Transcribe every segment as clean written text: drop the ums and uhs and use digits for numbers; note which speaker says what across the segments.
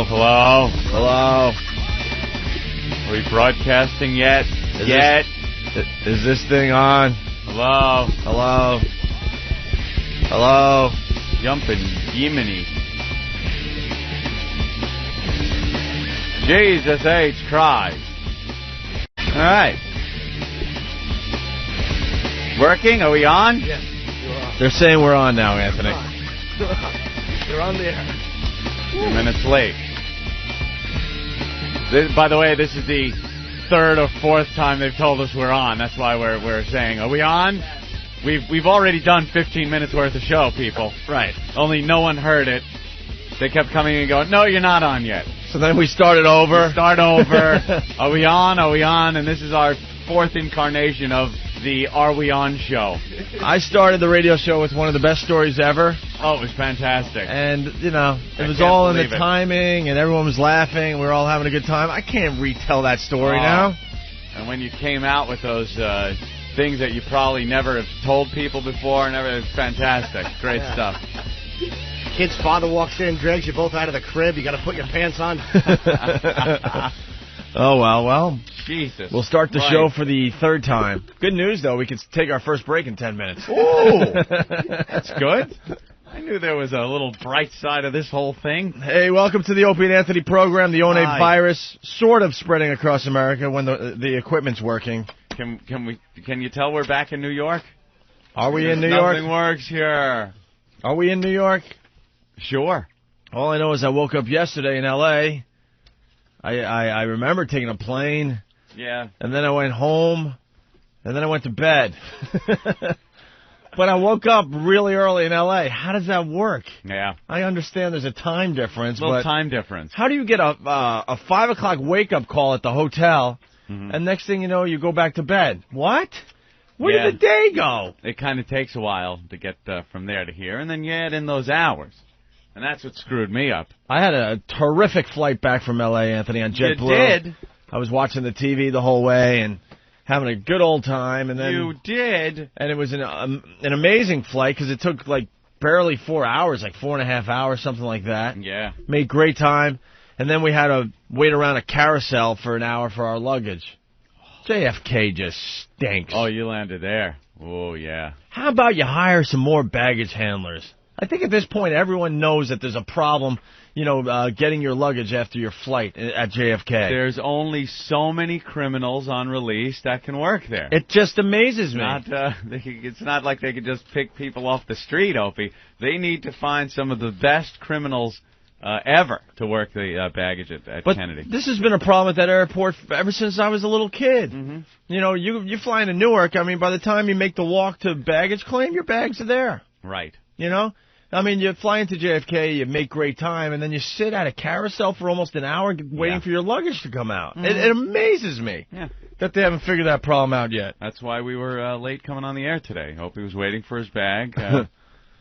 Speaker 1: Hello.
Speaker 2: Hello.
Speaker 1: Hello.
Speaker 2: Are we broadcasting yet?
Speaker 1: Is this thing on?
Speaker 2: Hello.
Speaker 1: Hello. Hello.
Speaker 2: Yumpin' Yemeni. Jesus H. Christ. All right. Working? Are we on?
Speaker 3: Yes, you're on.
Speaker 1: They're saying we're on now, Anthony.
Speaker 3: You're on the air.
Speaker 2: 2 minutes late. By the way, this is the third or fourth time they've told us we're on. That's why we're saying, are we on? We've already done 15 minutes worth of show, people.
Speaker 1: Right.
Speaker 2: Only no one heard it. They kept coming and going, no, you're not on yet.
Speaker 1: So then we started over.
Speaker 2: Start over. Are we on? Are we on? And this is our fourth incarnation of the Are We On show.
Speaker 1: I started the radio show with one of the best stories ever.
Speaker 2: Oh, it was fantastic.
Speaker 1: And, it was all in the timing, and everyone was laughing, and we were all having a good time. I can't retell that story now.
Speaker 2: And when you came out with those things that you probably never have told people before, it was fantastic. Great stuff.
Speaker 3: Kid's father walks in, drags you both out of the crib. You got to put your pants on.
Speaker 1: Oh, well.
Speaker 2: Jesus.
Speaker 1: We'll start the show for the third time. Good news, though. We can take our first break in 10 minutes.
Speaker 2: Ooh. That's good. I knew there was a little bright side of this whole thing.
Speaker 1: Hey, welcome to the Opie and Anthony program. The One virus sort of spreading across America when the equipment's working.
Speaker 2: Can you tell we're back in New York?
Speaker 1: Are we in New York?
Speaker 2: Nothing works here.
Speaker 1: Are we in New York?
Speaker 2: Sure.
Speaker 1: All I know is I woke up yesterday in L.A. I remember taking a plane.
Speaker 2: Yeah.
Speaker 1: And then I went home. And then I went to bed. But I woke up really early in L.A. How does that work?
Speaker 2: Yeah.
Speaker 1: I understand there's a time difference.
Speaker 2: Little time difference.
Speaker 1: How do you get a 5 o'clock wake-up call at the hotel, and next thing you know, you go back to bed? What? Where did the day go?
Speaker 2: It kind of takes a while to get from there to here, and then you add in those hours. And that's what screwed me up. I
Speaker 1: had a terrific flight back from L.A., Anthony, on JetBlue.
Speaker 2: You did?
Speaker 1: I was watching the TV the whole way and having a good old time. And then
Speaker 2: you did?
Speaker 1: And it was an amazing flight because it took like barely 4 hours, like 4.5 hours, something like that.
Speaker 2: Yeah.
Speaker 1: Made great time. And then we had to wait around a carousel for an hour for our luggage. JFK just stinks.
Speaker 2: Oh, you landed there. Oh, yeah.
Speaker 1: How about you hire some more baggage handlers? I think at this point everyone knows that there's a problem, getting your luggage after your flight at JFK.
Speaker 2: There's only so many criminals on release that can work there.
Speaker 1: It just amazes me.
Speaker 2: It's not like they could just pick people off the street, Opie. They need to find some of the best criminals ever to work the baggage at Kennedy.
Speaker 1: This has been a problem at that airport ever since I was a little kid.
Speaker 2: Mm-hmm.
Speaker 1: You fly into Newark, by the time you make the walk to baggage claim, your bags are there.
Speaker 2: Right.
Speaker 1: You fly into JFK, you make great time, and then you sit at a carousel for almost an hour waiting for your luggage to come out. Mm-hmm. It amazes me that they haven't figured that problem out yet.
Speaker 2: That's why we were late coming on the air today. Opie was waiting for his bag.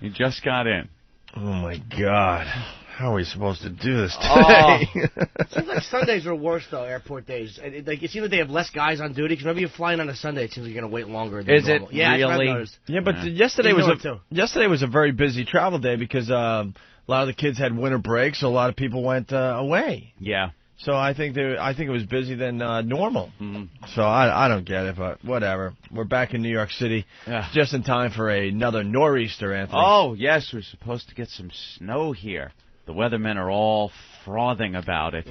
Speaker 2: He just got in.
Speaker 1: Oh, my God. How are we supposed to do this today?
Speaker 3: It seems like Sundays are worse, though, airport days. It seems like they have less guys on duty, because whenever you're flying on a Sunday, it seems like you're going to wait longer than normal.
Speaker 2: Is it really?
Speaker 1: Yeah, but yesterday was a very busy travel day because a lot of the kids had winter break, so a lot of people went away.
Speaker 2: Yeah.
Speaker 1: So I think it was busier than normal.
Speaker 2: Mm-hmm.
Speaker 1: So I don't get it, but whatever. We're back in New York City just in time for another nor'easter, Anthony.
Speaker 2: Oh, yes, we're supposed to get some snow here. The weathermen are all frothing about it.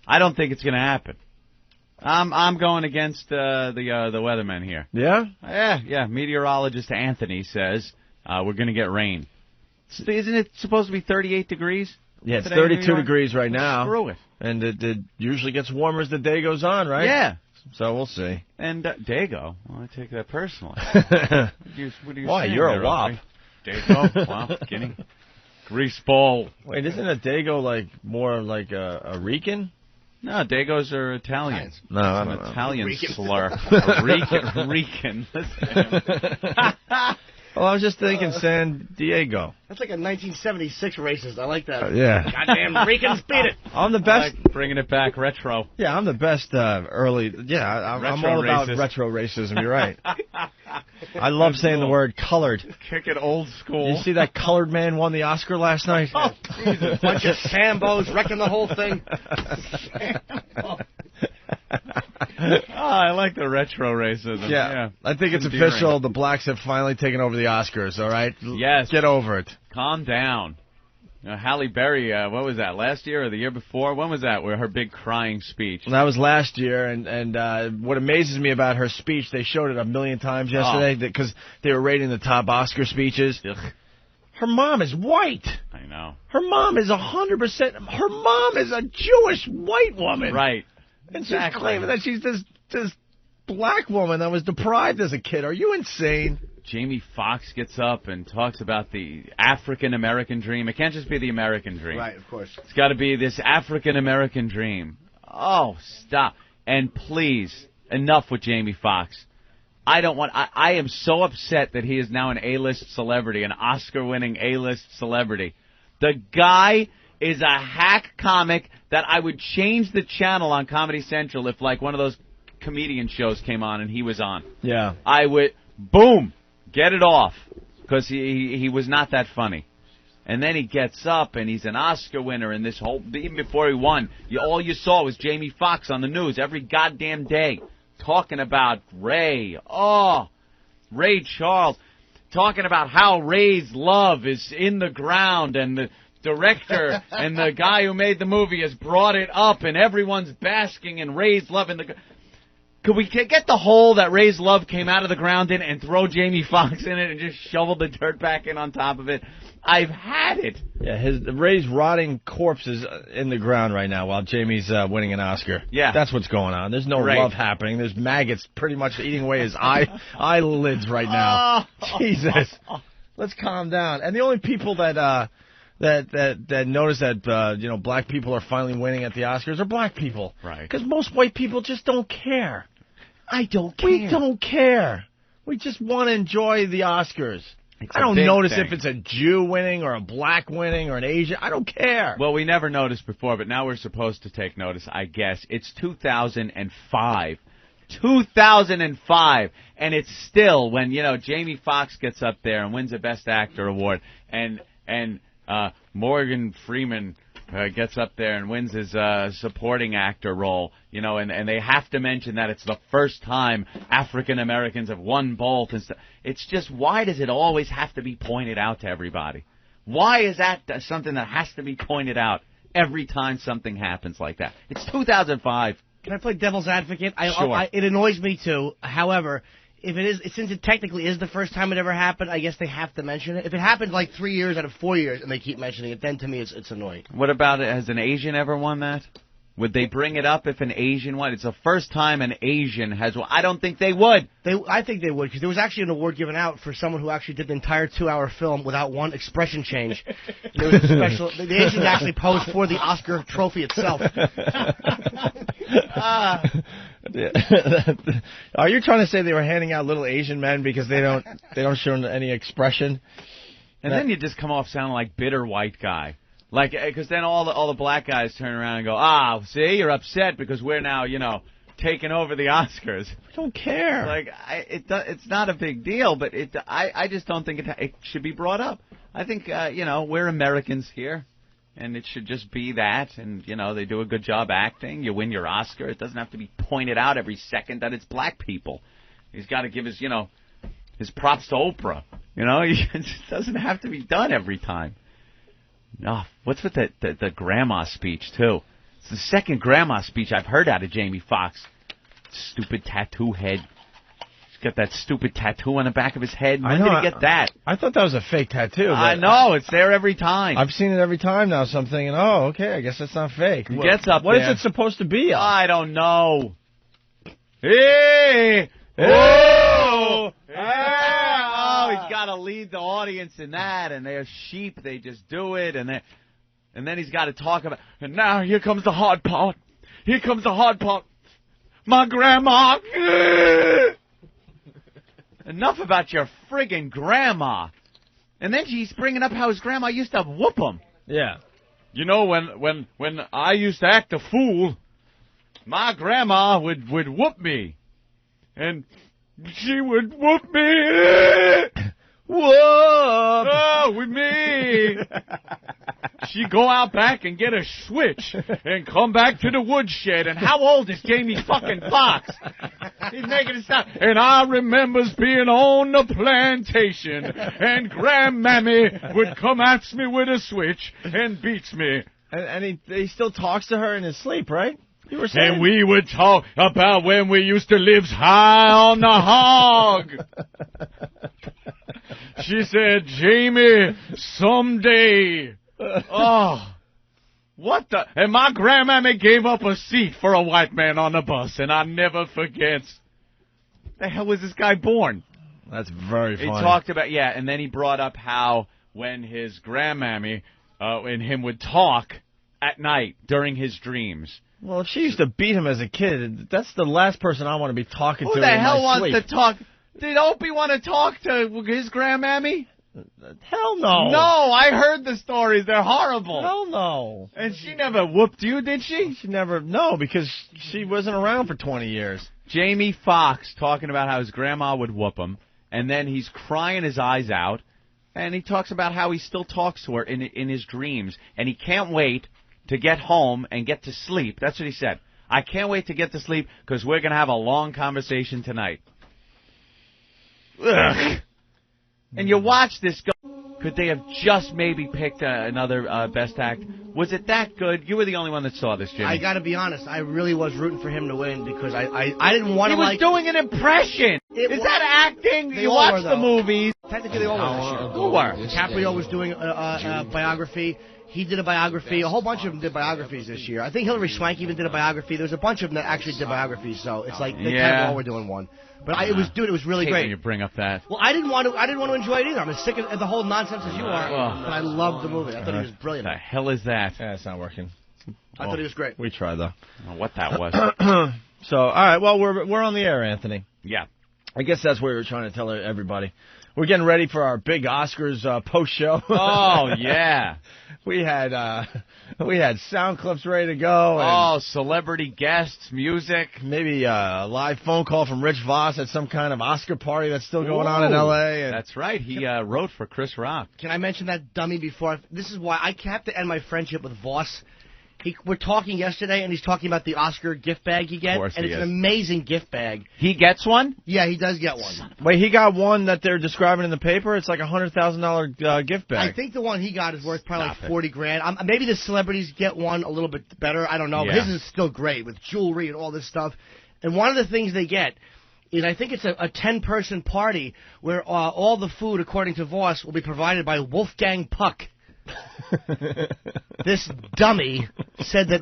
Speaker 2: I don't think it's going to happen. I'm going against the weathermen here.
Speaker 1: Yeah?
Speaker 2: Yeah. Meteorologist Anthony says we're going to get rain. Isn't it supposed to be 38 degrees?
Speaker 1: Yeah, it's 32 degrees right now.
Speaker 2: Screw it.
Speaker 1: And it usually gets warmer as the day goes on, right?
Speaker 2: Yeah.
Speaker 1: So we'll see.
Speaker 2: And Dago, well, I take that personally. What do you
Speaker 1: Why, you're a wop.
Speaker 2: Dago, wop, guinea. Grease ball.
Speaker 1: Wait, isn't a Dago more like a Rican?
Speaker 2: No, Dagos are Italian.
Speaker 1: No, I don't know.
Speaker 2: Italian slur. Rican.
Speaker 1: Well, I was just thinking San Diego.
Speaker 3: That's like a 1976 racist. I like that.
Speaker 1: Yeah.
Speaker 3: Goddamn Ricans, beat it.
Speaker 1: I'm the best.
Speaker 2: Like bringing it back retro.
Speaker 1: Yeah, I'm the best early. Yeah, I'm all about retro racism. You're right. I love saying the word colored.
Speaker 2: Kick it old school.
Speaker 1: You see that colored man won the Oscar last night?
Speaker 3: Oh, Jesus. Bunch of Sambos wrecking the whole thing.
Speaker 2: I like the retro racism.
Speaker 1: Yeah. I think it's official. The blacks have finally taken over the Oscars, all right?
Speaker 2: Yes.
Speaker 1: Get over it.
Speaker 2: Calm down. Halle Berry, what was that, last year or the year before? When was that, where her big crying speech?
Speaker 1: That was last year, and what amazes me about her speech, they showed it 1 million times yesterday because they were rating the top Oscar speeches.
Speaker 2: Ugh.
Speaker 1: Her mom is white.
Speaker 2: I know.
Speaker 1: Her mom is 100%, her mom is a Jewish white woman.
Speaker 2: Right.
Speaker 1: And she's claiming that she's this black woman that was deprived as a kid. Are you insane?
Speaker 2: Jamie Foxx gets up and talks about the African-American dream. It can't just be the American dream.
Speaker 3: Right, of course.
Speaker 2: It's got to be this African-American dream. Oh, stop. And please, enough with Jamie Foxx. I am so upset that he is now an A-list celebrity, an Oscar-winning A-list celebrity. The guy is a hack comic that I would change the channel on Comedy Central if, like, one of those comedian shows came on and he was on.
Speaker 1: Yeah.
Speaker 2: I would, boom. Get it off, because he was not that funny. And then he gets up, and he's an Oscar winner, and this whole, even before he won, all you saw was Jamie Foxx on the news every goddamn day, talking about Ray Charles, talking about how Ray's love is in the ground, and the director and the guy who made the movie has brought it up, and everyone's basking in Ray's love in the... Could we get the hole that Ray's love came out of the ground in and throw Jamie Foxx in it and just shovel the dirt back in on top of it? I've had it.
Speaker 1: Yeah, Ray's rotting corpse is in the ground right now while Jamie's winning an Oscar.
Speaker 2: Yeah.
Speaker 1: That's what's going on. There's no love happening. There's maggots pretty much eating away his eyelids right now. Jesus. Let's calm down. And the only people that notice that black people are finally winning at the Oscars are black people.
Speaker 2: Right.
Speaker 1: Because most white people just don't care.
Speaker 2: I don't care.
Speaker 1: We don't care. We just want to enjoy the Oscars. I don't notice if it's a Jew winning or a black winning or an Asian. I don't care.
Speaker 2: Well, we never noticed before, but now we're supposed to take notice, I guess. It's 2005. 2005. And it's still when, Jamie Foxx gets up there and wins a Best Actor award and Morgan Freeman gets up there and wins his supporting actor role, and they have to mention that it's the first time African Americans have won both. And stuff. It's just, why does it always have to be pointed out to everybody? Why is that something that has to be pointed out every time something happens like that? It's 2005.
Speaker 3: Can I play devil's advocate?
Speaker 2: Sure.
Speaker 3: It annoys me too. However, since it technically is the first time it ever happened, I guess they have to mention it. If it happens like 3 years out of 4 years and they keep mentioning it, then to me it's annoying.
Speaker 2: What about it? Has an Asian ever won that? Would they bring it up if an Asian won? It's the first time an Asian has won. I don't think they would.
Speaker 3: I think they would, because there was actually an award given out for someone who actually did the entire 2-hour film without one expression change. There was a special. The Asians actually posed for the Oscar trophy itself.
Speaker 1: Are you trying to say they were handing out little Asian men because they don't show any expression?
Speaker 2: And then you just come off sounding like bitter white guy. Like, because then all the black guys turn around and go, see, you're upset because we're now, taking over the Oscars.
Speaker 1: I don't care.
Speaker 2: Like, it's not a big deal, but I just don't think it should be brought up. I think, we're Americans here, and it should just be that, and, they do a good job acting. You win your Oscar. It doesn't have to be pointed out every second that it's black people. He's got to give his, his props to Oprah. It just doesn't have to be done every time. Oh, what's with the grandma speech, too? It's the second grandma speech I've heard out of Jamie Foxx. Stupid tattoo head. He's got that stupid tattoo on the back of his head. When did he get that?
Speaker 1: I thought that was a fake tattoo.
Speaker 2: I know. It's there every time.
Speaker 1: I've seen it every time now, so I'm thinking, okay, I guess that's not fake.
Speaker 2: He gets up
Speaker 1: What
Speaker 2: there.
Speaker 1: is it supposed to be?
Speaker 2: I don't know. Hey! Oh! He's got to lead the audience in that, and they're sheep. They just do it, and then he's got to talk about. And now here comes the hard part. Here comes the hard part. My grandma. Enough about your friggin' grandma. And then she's bringing up how his grandma used to whoop him.
Speaker 1: Yeah.
Speaker 2: When I used to act a fool, my grandma would whoop me, and she would whoop me.
Speaker 1: Whoop!
Speaker 2: Oh, with me. She'd go out back and get a switch and come back to the woodshed. And how old is Jamie fucking Foxx? He's making it sound. And I remembers being on the plantation, and Grandmammy would come at me with a switch and beats me.
Speaker 1: And he still talks to her in his sleep, right? You were saying.
Speaker 2: And we would talk about when we used to live high on the hog. She said, Jamie, someday. Oh, what the? And my grandmammy gave up a seat for a white man on the bus, and I never forget. The hell was this guy born?
Speaker 1: That's very funny.
Speaker 2: He talked about, and then he brought up how when his grandmammy and him would talk at night during his dreams.
Speaker 1: Well, if she used to beat him as a kid, that's the last person I want to be talking to in my sleep.
Speaker 2: Who the hell wants to talk? Did Opie want to talk to his grandmammy?
Speaker 1: Hell no.
Speaker 2: No, I heard the stories. They're horrible.
Speaker 1: Hell no.
Speaker 2: And she never whooped you, did she?
Speaker 1: She never. No, because she wasn't around for 20 years.
Speaker 2: Jamie Foxx talking about how his grandma would whoop him, and then he's crying his eyes out, and he talks about how he still talks to her in his dreams, and he can't wait to get home and get to sleep. That's what he said. I can't wait to get to sleep because we're going to have a long conversation tonight. Ugh. And you watch this go. Could they have just maybe picked another best act? Was it that good? You were the only one that saw this, Jimmy.
Speaker 3: I got to be honest. I really was rooting for him to win because I didn't want to like...
Speaker 2: He was doing an impression. Is that acting? You watch the movies.
Speaker 3: Technically, they all were.
Speaker 2: Who were?
Speaker 3: DiCaprio was doing a biography. He did a biography. A whole bunch of them did biographies this year. I think Hilary Swank even did a biography. There was a bunch of them that actually did biographies, so it's like they kind of all were doing one. But it was really great.
Speaker 2: When you bring up that.
Speaker 3: Well, I didn't want to enjoy it either. I'm as sick of the whole nonsense as you are. But I loved the movie. I thought he was brilliant.
Speaker 2: What the hell is that?
Speaker 1: Yeah, it's not working.
Speaker 3: I thought he was great.
Speaker 1: We tried though.
Speaker 2: I don't know what that was.
Speaker 1: So, all right. Well, we're on the air, Anthony.
Speaker 2: Yeah.
Speaker 1: I guess that's what we were trying to tell everybody. We're getting ready for our big Oscars post show.
Speaker 2: Oh yeah.
Speaker 1: We had sound clips ready to go.
Speaker 2: And celebrity guests, music.
Speaker 1: Maybe a live phone call from Rich Vos at some kind of Oscar party that's still going on in L.A. And
Speaker 2: that's right. He wrote for Chris Rock.
Speaker 3: Can I mention that dummy before? This is why I have to end my friendship with Voss. We're talking yesterday, and he's talking about the Oscar gift bag he gets, and it's an amazing gift bag.
Speaker 2: He gets one?
Speaker 3: Yeah, he does get one.
Speaker 1: Wait, he got one that they're describing in the paper? It's like a $100,000 gift bag.
Speaker 3: I think the one he got is worth probably like $40,000. Maybe the celebrities get one a little bit better. I don't know.
Speaker 1: Yeah.
Speaker 3: His is still great with jewelry and all this stuff. And one of the things they get is I think it's a 10-person party where all the food, according to Voss, will be provided by Wolfgang Puck. This dummy said that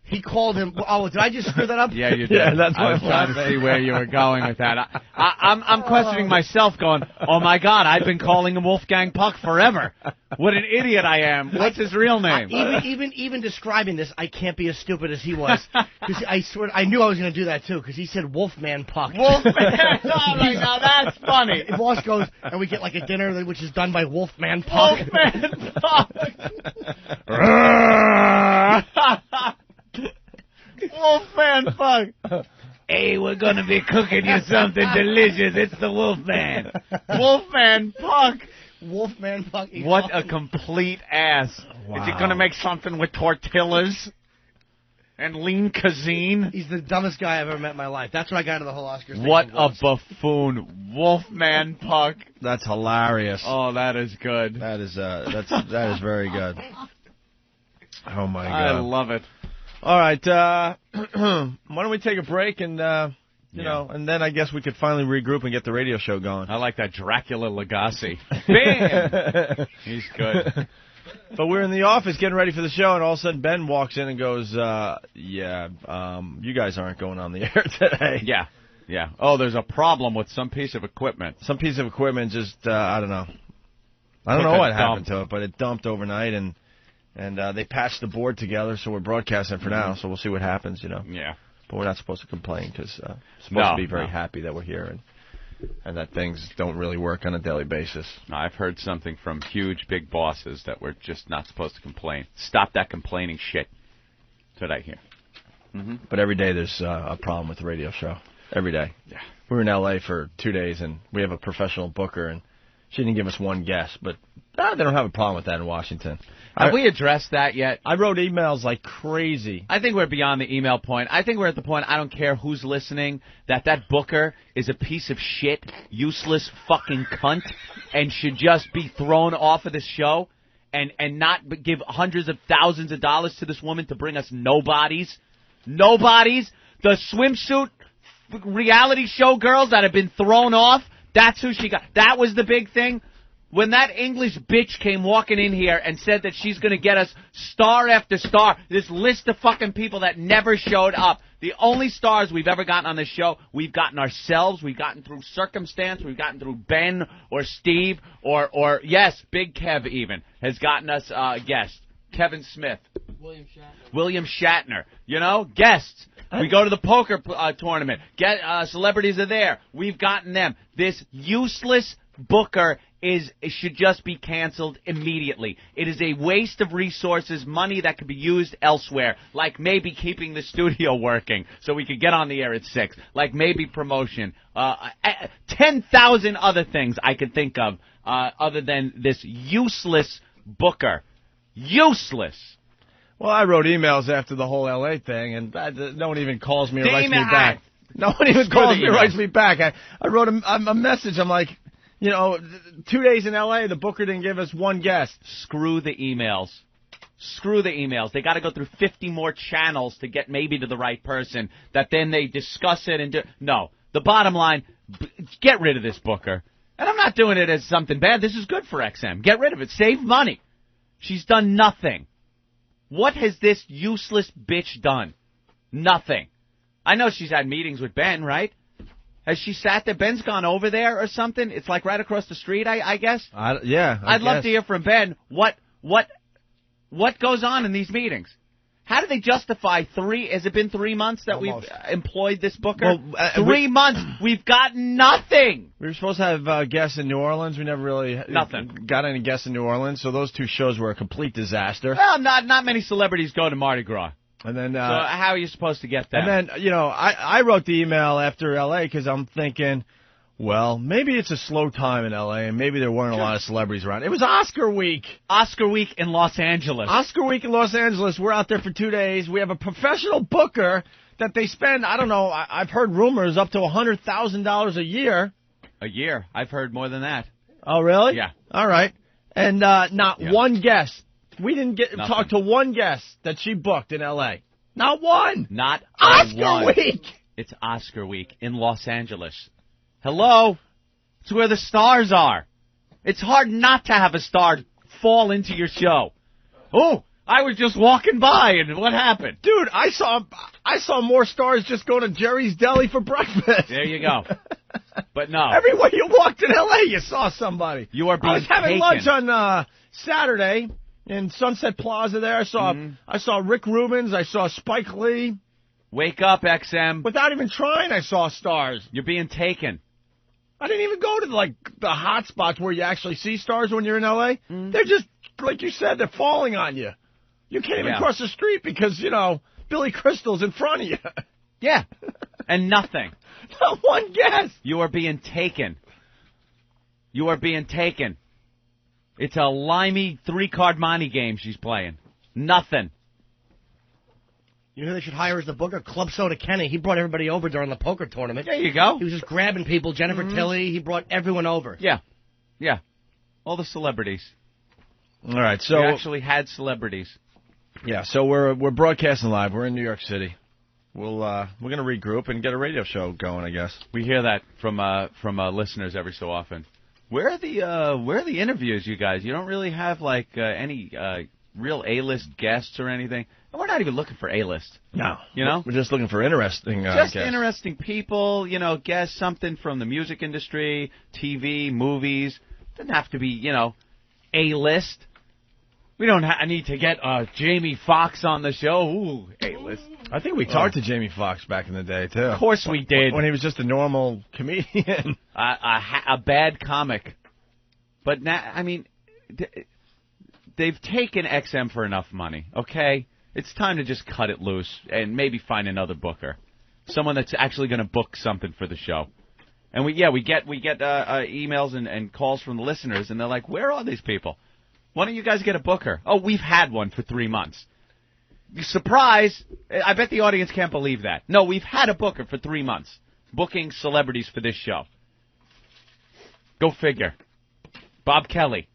Speaker 3: he called him... Oh, did I just screw that up?
Speaker 2: Yeah, you did.
Speaker 1: Yeah, that's
Speaker 2: I was trying to see where you were going with that. I'm questioning myself going, oh, my God, I've been calling him Wolfgang Puck forever. What an idiot I am. What's his real name?
Speaker 3: Even describing this, I can't be as stupid as he was. Because I swear, I knew I was going to do that, too, because he said Wolfman Puck.
Speaker 2: Wolfman? Oh, my God, that's funny.
Speaker 3: Boss goes, and we get like a dinner which is done by Wolfman Puck.
Speaker 2: Wolfman Puck. Wolfman Puck. Hey, we're going to be cooking you something delicious. It's the Wolfman. Wolfman Puck.
Speaker 3: Wolfman Puck.
Speaker 2: What a complete ass. Wow. Is he going to make something with tortillas and lean cuisine?
Speaker 3: He's the dumbest guy I've ever met in my life. That's what I got out of the whole Oscars thing.
Speaker 2: What a buffoon. Wolfman Puck.
Speaker 1: That's hilarious.
Speaker 2: Oh, that is good.
Speaker 1: That is very good. Oh, my God.
Speaker 2: I love it.
Speaker 1: All right. Why don't we take a break and... You know, and then I guess we could finally regroup and get the radio show going.
Speaker 2: I like that Dracula Lagasse. Bam! He's good.
Speaker 1: But we're in the office getting ready for the show, and all of a sudden Ben walks in and goes, you guys aren't going on the air today.
Speaker 2: Yeah. Oh, there's a problem with some piece of equipment.
Speaker 1: Some piece of equipment just, I don't know. I don't know what happened to it, but it dumped overnight, and they patched the board together, so we're broadcasting for now, so we'll see what happens, you know.
Speaker 2: Yeah.
Speaker 1: But we're not supposed to complain because we're supposed to be very happy that we're here and that things don't really work on a daily basis.
Speaker 2: No, I've heard something from huge, big bosses that we're just not supposed to complain. Stop that complaining shit. That's what I hear.
Speaker 1: Mm-hmm. But every day there's a problem with the radio show. Every day.
Speaker 2: Yeah.
Speaker 1: we were in L.A. for 2 days, and we have a professional booker, and she didn't give us one guest, but they don't have a problem with that in Washington.
Speaker 2: Have we addressed that yet?
Speaker 1: I wrote emails like crazy.
Speaker 2: I think we're beyond the email point. I think we're at the point, I don't care who's listening, that booker is a piece of shit, useless fucking cunt, and should just be thrown off of this show and not give hundreds of thousands of dollars to this woman to bring us nobodies. Nobodies. The swimsuit reality show girls that have been thrown off, that's who she got. That was the big thing. When that English bitch came walking in here and said that she's going to get us star after star, this list of fucking people that never showed up. The only stars we've ever gotten on this show, we've gotten ourselves, we've gotten through circumstance, we've gotten through Ben or Steve or yes, Big Kev even has gotten us guests. Kevin Smith. William Shatner. You know, guests. We go to the poker tournament. Celebrities are there. We've gotten them. This useless booker should just be canceled immediately. It is a waste of resources, money that could be used elsewhere, like maybe keeping the studio working so we could get on the air at 6, like maybe promotion, 10,000 other things I could think of other than this useless booker. Useless.
Speaker 1: Well, I wrote emails after the whole L.A. thing, and no one even calls me or writes me back. No one even calls me or writes me back. I wrote a message. I'm like, 2 days in L.A., the booker didn't give us one guest.
Speaker 2: Screw the emails. Screw the emails. They got to go through 50 more channels to get maybe to the right person that then they discuss it and do. No. The bottom line, get rid of this booker. And I'm not doing it as something bad. This is good for XM. Get rid of it. Save money. She's done nothing. What has this useless bitch done? Nothing. I know she's had meetings with Ben, right? Has she sat there? Ben's gone over there or something? It's like right across the street, I guess?
Speaker 1: Yeah.
Speaker 2: I'd love to hear from Ben what goes on in these meetings. How do they justify has it been 3 months that
Speaker 1: Almost.
Speaker 2: we've employed this booker? 3 months. We've got nothing.
Speaker 1: We were supposed to have guests in New Orleans. We never really got any guests in New Orleans, so those 2 shows were a complete disaster.
Speaker 2: Well, not many celebrities go to Mardi Gras.
Speaker 1: And then,
Speaker 2: so how are you supposed to get that?
Speaker 1: And then, I wrote the email after L.A. because I'm thinking, well, maybe it's a slow time in L.A., and maybe there weren't a lot of celebrities around. It was Oscar week.
Speaker 2: Oscar week in Los Angeles.
Speaker 1: Oscar week in Los Angeles. We're out there for 2 days. We have a professional booker that they spend, I don't know, I've heard rumors up to $100,000 a year.
Speaker 2: A year? I've heard more than that.
Speaker 1: Oh, really?
Speaker 2: Yeah.
Speaker 1: All right. And not one guest. We didn't talk to one guest that she booked in L.A. Not one.
Speaker 2: Not
Speaker 1: Oscar
Speaker 2: one.
Speaker 1: week.
Speaker 2: It's Oscar week in Los Angeles. Hello? It's where the stars are. It's hard not to have a star fall into your show. Oh, I was just walking by, and what happened?
Speaker 1: Dude, I saw more stars just going to Jerry's Deli for breakfast.
Speaker 2: There you go. But no.
Speaker 1: Everywhere you walked in L.A., you saw somebody.
Speaker 2: You are being
Speaker 1: I was having
Speaker 2: taken.
Speaker 1: lunch on Saturday in Sunset Plaza there. I saw Rick Rubens. I saw Spike Lee.
Speaker 2: Wake up, XM.
Speaker 1: Without even trying, I saw stars.
Speaker 2: You're being taken.
Speaker 1: I didn't even go to, the hot spots where you actually see stars when you're in L.A. They're just, like you said, they're falling on you. You can't even cross the street because, Billy Crystal's in front of you.
Speaker 2: Yeah. And nothing.
Speaker 1: Not one guess.
Speaker 2: You are being taken. You are being taken. It's a limey 3-card money game she's playing. Nothing.
Speaker 3: You know who they should hire as the booker? Club Soda Kenny. He brought everybody over during the poker tournament.
Speaker 2: There you go.
Speaker 3: He was just grabbing people. Jennifer Tilly. He brought everyone over.
Speaker 2: Yeah. Yeah. All the celebrities.
Speaker 1: All right, so...
Speaker 2: We actually had celebrities.
Speaker 1: Yeah, so we're broadcasting live. We're in New York City. We're going to regroup and get a radio show going, I guess.
Speaker 2: We hear that from listeners every so often. Where are the interviews, you guys? You don't really have any real A-list guests or anything. And we're not even looking for A-list.
Speaker 1: No.
Speaker 2: We're
Speaker 1: just looking for interesting
Speaker 2: guests.
Speaker 1: Just
Speaker 2: interesting people, guests, something from the music industry, TV, movies. Doesn't have to be, A-list. We don't need to get Jamie Foxx on the show. Ooh, A-list.
Speaker 1: I think we talked to Jamie Foxx back in the day, too.
Speaker 2: Of course we did.
Speaker 1: When he was just a normal comedian.
Speaker 2: A bad comic. But now, they've taken XM for enough money, okay? It's time to just cut it loose and maybe find another booker. Someone that's actually going to book something for the show. And we get emails and calls from the listeners, and they're like, where are these people? Why don't you guys get a booker? Oh, we've had one for 3 months. Surprise! I bet the audience can't believe that. No, we've had a booker for 3 months, booking celebrities for this show. Go figure. Bob Kelly.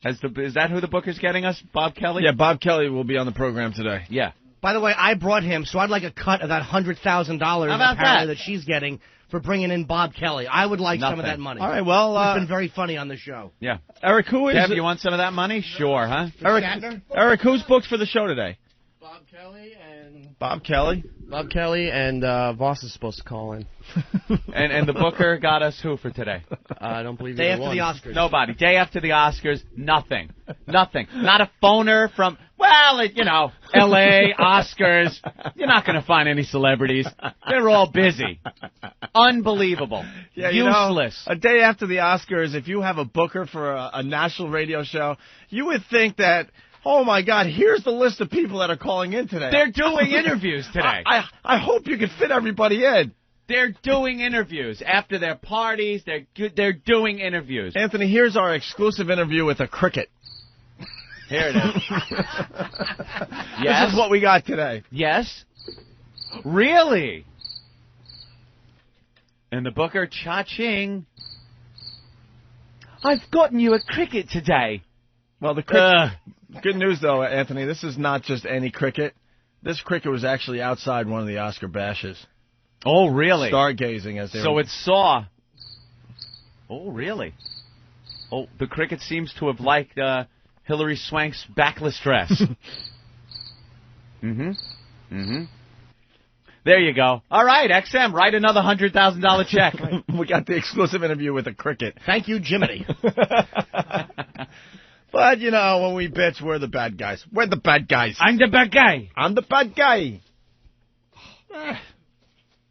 Speaker 2: Is that who the booker's getting us? Bob Kelly?
Speaker 1: Yeah, Bob Kelly will be on the program today.
Speaker 2: Yeah.
Speaker 3: By the way, I brought him, so I'd like a cut of that $100,000 apparently that she's getting for bringing in Bob Kelly. I would like some of that money.
Speaker 1: All right, well...
Speaker 3: It's been very funny on the show.
Speaker 2: Yeah.
Speaker 1: Eric, who is...
Speaker 2: Deb, you want some of that money? Sure, huh?
Speaker 1: Eric, who's booked for the show today?
Speaker 4: Bob Kelly and...
Speaker 1: Bob Kelly
Speaker 4: and Voss is supposed to call in.
Speaker 2: and the booker got us who for today?
Speaker 4: I don't believe
Speaker 3: Day after the Oscars.
Speaker 2: Nobody. Day after the Oscars, nothing. Nothing. Not a phoner from, L.A., Oscars. You're not going to find any celebrities. They're all busy. Unbelievable.
Speaker 1: Yeah,
Speaker 2: useless.
Speaker 1: A day after the Oscars, if you have a booker for a national radio show, you would think that... Oh, my God, here's the list of people that are calling in today.
Speaker 2: They're doing interviews today.
Speaker 1: I hope you can fit everybody in.
Speaker 2: They're doing interviews. After their parties, they're doing interviews.
Speaker 1: Anthony, here's our exclusive interview with a cricket.
Speaker 2: Here it is.
Speaker 1: Yes? This is what we got today.
Speaker 2: Yes? Really? And the booker, cha-ching. I've gotten you a cricket today.
Speaker 1: Well, the cricket... Good news, though, Anthony. This is not just any cricket. This cricket was actually outside one of the Oscar bashes.
Speaker 2: Oh, really?
Speaker 1: Stargazing as they were...
Speaker 2: So it saw... Oh, really? Oh, the cricket seems to have liked Hilary Swank's backless dress. There you go. All right, XM, write another $100,000 check.
Speaker 1: We got the exclusive interview with a cricket.
Speaker 3: Thank you, Jiminy.
Speaker 1: But, when we bitch, we're the bad guys. We're the bad guys.
Speaker 2: I'm the bad guy.
Speaker 1: I'm the bad guy.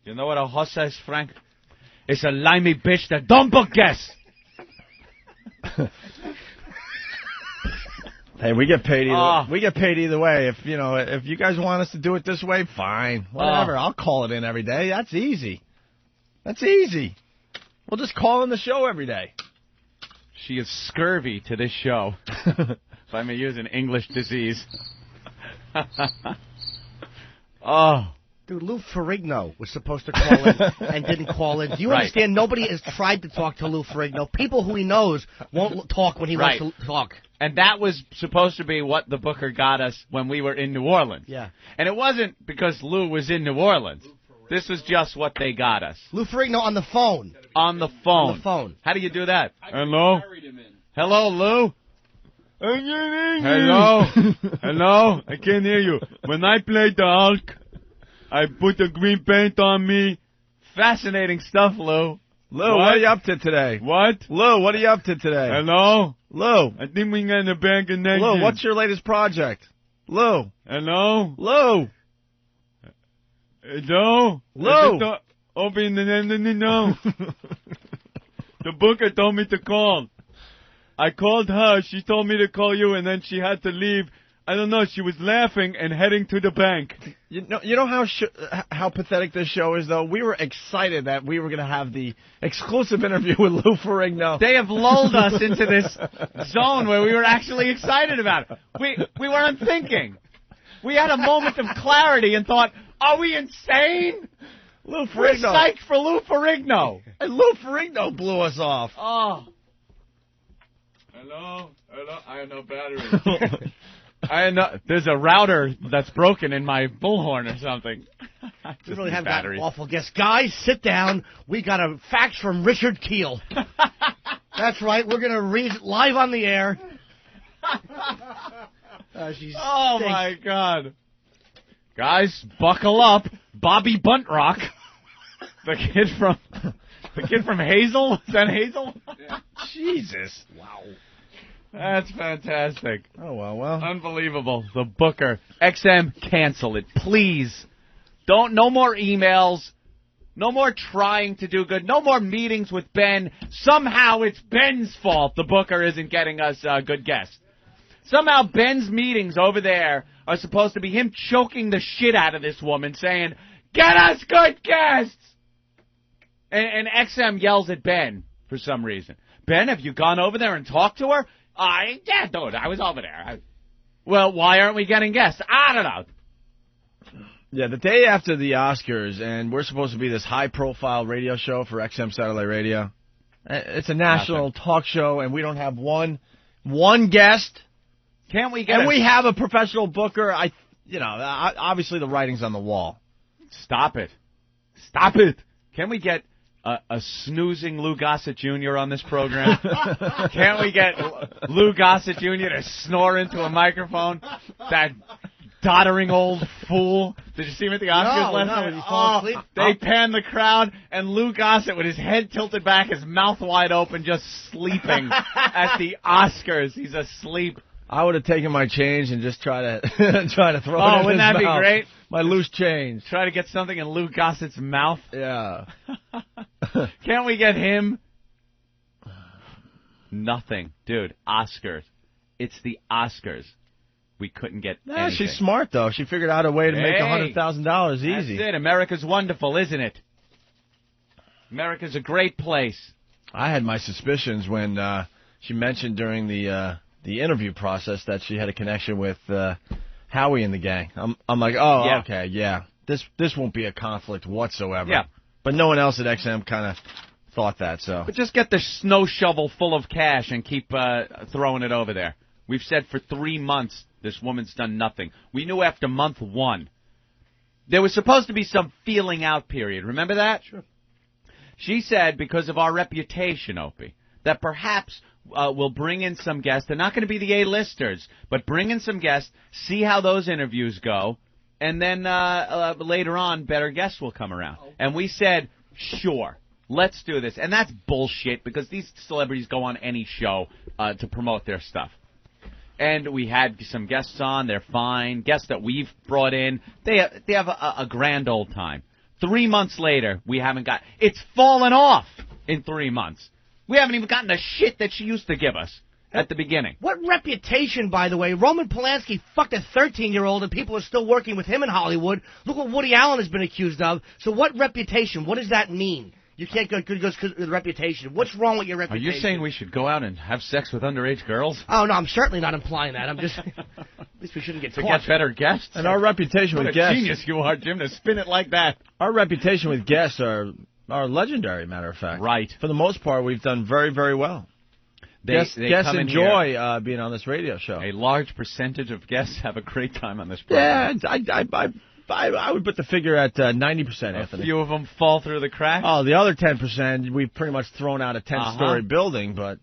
Speaker 2: You know what a hoss is, Frank? It's a limey bitch that don't book guests.
Speaker 1: Hey, we get paid either. We get paid either way. If you guys want us to do it this way, fine. Whatever. I'll call it in every day. That's easy. We'll just call in the show every day.
Speaker 2: She is scurvy to this show, if I may use an English disease.
Speaker 3: Dude, Lou Ferrigno was supposed to call in and didn't call in. Do you understand? Nobody has tried to talk to Lou Ferrigno. People who he knows won't talk when he wants to talk.
Speaker 2: And that was supposed to be what the booker got us when we were in New Orleans.
Speaker 3: Yeah.
Speaker 2: And it wasn't because Lou was in New Orleans. This was just what they got us.
Speaker 3: Lou Ferrigno on the phone.
Speaker 2: On the phone.
Speaker 3: On the phone.
Speaker 2: How do you do that?
Speaker 4: Hello?
Speaker 2: Hello, Lou?
Speaker 4: Hello? Hello? I can't hear you. When I played the Hulk, I put the green paint on me.
Speaker 2: Fascinating stuff, Lou.
Speaker 1: Lou, what are you up to today?
Speaker 4: What?
Speaker 1: Lou, what are you up to today?
Speaker 4: Hello?
Speaker 1: Lou.
Speaker 4: I think we got in the bag of next.
Speaker 1: Lou, what's your latest project? Lou.
Speaker 4: Hello?
Speaker 1: Lou.
Speaker 4: Hello?
Speaker 1: Lou.
Speaker 4: Opie, no. The booker told me to call. I called her. She told me to call you, and then she had to leave. I don't know. She was laughing and heading to the bank.
Speaker 1: You know how pathetic this show is, though? We were excited that we were going to have the exclusive interview with Lou Ferrigno.
Speaker 2: They have lulled us into this zone where we were actually excited about it. We weren't thinking. We had a moment of clarity and thought, are we insane?
Speaker 1: Lou Ferrigno.
Speaker 2: We're psyched for Lou Ferrigno.
Speaker 1: And Lou Ferrigno blew us off.
Speaker 2: Oh.
Speaker 4: Hello? I have no battery.
Speaker 2: There's a router that's broken in my bullhorn or something.
Speaker 3: We really have got awful guests. Guys, sit down. We got a fax from Richard Keel. That's right. We're going to read it live on the air.
Speaker 2: Oh, my God. Guys, buckle up. Bobby Buntrock. The kid from Hazel? Is that Hazel?
Speaker 1: Yeah. Jesus.
Speaker 2: Wow. That's fantastic.
Speaker 1: Oh, well.
Speaker 2: Unbelievable. The booker. XM, cancel it, please. No more emails. No more trying to do good. No more meetings with Ben. Somehow it's Ben's fault the booker isn't getting us good guests. Somehow Ben's meetings over there are supposed to be him choking the shit out of this woman saying, get us good guests! And XM yells at Ben for some reason. Ben, have you gone over there and talked to her? Yeah, dude, I was over there. Well, why aren't we getting guests? I don't know.
Speaker 1: Yeah, the day after the Oscars, and we're supposed to be this high-profile radio show for XM Satellite Radio. It's a national talk show, and we don't have one guest.
Speaker 2: Can't we get?
Speaker 1: And we have a professional booker. Obviously the writing's on the wall.
Speaker 2: Stop it! Stop it! Can we get a snoozing Louis Gossett Jr. on this program? Can't we get Louis Gossett Jr. to snore into a microphone? That doddering old fool. Did you see him at the Oscars last night?
Speaker 3: Did he fall asleep?
Speaker 2: They panned the crowd, and Louis Gossett, with his head tilted back, his mouth wide open, just sleeping at the Oscars. He's asleep.
Speaker 1: I would have taken my change and just try to throw it in his mouth.
Speaker 2: Oh, wouldn't that be great?
Speaker 1: My loose change.
Speaker 2: Try to get something in Louis Gossett's mouth.
Speaker 1: Yeah.
Speaker 2: Can't we get him? Nothing. Dude, Oscars. It's the Oscars. We couldn't get anything.
Speaker 1: She's smart, though. She figured out a way to make $100,000 easy.
Speaker 2: That's it. America's wonderful, isn't it? America's a great place.
Speaker 1: I had my suspicions when she mentioned during the interview process that she had a connection with Howie and the gang. I'm like, okay, yeah. This won't be a conflict whatsoever.
Speaker 2: Yeah.
Speaker 1: But no one else at XM kind of thought that, so.
Speaker 2: But just get the snow shovel full of cash and keep throwing it over there. We've said for 3 months this woman's done nothing. We knew after month 1. There was supposed to be some feeling out period. Remember that?
Speaker 3: Sure.
Speaker 2: She said because of our reputation, Opie, that perhaps we'll bring in some guests. They're not going to be the A-listers, but bring in some guests, see how those interviews go, and then later on, better guests will come around. And we said, sure, let's do this. And that's bullshit because these celebrities go on any show to promote their stuff. And we had some guests on. They're fine. Guests that we've brought in, they have a grand old time. 3 months later, we haven't got... It's fallen off in 3 months. We haven't even gotten the shit that she used to give us at the beginning.
Speaker 3: What reputation, by the way? Roman Polanski fucked a 13-year-old and people are still working with him in Hollywood. Look what Woody Allen has been accused of. So what reputation? What does that mean? You can't go because of the reputation. What's wrong with your reputation?
Speaker 2: Are you saying we should go out and have sex with underage girls?
Speaker 3: Oh, no, I'm certainly not implying that. I'm just... At least we shouldn't get
Speaker 2: to
Speaker 3: caught.
Speaker 2: get better guests?
Speaker 1: And our reputation with guests...
Speaker 2: What a genius you are, Jim, to spin it like that.
Speaker 1: Our reputation with guests are legendary, matter of fact.
Speaker 2: Right.
Speaker 1: For the most part, we've done very, very well. Guests enjoy being on this radio show.
Speaker 2: A large percentage of guests have a great time on this program.
Speaker 1: Yeah, I would put the figure at 90%, Anthony.
Speaker 2: A few of them fall through the cracks.
Speaker 1: Oh, the other 10%, we've pretty much thrown out a 10-story building, but...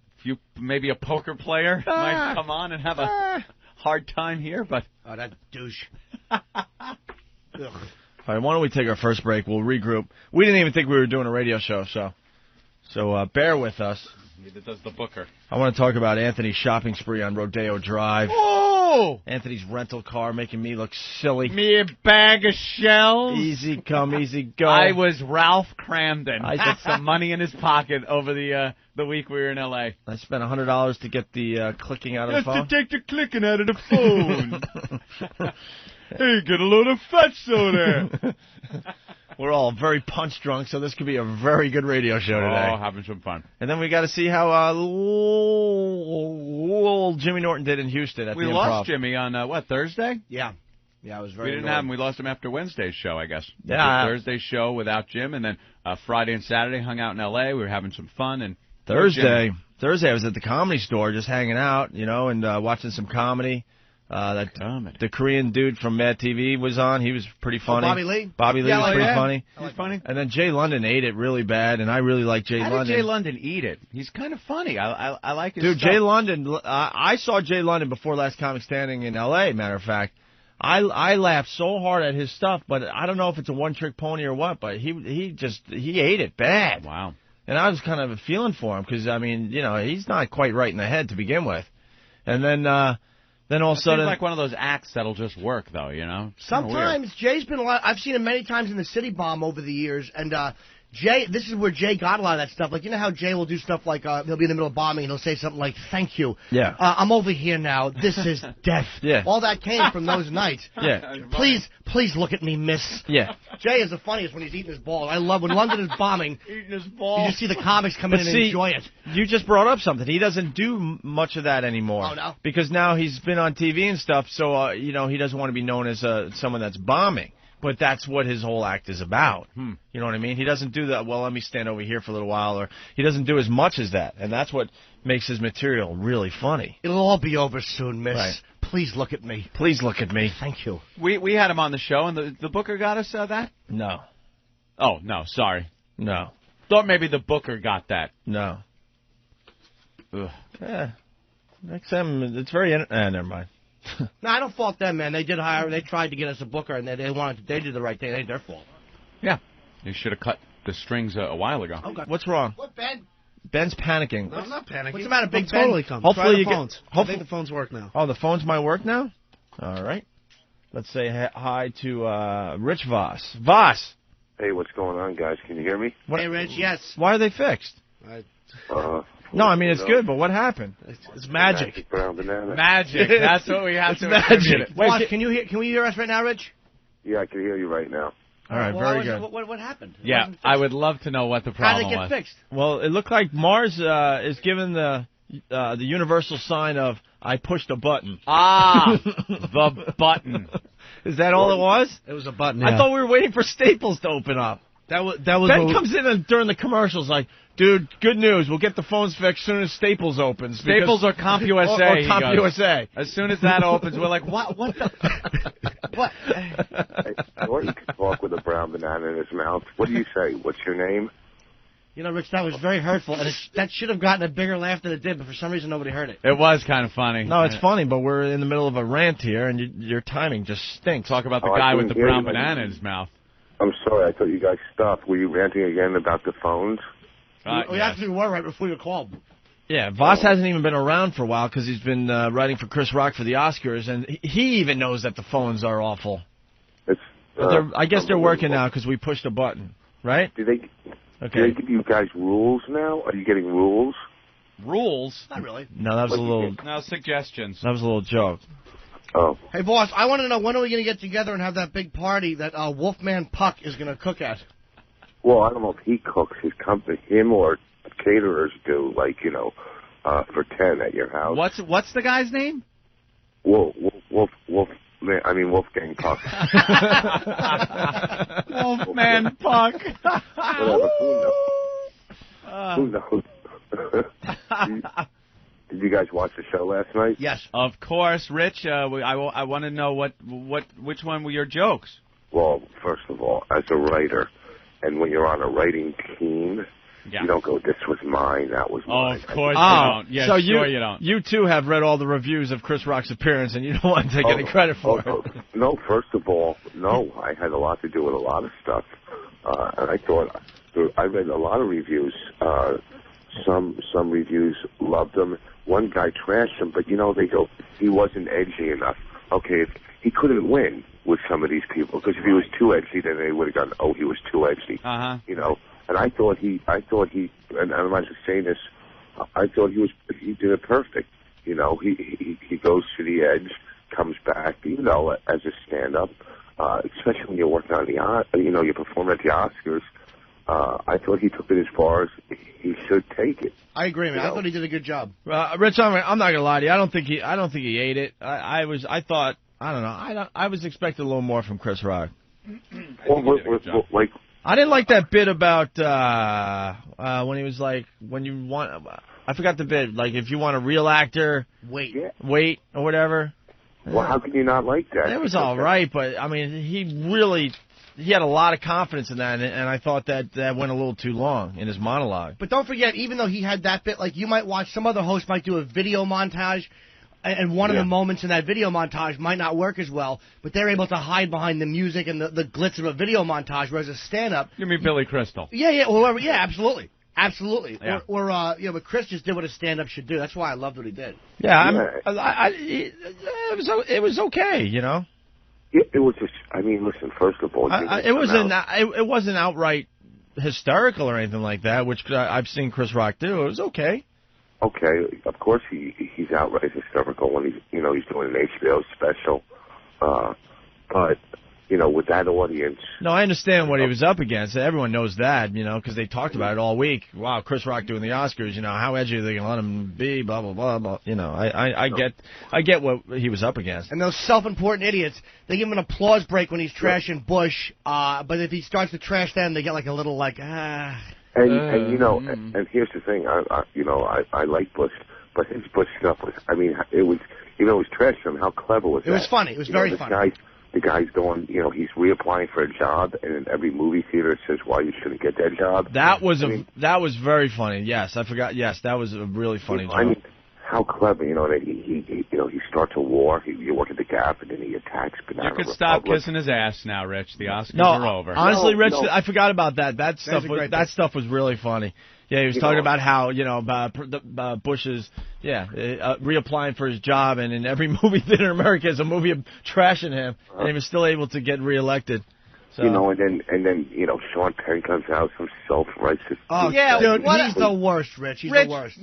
Speaker 2: Maybe a poker player might come on and have a hard time here, but...
Speaker 3: Oh, that douche.
Speaker 1: All right, why don't we take our first break? We'll regroup. We didn't even think we were doing a radio show, so bear with us.
Speaker 2: Neither does the booker.
Speaker 1: I want to talk about Anthony's shopping spree on Rodeo Drive.
Speaker 2: Oh!
Speaker 1: Anthony's rental car making me look silly.
Speaker 2: Me a bag of shells.
Speaker 1: Easy come, easy go.
Speaker 2: I was Ralph Cramden. I got some money in his pocket over the week we were in L.A.
Speaker 1: I spent $100 to get the clicking out of the phone.
Speaker 4: Just to take the clicking out of the phone. Hey, get a load of fatso there.
Speaker 1: We're all very punch drunk, so this could be a very good radio show today.
Speaker 2: Oh, having some fun.
Speaker 1: And then we got to see how Jimmy Norton did in Houston at the Improv.
Speaker 2: We lost Jimmy on, Thursday?
Speaker 3: Yeah. Yeah, it was very
Speaker 2: We didn't
Speaker 3: annoying.
Speaker 2: have him. We lost him after Wednesday's show, I guess.
Speaker 1: Yeah.
Speaker 2: Thursday's show without Jim, and then Friday and Saturday hung out in L.A. We were having some fun. And
Speaker 1: Thursday I was at the Comedy Store just hanging out, and watching some comedy. The Korean dude from Mad TV was on. He was pretty funny.
Speaker 3: Bobby Lee?
Speaker 1: Bobby Lee was pretty funny.
Speaker 2: He's funny.
Speaker 1: And then Jay London ate it really bad, and I really like Jay London.
Speaker 2: How did Jay London eat it? He's kind of funny. I like his
Speaker 1: stuff.
Speaker 2: Dude,
Speaker 1: Jay London, I saw Jay London before Last Comic Standing in L.A., matter of fact. I laughed so hard at his stuff, but I don't know if it's a one-trick pony or what, but he ate it bad.
Speaker 2: Wow. And
Speaker 1: I was kind of feeling for him because, he's not quite right in the head to begin with. And then all of a sudden...
Speaker 2: Seems like one of those acts that'll just work, though,
Speaker 3: Sometimes Jay's been I've seen him many times in the City Bomb over the years, and Jay, this is where Jay got a lot of that stuff. Like, you know how Jay will do stuff like he'll be in the middle of bombing and he'll say something like, "Thank you.
Speaker 1: Yeah.
Speaker 3: I'm over here now. This is death."
Speaker 1: Yeah.
Speaker 3: All that came from those nights.
Speaker 1: Yeah.
Speaker 3: Please look at me, miss.
Speaker 1: Yeah.
Speaker 3: Jay is the funniest when he's eating his balls. I love when London is bombing.
Speaker 4: Eating his balls.
Speaker 3: You just see the comics come in and enjoy it.
Speaker 1: You just brought up something. He doesn't do much of that anymore.
Speaker 3: Oh, no?
Speaker 1: Because now he's been on TV and stuff, so, he doesn't want to be known as someone that's bombing. But that's what his whole act is about. You know what I mean? He doesn't do that, well, let me stand over here for a little while, or he doesn't do as much as that. And that's what makes his material really funny.
Speaker 3: It'll all be over soon, miss.
Speaker 1: Right.
Speaker 3: Please look at me.
Speaker 1: Please look at me.
Speaker 3: Thank you.
Speaker 2: We had him on the show, and the Booker got us that?
Speaker 1: No.
Speaker 2: Oh, no, sorry.
Speaker 1: No.
Speaker 2: Thought maybe the Booker got that.
Speaker 1: No.
Speaker 2: Ugh.
Speaker 1: Yeah. Next time, it's very... never mind.
Speaker 3: No, I don't fault them, man. They tried to get us a booker, and they did the right thing. It ain't their fault.
Speaker 2: Yeah. You should have cut the strings a while ago.
Speaker 3: Okay.
Speaker 1: What's wrong?
Speaker 3: What, Ben?
Speaker 1: Ben's panicking.
Speaker 5: No, I'm not panicking.
Speaker 3: What's the matter, Big
Speaker 5: I'm
Speaker 3: Ben?
Speaker 5: totally come.
Speaker 1: Hopefully
Speaker 5: Try
Speaker 1: you
Speaker 5: the
Speaker 1: get-
Speaker 5: phones. I
Speaker 1: hopefully-
Speaker 5: think the phones work now.
Speaker 1: Oh, the phones might work now? All right. Let's say hi to Rich Vos. Vos!
Speaker 6: Hey, what's going on, guys? Can you hear me?
Speaker 3: Hey, Rich, yes.
Speaker 1: Why are they fixed? No, I mean, it's good, but what happened?
Speaker 5: It's magic.
Speaker 6: Brown banana.
Speaker 2: Magic. That's what we have
Speaker 1: It's
Speaker 2: to
Speaker 1: magic.
Speaker 2: attribute it.
Speaker 1: Wait,
Speaker 3: Boss, can we hear us right now, Rich?
Speaker 6: Yeah, I can hear you right now.
Speaker 1: All right,
Speaker 3: Well,
Speaker 1: very good.
Speaker 3: What happened? It
Speaker 2: Yeah,
Speaker 3: wasn't fixed.
Speaker 2: I would love to know what the
Speaker 3: How did
Speaker 2: problem
Speaker 3: it get
Speaker 2: was.
Speaker 3: fixed?
Speaker 1: Well, it looked like Mars is given the universal sign of, I pushed a button.
Speaker 2: Ah, the button.
Speaker 1: Is that all it was?
Speaker 5: It was a button.
Speaker 1: I thought we were waiting for Staples to open up.
Speaker 5: that was
Speaker 1: Ben comes in and during the commercials like, dude, good news, we'll get the phones fixed as soon as Staples opens.
Speaker 2: Staples or CompUSA.
Speaker 1: Or
Speaker 2: he goes.
Speaker 1: CompUSA.
Speaker 2: As soon as that opens, we're like, what the? What?
Speaker 6: I thought you could talk with a brown banana in his mouth. What do you say? What's your name?
Speaker 3: You know, Rich, that was very hurtful, and that should have gotten a bigger laugh than it did, but for some reason nobody heard it.
Speaker 2: It was kind of funny.
Speaker 1: No, it's funny, but we're in the middle of a rant here, and your timing just stinks.
Speaker 2: Talk about the
Speaker 6: Oh, I
Speaker 2: guy with the
Speaker 6: couldn't hear
Speaker 2: brown
Speaker 6: you.
Speaker 2: banana in his mouth.
Speaker 6: I'm sorry, I thought you guys stopped. Were you ranting again about the phones?
Speaker 3: We
Speaker 2: Yes.
Speaker 3: actually were right before you called.
Speaker 1: Yeah, Voss hasn't even been around for a while because he's been writing for Chris Rock for the Oscars, and he even knows that the phones are awful.
Speaker 6: It's.
Speaker 1: But I guess they're working now because we pushed a button, right?
Speaker 6: Do they
Speaker 1: Okay.
Speaker 6: give you guys rules now? Are you getting rules?
Speaker 2: Rules?
Speaker 3: Not really.
Speaker 1: No, that was a little.
Speaker 2: No, suggestions.
Speaker 1: That was a little joke.
Speaker 6: Oh.
Speaker 3: Hey, boss, I want to know, when are we going to get together and have that big party that Wolfman Puck is going to cook at?
Speaker 6: Well, I don't know if he cooks. His company, him or caterers do, like, for 10 at your house.
Speaker 2: What's the guy's name?
Speaker 6: Wolfgang Puck.
Speaker 2: Wolfman Puck.
Speaker 6: Whatever. Who knows? Did you guys watch the show last night?
Speaker 3: Yes.
Speaker 2: Of course, Rich. I want to know which one were your jokes?
Speaker 6: Well, first of all, as a writer, and when you're on a writing team,
Speaker 2: Yeah.
Speaker 6: you don't go, this was mine, that was
Speaker 2: Oh,
Speaker 6: mine.
Speaker 2: of course
Speaker 1: Oh,
Speaker 2: you don't. Yeah,
Speaker 1: so
Speaker 2: sure you don't.
Speaker 1: You too have read all the reviews of Chris Rock's appearance, and you don't want to take any credit for it.
Speaker 6: No, first of all, no. I had a lot to do with a lot of stuff. And I thought, I read a lot of reviews. Some reviews loved him. One guy trashed him, but, they go, he wasn't edgy enough. Okay, he couldn't win with some of these people, because if he was too edgy, then they would have gone, oh, he was too edgy.
Speaker 2: Uh-huh.
Speaker 6: And I thought he, and I'm not just saying this, I thought he did it perfect. He goes to the edge, comes back, as a stand-up, especially when you're working on you're performing at the Oscars. I thought he took it as far as he should take it.
Speaker 3: I agree, man. I thought he did a good job.
Speaker 1: Rich, I'm not gonna lie to you. I don't think he ate it. I was expecting a little more from Chris Rock.
Speaker 6: Well,
Speaker 1: I didn't like that bit about when he was like, I forgot the bit, like if you want a real actor,
Speaker 3: wait
Speaker 1: or whatever.
Speaker 6: Well, how can you not like that?
Speaker 1: It was all right, but I mean, he had a lot of confidence in that, and I thought that went a little too long in his monologue.
Speaker 3: But don't forget, even though he had that bit, like you might watch, some other host might do a video montage, and one of the moments in that video montage might not work as well, but they're able to hide behind the music and the glitz of a video montage, whereas a stand-up...
Speaker 2: You mean Billy Crystal?
Speaker 3: Yeah, whoever, absolutely. Absolutely.
Speaker 2: Yeah.
Speaker 3: But Chris just did what a stand-up should do. That's why I loved what he did.
Speaker 1: Yeah, it was okay,
Speaker 6: It was just, listen, first of all...
Speaker 1: it wasn't outright hysterical or anything like that, which I've seen Chris Rock do. It was okay.
Speaker 6: Okay, of course he's outright hysterical when he's doing an HBO special, but with that audience.
Speaker 1: No, I understand what he was up against. Everyone knows that, because they talked about it all week. Wow, Chris Rock doing the Oscars. How edgy are they going to let him be? Blah blah blah blah. I get what he was up against.
Speaker 3: And those self-important idiots, they give him an applause break when he's trashing Bush. But if he starts to trash them, they get like a little And
Speaker 6: here's the thing. I like Bush, but his Bush stuff was. I mean, it was. It was trash. How clever was that?
Speaker 3: It was funny. It was very funny.
Speaker 6: The guy's going, he's reapplying for a job, and in every movie theater it says why you shouldn't get that job.
Speaker 1: That was very funny. Yes, I forgot. Yes, that was a really funny job.
Speaker 6: I mean, how clever, that he starts a war. You work at the Gap, and then he attacks Banana
Speaker 2: You could
Speaker 6: Republic.
Speaker 2: stop kissing his ass now, Rich. The Oscars are over.
Speaker 1: Honestly, Rich, I forgot about that. That stuff was really funny. Yeah, he was talking about how, about Bush's, reapplying for his job, and in every movie theater in America is a movie of trashing him, and he was still able to get reelected. So.
Speaker 6: And then Sean Penn comes out, some self-righteous.
Speaker 3: Oh, yeah, dude, he's the worst, Rich. He's the worst.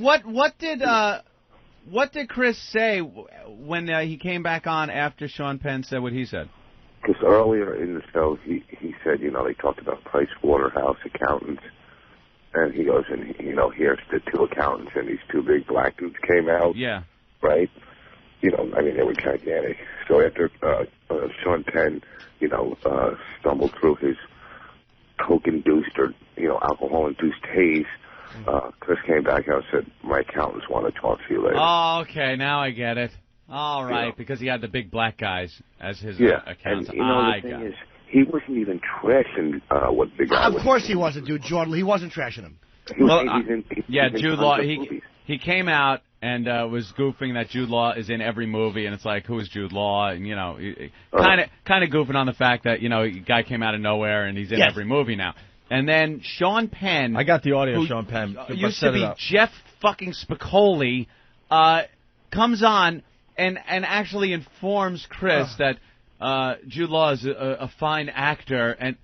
Speaker 2: What did Chris say when he came back on after Sean Penn said what he said?
Speaker 6: Because earlier in the show, he said, they talked about Price Waterhouse accountants. And he goes, and here's the two accountants, and these two big black dudes came out. Yeah. Right? They were gigantic. So after Sean Penn, stumbled through his coke-induced or, alcohol-induced haze, Chris came back out and said, my accountants want to talk to you later.
Speaker 2: Oh, okay. Now I get it. All right. Because he had the big black guys as his accountants.
Speaker 6: And, the thing is, he wasn't even trashing what the guy was.
Speaker 3: Of course he wasn't, dude. Jordan, he wasn't trashing him.
Speaker 2: Jude Law, he came out and was goofing that Jude Law is in every movie, and it's like, who is Jude Law? And, kind of goofing on the fact that, a guy came out of nowhere and he's in every movie now. And then Sean Penn.
Speaker 1: I got the audio of Sean Penn.
Speaker 2: Used to be Jeff fucking Spicoli, comes on and actually informs Chris that Jude Law is a fine actor, and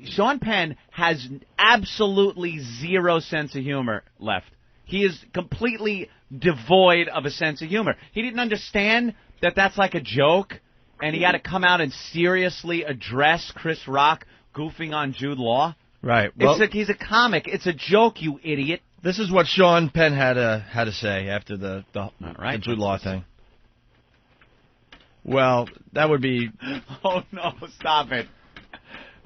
Speaker 2: Sean Penn has absolutely zero sense of humor left. He is completely devoid of a sense of humor. He didn't understand that that's like a joke, and he had to come out and seriously address Chris Rock goofing on Jude Law.
Speaker 1: Right. Well,
Speaker 2: he's a comic. It's a joke, you idiot.
Speaker 1: This is what Sean Penn had to say after the Jude Law thing. Well, that would be...
Speaker 2: Oh, no, stop it.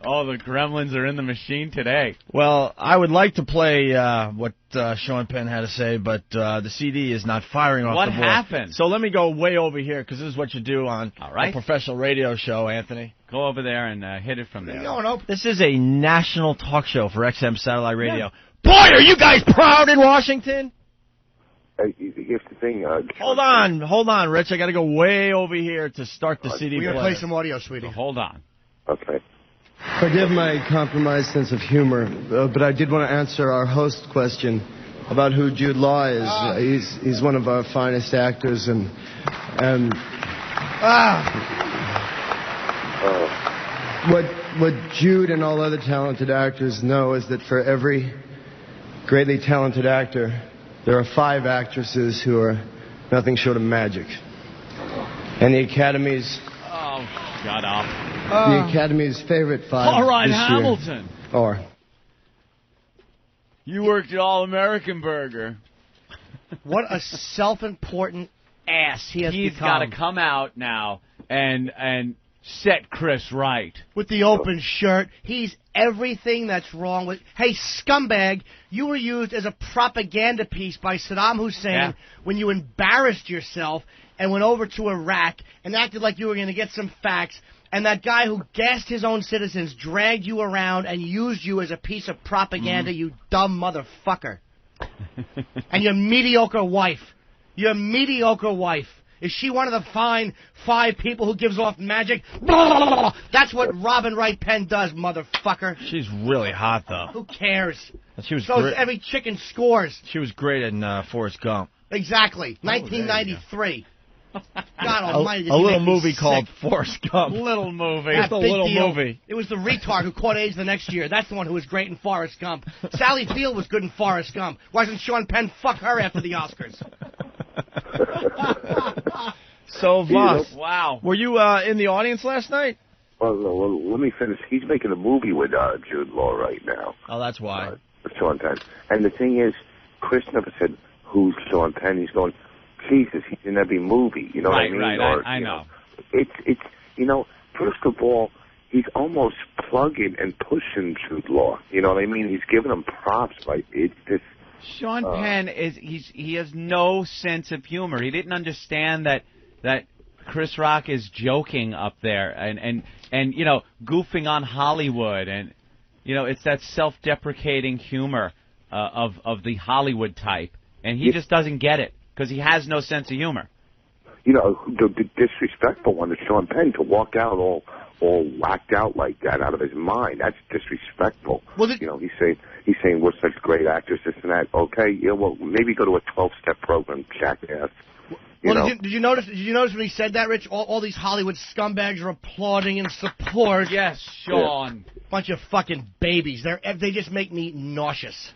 Speaker 2: Oh, the gremlins are in the machine today.
Speaker 1: Well, I would like to play what Sean Penn had to say, but the CD is not firing off the board.
Speaker 2: What happened?
Speaker 1: So let me go way over here, because this is what you do on a professional radio show, Anthony.
Speaker 2: Go over there and hit it from there.
Speaker 1: This is a national talk show for XM Satellite Radio. Yeah. Boy, are you guys proud in Washington?
Speaker 6: Here's the thing.
Speaker 1: Hold on, Rich. I got to go way over here to start the CD player.
Speaker 3: We're going to play some audio, sweetie.
Speaker 2: So hold on.
Speaker 6: Okay.
Speaker 7: Forgive my compromised sense of humor, but I did want to answer our host question about who Jude Law is. He's one of our finest actors, and what Jude and all other talented actors know is that for every greatly talented actor, there are 5 actresses who are nothing short of magic. And the Academy's...
Speaker 2: Oh, shut up.
Speaker 7: The Academy's favorite 5
Speaker 2: All right,
Speaker 7: this
Speaker 2: Hamilton.
Speaker 7: Year. Or...
Speaker 2: You worked at All-American Burger.
Speaker 3: What a self-important ass he has become.
Speaker 2: He's got to come out now and set Chris right.
Speaker 3: With the open shirt. He's everything that's wrong with... Hey, scumbag, you were used as a propaganda piece by Saddam Hussein when you embarrassed yourself and went over to Iraq and acted like you were going to get some facts, and that guy who gassed his own citizens dragged you around and used you as a piece of propaganda, you dumb motherfucker. And your mediocre wife. Your mediocre wife. Is she one of the fine 5 people who gives off magic? That's what Robin Wright Penn does, motherfucker.
Speaker 1: She's really hot, though.
Speaker 3: Who cares?
Speaker 1: She was
Speaker 3: every chicken scores.
Speaker 1: She was great in Forrest Gump.
Speaker 3: Exactly. 1993. God Almighty!
Speaker 1: A little movie called Forrest Gump.
Speaker 2: Little movie.
Speaker 1: Just a little movie.
Speaker 3: It was the retard who caught AIDS the next year. That's the one who was great in Forrest Gump. Sally Field was good in Forrest Gump. Why doesn't Sean Penn fuck her after the Oscars?
Speaker 1: So, Voss,
Speaker 2: wow.
Speaker 1: Were you in the audience last night?
Speaker 6: Well, let me finish. He's making a movie with Jude Law right now.
Speaker 1: Oh, that's why.
Speaker 6: Sean Penn. And the thing is, Chris never said, who's Sean Penn? He's going, Jesus, he's in every movie. You know what I mean?
Speaker 2: Right, I know.
Speaker 6: It's first of all, he's almost plugging and pushing Jude Law. You know what I mean? He's giving him props. Like, it's just...
Speaker 2: Sean Penn he has no sense of humor. He didn't understand that Chris Rock is joking up there and goofing on Hollywood, and it's that self-deprecating humor of the Hollywood type, and he just doesn't get it because he has no sense of humor.
Speaker 6: The disrespectful one is Sean Penn, to walk out all whacked out like that out of his mind. That's disrespectful. Well, he's saying we're such great actors, this and that. Okay, well, maybe go to a 12-step program, jackass.
Speaker 3: Did you notice when he said that, Rich? All these Hollywood scumbags are applauding in support.
Speaker 2: Yes, Sean.
Speaker 3: Yeah. Bunch of fucking babies. They just make me nauseous.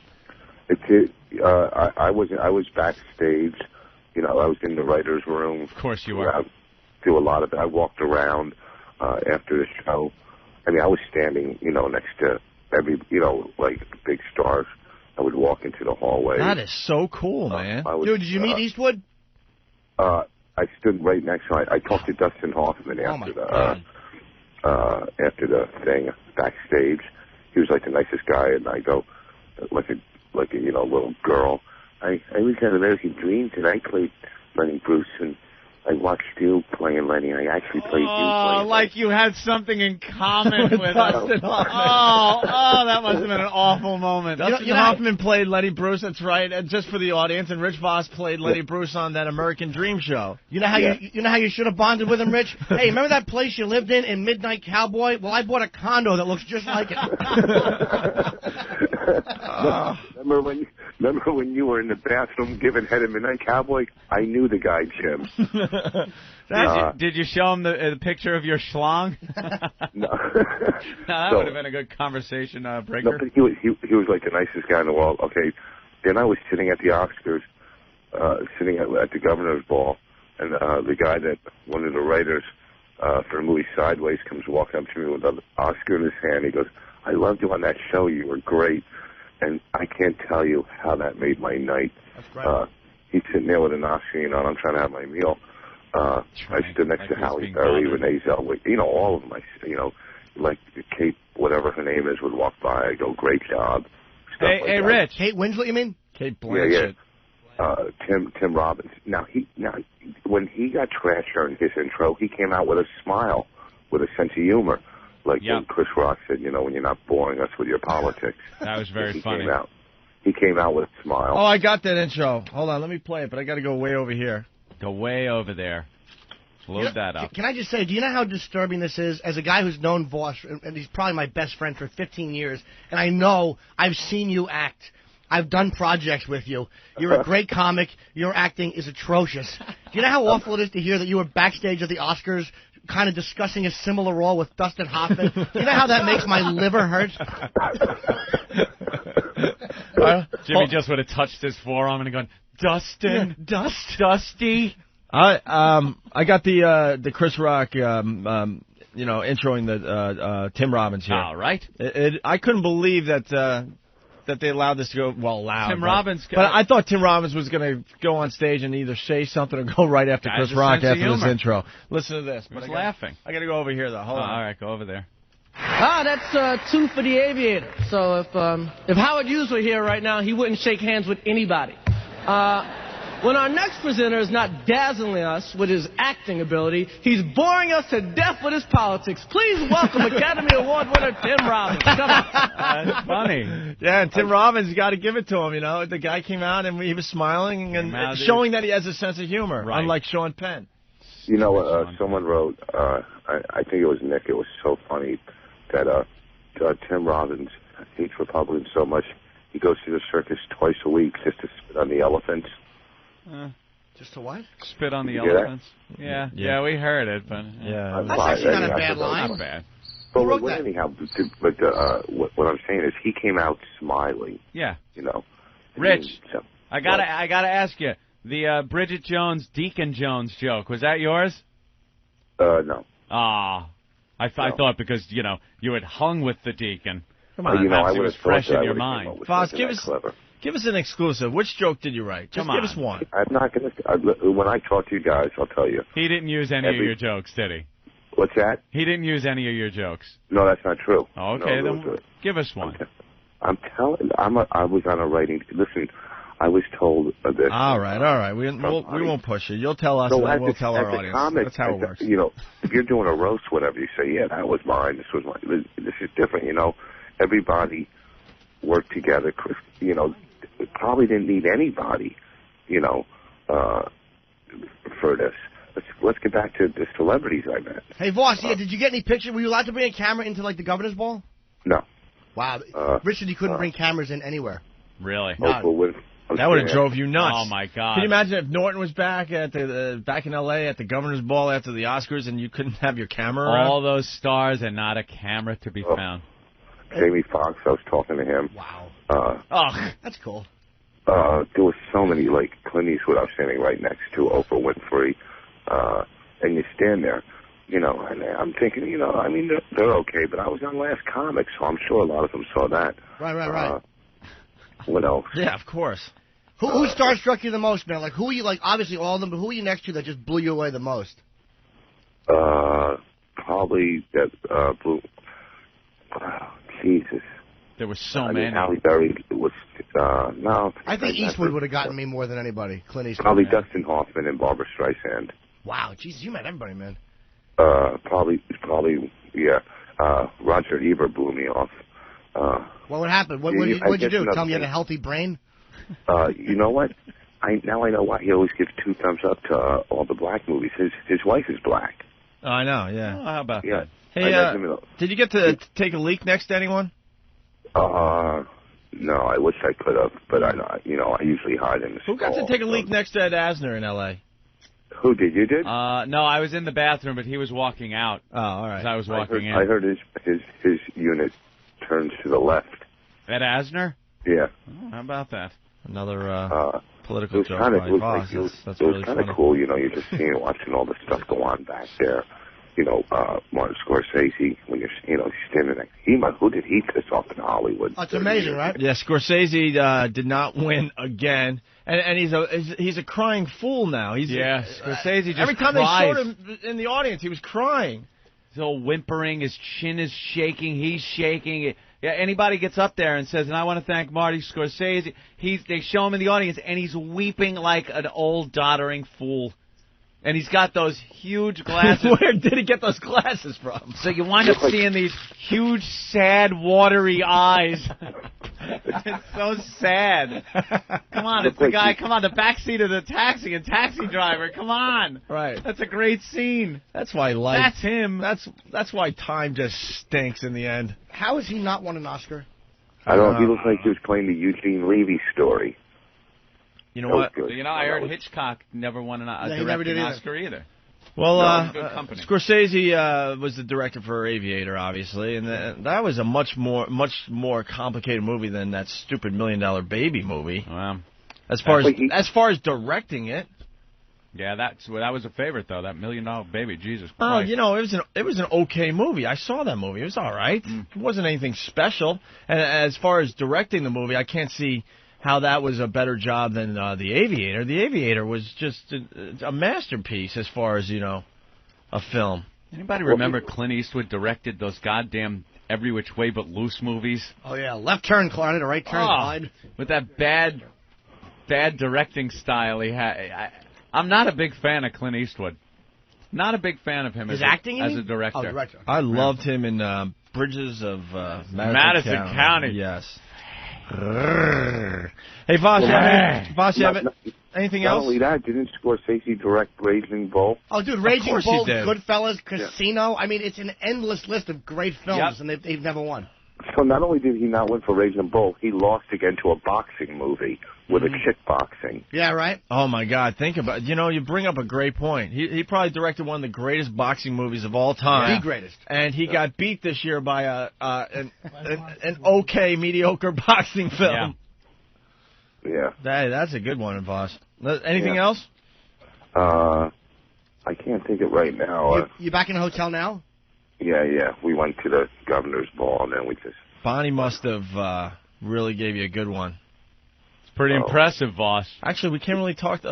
Speaker 6: I was backstage. I was in the writer's room.
Speaker 2: Of course you were.
Speaker 6: I do a lot of it. I walked around after the show. I mean, I was standing, next to every, like big stars. I would walk into the hallway.
Speaker 1: That is so cool, man.
Speaker 3: Dude, did you meet Eastwood?
Speaker 6: I stood right next to him. I talked to Dustin Hoffman after the thing backstage. He was like the nicest guy, and I go like a little girl. I was at American Dreams, and I played Lenny Bruce, and I watched you playing Lenny. I actually played you.
Speaker 2: Oh, like you had something in common with Dustin Hoffman. Oh, that must have been an awful moment.
Speaker 1: Dustin Hoffman played Lenny Bruce. That's right. And just for the audience, and Rich Vos played Lenny Bruce on that American Dream show.
Speaker 3: You know how you should have bonded with him, Rich? Hey, remember that place you lived in Midnight Cowboy? Well, I bought a condo that looks just like it.
Speaker 6: Remember when you were in the bathroom giving head at Midnight Cowboy? I knew the guy, Jim.
Speaker 2: Did you show him the picture of your schlong?
Speaker 6: No.
Speaker 2: That would have been a good conversation breaker.
Speaker 6: No, but he was like the nicest guy in the world. Okay, then I was sitting at the Oscars, sitting at the governor's ball, and the guy one of the writers for the movie Sideways comes walking up to me with an Oscar in his hand. He goes, "I loved you on that show. You were great." And I can't tell you how that made my night.
Speaker 3: That's great.
Speaker 6: He's sitting there with an Oscar, and I'm trying to have my meal. I stood next to Halle Berry, Renee Zellweger, all of them. Like Kate, whatever her name is, would walk by. I go, "Great job."
Speaker 2: Hey, Rich.
Speaker 3: Kate Winslet, you mean?
Speaker 1: Kate Blanchett.
Speaker 6: Yeah. Tim Robbins. Now when he got trashed during his intro, he came out with a smile, with a sense of humor. Like when Chris Rock said, when you're not boring us with your politics.
Speaker 2: That was very funny.
Speaker 6: He came out with a smile.
Speaker 1: Oh, I got that intro. Hold on, let me play it, but I got to go way over here.
Speaker 2: Go way over there. Load that up.
Speaker 3: Can I just say, do you know how disturbing this is? As a guy who's known Voss, and he's probably my best friend for 15 years, and I know I've seen you act. I've done projects with you. You're a great comic. Your acting is atrocious. Do you know how awful it is to hear that you were backstage at the Oscars kind of discussing a similar role with Dustin Hoffman? Do you know how that makes my liver hurt?
Speaker 2: Jimmy just would have touched his forearm and gone, "Dustin, Dusty."
Speaker 1: I got the Chris Rock introing the Tim Robbins here.
Speaker 2: All right.
Speaker 1: I couldn't believe that they allowed this to go. Well, allowed.
Speaker 2: Tim Robbins.
Speaker 1: But I thought Tim Robbins was going to go on stage and either say something or go right after Chris Rock after his intro. Listen to this.
Speaker 2: He was laughing.
Speaker 1: I got to go over here though. Hold on.
Speaker 2: All right, go over there.
Speaker 8: That's two for the aviator. So if Howard Hughes were here right now, he wouldn't shake hands with anybody. When our next presenter is not dazzling us with his acting ability, he's boring us to death with his politics. Please welcome Academy Award winner Tim Robbins. Come on.
Speaker 2: That's funny.
Speaker 1: Yeah, and Tim Robbins, you got to give it to him. The guy came out and he was smiling and showing that he has a sense of humor, unlike Sean Penn.
Speaker 6: Someone wrote, I think it was Nick. It was so funny that Tim Robbins hates Republicans so much he goes to the circus twice a week just to spit on the elephants.
Speaker 3: Just to what?
Speaker 2: Spit on the
Speaker 6: You hear that?
Speaker 2: elephants. Yeah, we heard it, but
Speaker 1: Yeah.
Speaker 3: That's actually not a bad line.
Speaker 2: not bad.
Speaker 6: But
Speaker 3: wrote that?
Speaker 6: anyhow, what I'm saying is he came out smiling.
Speaker 2: Yeah.
Speaker 6: You know.
Speaker 2: Rich,
Speaker 6: So,
Speaker 2: I gotta ask you, the Bridget Jones, Deacon Jones joke, was that yours?
Speaker 6: no.
Speaker 2: Ah, I thought because you had hung with the deacon.
Speaker 1: Come on,
Speaker 6: I
Speaker 2: it
Speaker 6: would
Speaker 2: was
Speaker 6: have
Speaker 2: fresh
Speaker 6: thought that
Speaker 2: in your
Speaker 6: I would've
Speaker 2: mind.
Speaker 6: came up with
Speaker 1: Voss,
Speaker 6: something that clever.
Speaker 1: give us an exclusive. Which joke did you write? Just give us one.
Speaker 6: I'm not going to. When I talk to you guys, I'll tell you.
Speaker 2: He didn't use any of your jokes, did he?
Speaker 6: What's that?
Speaker 2: He didn't use any of your jokes.
Speaker 6: No, that's not true.
Speaker 2: Okay,
Speaker 6: No,
Speaker 2: then give us one.
Speaker 6: I'm telling. I was on a writing. Listen, I was told this.
Speaker 1: All right. We won't push you. You'll tell us,
Speaker 6: So
Speaker 1: and then
Speaker 6: at
Speaker 1: we'll
Speaker 6: the-
Speaker 1: tell
Speaker 6: at
Speaker 1: our
Speaker 6: the
Speaker 1: audience.
Speaker 6: comic,
Speaker 1: That's how it works.
Speaker 6: If you're doing a roast, whatever, you say, yeah, that was mine. This was mine. This is different. Everybody worked together. Chris, probably didn't need anybody. For this. Let's get back to the celebrities I met.
Speaker 3: Hey, Voss, did you get any pictures? Were you allowed to bring a camera into, like, the governor's ball?
Speaker 6: No.
Speaker 3: Wow. Richard, you couldn't bring cameras in anywhere.
Speaker 2: Really?
Speaker 6: That would
Speaker 1: have drove you nuts.
Speaker 2: Oh, my God.
Speaker 1: Can you imagine if Norton was back at back in L.A. at the governor's ball after the Oscars and you couldn't have your camera around?
Speaker 2: All those stars and not a camera to be found.
Speaker 6: Jamie Foxx, I was talking to him.
Speaker 3: Wow. That's cool.
Speaker 6: There was so many, like Clint Eastwood, I was standing right next to Oprah Winfrey, and you stand there, and I'm thinking, they're okay, but I was on Last Comic, so I'm sure a lot of them saw that.
Speaker 3: Right.
Speaker 6: What else?
Speaker 1: Yeah, of course.
Speaker 3: Who starstruck you the most, man? Like, who are you, like, obviously all of them, but who are you next to that just blew you away the most?
Speaker 6: Probably that, Jesus.
Speaker 2: There were so many.
Speaker 6: Halle Berry was, no.
Speaker 3: I think Eastwood would have gotten me more than anybody. Clint Eastwood.
Speaker 6: Probably Dustin Hoffman and Barbara Streisand.
Speaker 3: Wow, Jesus, you met everybody, man.
Speaker 6: Probably, yeah. Roger Ebert blew me off.
Speaker 3: What would happen? What'd you do? Tell him you had a healthy brain?
Speaker 6: You know what? I know why he always gives 2 thumbs up to all the black movies. His wife is black.
Speaker 1: Oh, I know, yeah.
Speaker 2: Oh, how about
Speaker 6: Yeah.
Speaker 2: that?
Speaker 1: Hey, did you get to take a leak next to anyone?
Speaker 6: No, I wish I could have, but I usually hide in the
Speaker 1: Who got to take a leak next to Ed Asner in L.A.?
Speaker 6: Who did? You did?
Speaker 2: No, I was in the bathroom, but he was walking out.
Speaker 1: Oh, all right.
Speaker 2: As I was walking in.
Speaker 6: I heard his unit turns to the left.
Speaker 2: Ed Asner?
Speaker 6: Yeah.
Speaker 2: Oh, how about that?
Speaker 1: Another political joke by Voss. That's
Speaker 6: it was
Speaker 1: really
Speaker 6: kind of
Speaker 1: funny.
Speaker 6: cool, you're just watching all the stuff go on back there. Martin Scorsese, when you're standing there. Who did he piss off in Hollywood?
Speaker 3: That's amazing, right?
Speaker 1: Yeah, Scorsese did not win again, and he's a crying fool now.
Speaker 2: Scorsese just
Speaker 1: every time
Speaker 2: cries.
Speaker 1: they showed him in the audience, he was crying.
Speaker 2: He's all whimpering. His chin is shaking. He's shaking. Yeah, anybody gets up there and says, and I want to thank Marty Scorsese, they show him in the audience, and he's weeping like an old doddering fool. And he's got those huge glasses.
Speaker 1: Where did he get those glasses from?
Speaker 2: So you wind up seeing these huge, sad, watery eyes. It's so sad. Come on, it's the guy. Come on, the backseat of the taxi and taxi driver. Come on.
Speaker 1: Right.
Speaker 2: That's a great scene.
Speaker 1: That's why
Speaker 2: That's him.
Speaker 1: That's why time just stinks in the end.
Speaker 3: How has he not won an Oscar?
Speaker 6: I don't know. He looks like he was playing the Eugene Levy story.
Speaker 1: You know what?
Speaker 2: I heard Hitchcock never won a directing Oscar either.
Speaker 1: Well,
Speaker 2: Scorsese
Speaker 1: was the director for Aviator, obviously, and that was a much more complicated movie than that stupid $1 Million Baby movie.
Speaker 2: Wow.
Speaker 1: As far as directing it.
Speaker 2: Yeah, that was a favorite though. That $1 Million Baby, Jesus Christ.
Speaker 1: Oh, it was an okay movie. I saw that movie. It was all right. It wasn't anything special. And as far as directing the movie, I can't see how that was a better job than The Aviator. The Aviator was just a masterpiece as far as, a film.
Speaker 2: Anybody remember Clint Eastwood directed those goddamn Every Which Way But Loose movies?
Speaker 3: Oh, yeah. Left turn, Clyde, a right turn, Clyde.
Speaker 2: With that bad directing style he had. I'm not a big fan of Clint Eastwood. Not a big fan of him as a director.
Speaker 3: Oh, director.
Speaker 1: I loved him in Bridges of
Speaker 2: Madison County.
Speaker 1: Yes. Hey, Voss, you have anything else?
Speaker 6: Not only that, didn't Scorsese direct Raging Bull?
Speaker 3: Oh, dude, Raging Bull,
Speaker 1: he did.
Speaker 3: Goodfellas, Casino. I mean, it's an endless list of great films, and they've never won.
Speaker 6: So not only did he not win for Raging Bull, he lost again to a boxing movie with a chick boxing.
Speaker 3: Yeah, right.
Speaker 1: Oh my God! Think about you bring up a great point. He probably directed one of the greatest boxing movies of all time.
Speaker 3: The greatest.
Speaker 1: And he got beat this year by an okay mediocre boxing film.
Speaker 6: Yeah.
Speaker 1: That's a good one, Voss. Anything else?
Speaker 6: I can't think of it right now.
Speaker 3: You back in the hotel now?
Speaker 6: Yeah. We went to the governor's ball, and then we just...
Speaker 1: Bonnie must have really gave you a good one.
Speaker 4: It's pretty impressive, Voss.
Speaker 1: Actually, we can't really talk.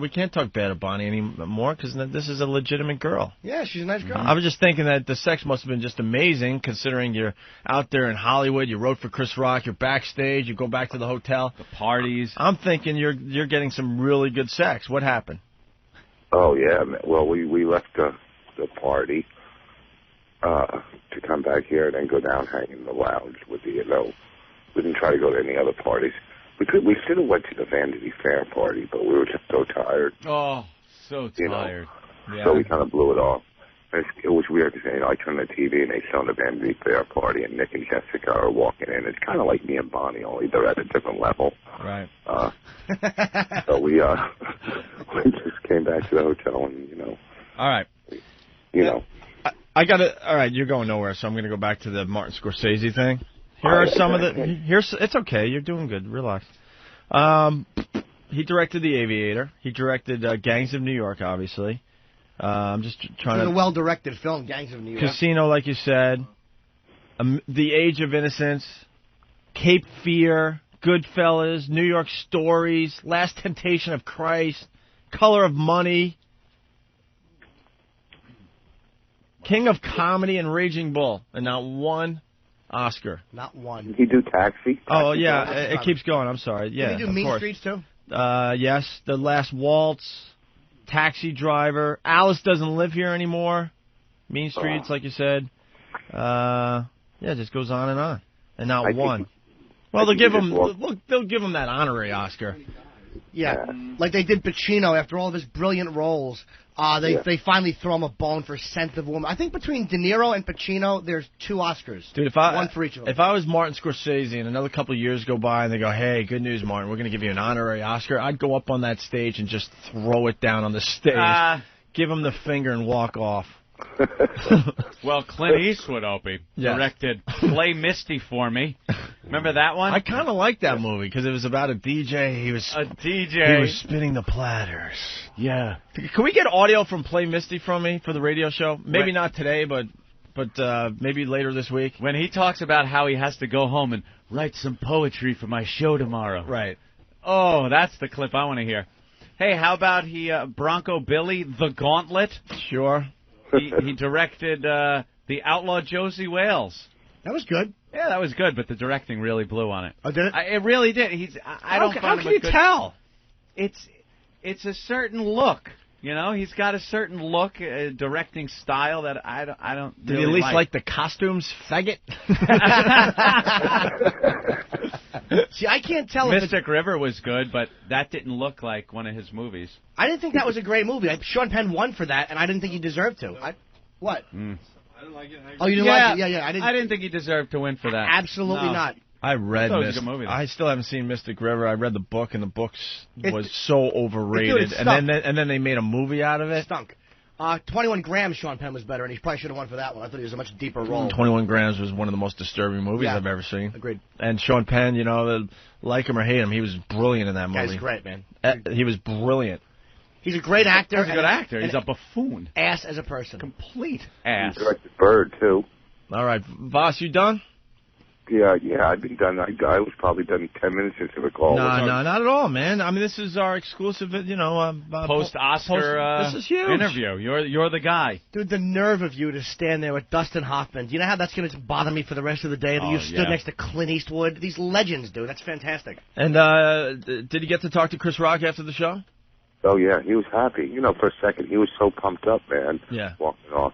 Speaker 1: We can't talk bad of Bonnie anymore because this is a legitimate girl.
Speaker 3: Yeah, she's a nice girl.
Speaker 1: I was just thinking that the sex must have been just amazing, considering you're out there in Hollywood. You wrote for Chris Rock. You're backstage. You go back to the hotel.
Speaker 4: The parties.
Speaker 1: I'm thinking you're getting some really good sex. What happened?
Speaker 6: Oh yeah. Well, we left the party to come back here and then go down, hang in the lounge with the. We didn't try to go to any other parties. We should have went to the Vanity Fair party, but we were just so tired.
Speaker 4: Oh, so tired.
Speaker 6: Yeah. So we kind of blew it off. It was weird because I turned the TV and they showed the Vanity Fair party, and Nick and Jessica are walking in. It's kind of like me and Bonnie, only they're at a different level.
Speaker 1: Right.
Speaker 6: So we just came back to the hotel and
Speaker 1: All right. I got it. All right, you're going nowhere, so I'm going to go back to the Martin Scorsese thing. Here are some of the. It's okay. You're doing good. Relax. He directed The Aviator. He directed Gangs of New York, obviously. I'm just trying to.
Speaker 3: It's a well-directed film, Gangs of New York.
Speaker 1: Casino, like you said. The Age of Innocence. Cape Fear. Goodfellas. New York Stories. Last Temptation of Christ. Color of Money. King of Comedy and Raging Bull. And not one Oscar.
Speaker 3: Not one.
Speaker 6: Did he do Taxi?
Speaker 1: Oh, yeah. It keeps going. I'm sorry. Yeah,
Speaker 3: Did he do Mean Streets, too?
Speaker 1: Yes. The Last Waltz. Taxi Driver. Alice Doesn't Live Here Anymore. Mean Streets, like you said. It just goes on. And not one. Well, they'll give him that honorary Oscar.
Speaker 3: Yeah, like they did Pacino after all of his brilliant roles. They finally throw him a bone for Scent of Woman. I think between De Niro and Pacino, there's 2 Oscars.
Speaker 1: Dude,
Speaker 3: one for each of them.
Speaker 1: If I was Martin Scorsese and another couple of years go by and they go, hey, good news, Martin, we're going to give you an honorary Oscar, I'd go up on that stage and just throw it down on the stage, give him the finger and walk off.
Speaker 4: Well, Clint Eastwood, Opie, directed Play Misty for Me. Remember that one?
Speaker 1: I kind of liked that movie because it was about a DJ. He was spinning the platters. Yeah. Can we get audio from Play Misty from me for the radio show? Maybe not today, but maybe later this week.
Speaker 4: When he talks about how he has to go home and write some poetry for my show tomorrow.
Speaker 1: Right.
Speaker 4: Oh, that's the clip I want to hear. Hey, how about Bronco Billy, The Gauntlet?
Speaker 1: Sure.
Speaker 4: He directed The Outlaw Josie Wales.
Speaker 3: That was good.
Speaker 4: Yeah, that was good, but the directing really blew on it.
Speaker 3: Oh, did it?
Speaker 4: It really did. How can you
Speaker 1: tell?
Speaker 2: It's a certain look. You know, he's got a certain look, directing style that I don't.
Speaker 1: Did you at least like the costumes, faggot?
Speaker 3: See, I can't tell.
Speaker 2: Mystic River was good, but that didn't look like one of his movies.
Speaker 3: I didn't think that was a great movie. Sean Penn won for that, and I didn't think he deserved to. What?
Speaker 4: I didn't like it.
Speaker 3: Oh, you didn't like it? Yeah.
Speaker 2: I didn't think he deserved to win for that.
Speaker 3: Absolutely not.
Speaker 1: I read
Speaker 2: Mystic.
Speaker 1: I still haven't seen Mystic River. I read the book, and the book was so overrated. And then they made a movie out of it.
Speaker 3: Stunk. 21 Grams, Sean Penn was better, and he probably should have won for that one. I thought he was a much deeper role.
Speaker 1: 21 Grams was one of the most disturbing movies I've ever seen.
Speaker 3: Agreed.
Speaker 1: And Sean Penn, you know, like him or hate him, he was brilliant in that movie.
Speaker 3: Guy's great, man.
Speaker 1: He was brilliant.
Speaker 3: He's a great actor.
Speaker 2: He's a good actor. He's a buffoon.
Speaker 3: Ass as a person.
Speaker 2: Complete ass.
Speaker 6: He directed Bird, too.
Speaker 1: All right. Voss, you done?
Speaker 6: Yeah, I've been done. I was probably done 10 minutes into the call.
Speaker 1: No, not at all, man. I mean, this is our exclusive,
Speaker 2: post-Oscar
Speaker 1: this is huge.
Speaker 2: interview. You're the guy.
Speaker 3: Dude, the nerve of you to stand there with Dustin Hoffman. Do you know how that's going to bother me for the rest of the day? That you stood next to Clint Eastwood? These legends, dude. That's fantastic.
Speaker 1: And did you get to talk to Chris Rock after the show?
Speaker 6: Oh, yeah. He was happy. You know, for a second, he was so pumped up, man.
Speaker 1: Yeah.
Speaker 6: Walking off.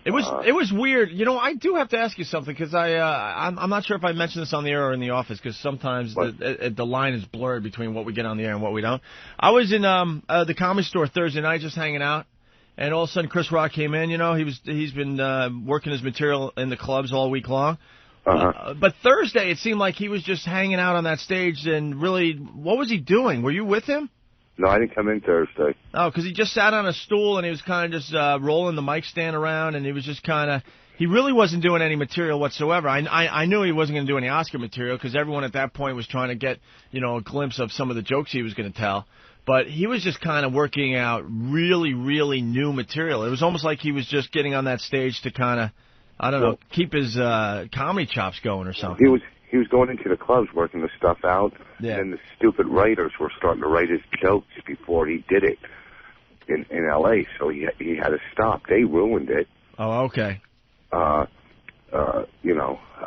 Speaker 1: It was weird. You know, I do have to ask you something because I'm not sure if I mentioned this on the air or in the office because sometimes the line is blurred between what we get on the air and what we don't. I was in the Comedy Store Thursday night just hanging out, and all of a sudden Chris Rock came in. You know, he's been working his material in the clubs all week long. But Thursday, it seemed like he was just hanging out on that stage, and really, what was he doing? Were you with him?
Speaker 6: No, I didn't come in Thursday.
Speaker 1: Oh, because he just sat on a stool, and he was kind of just rolling the mic stand around, and he was just kind of... He really wasn't doing any material whatsoever. I knew he wasn't going to do any Oscar material because everyone at that point was trying to get, a glimpse of some of the jokes he was going to tell. But he was just kind of working out really, really new material. It was almost like he was just getting on that stage to kind of, I don't know, keep his comedy chops going or something.
Speaker 6: He was going into the clubs working the stuff out, and the stupid writers were starting to write his jokes before he did it in L.A., so he had to stop. They ruined it.
Speaker 1: Oh, okay.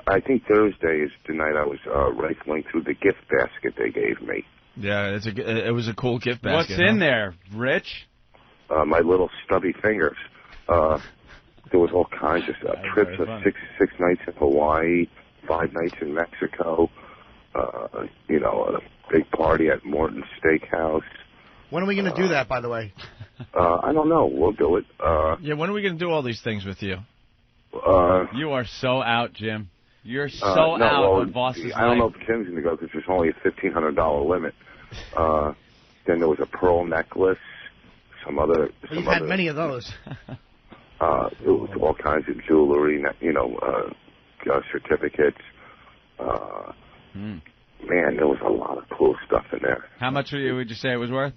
Speaker 6: I think Thursday is the night I was rifling through the gift basket they gave me.
Speaker 1: Yeah, it was a cool gift basket.
Speaker 2: What's in there, Rich?
Speaker 6: My little stubby fingers. There was all kinds of stuff. Trips of six nights in Hawaii, 5 nights in Mexico. A big party at Morton's Steakhouse.
Speaker 3: When are we going to do that, by the way?
Speaker 6: I don't know. We'll do it.
Speaker 1: When are we going to do all these things with you?
Speaker 2: You are so out, Jim. You're so out on Voss's
Speaker 6: I don't know if Jim's going to go because there's only a $1,500 limit. Then there was a pearl necklace, some other...
Speaker 3: You've had many of those.
Speaker 6: It was all kinds of jewelry, certificates. Man, there was a lot of cool stuff in there.
Speaker 2: How much would you say it was worth?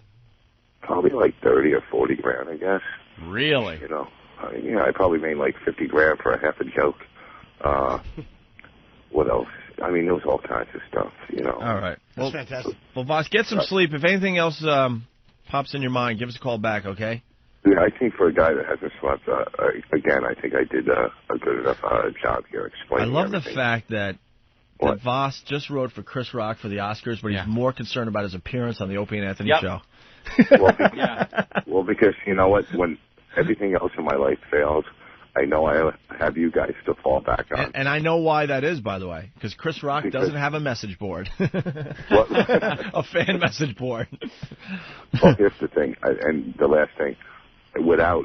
Speaker 6: Probably like 30 or 40 grand, I guess.
Speaker 2: Really?
Speaker 6: I probably made like 50 grand for a half a joke. What else? I mean, there was all kinds of stuff,
Speaker 1: All right.
Speaker 3: That's fantastic.
Speaker 1: Well, Voss, get some sleep. If anything else pops in your mind, give us a call back, okay?
Speaker 6: Yeah, I think for a guy that hasn't slept, again, I think I did a good enough job here explaining
Speaker 1: I love
Speaker 6: everything.
Speaker 1: the fact that Voss just wrote for Chris Rock for the Oscars, but he's more concerned about his appearance on the Opie and Anthony show.
Speaker 6: Well, because you know what? When everything else in my life fails, I know I have you guys to fall back on.
Speaker 1: And I know why that is, by the way, because Chris Rock doesn't have a message board. A fan message board.
Speaker 6: Well, here's the thing, and the last thing. Without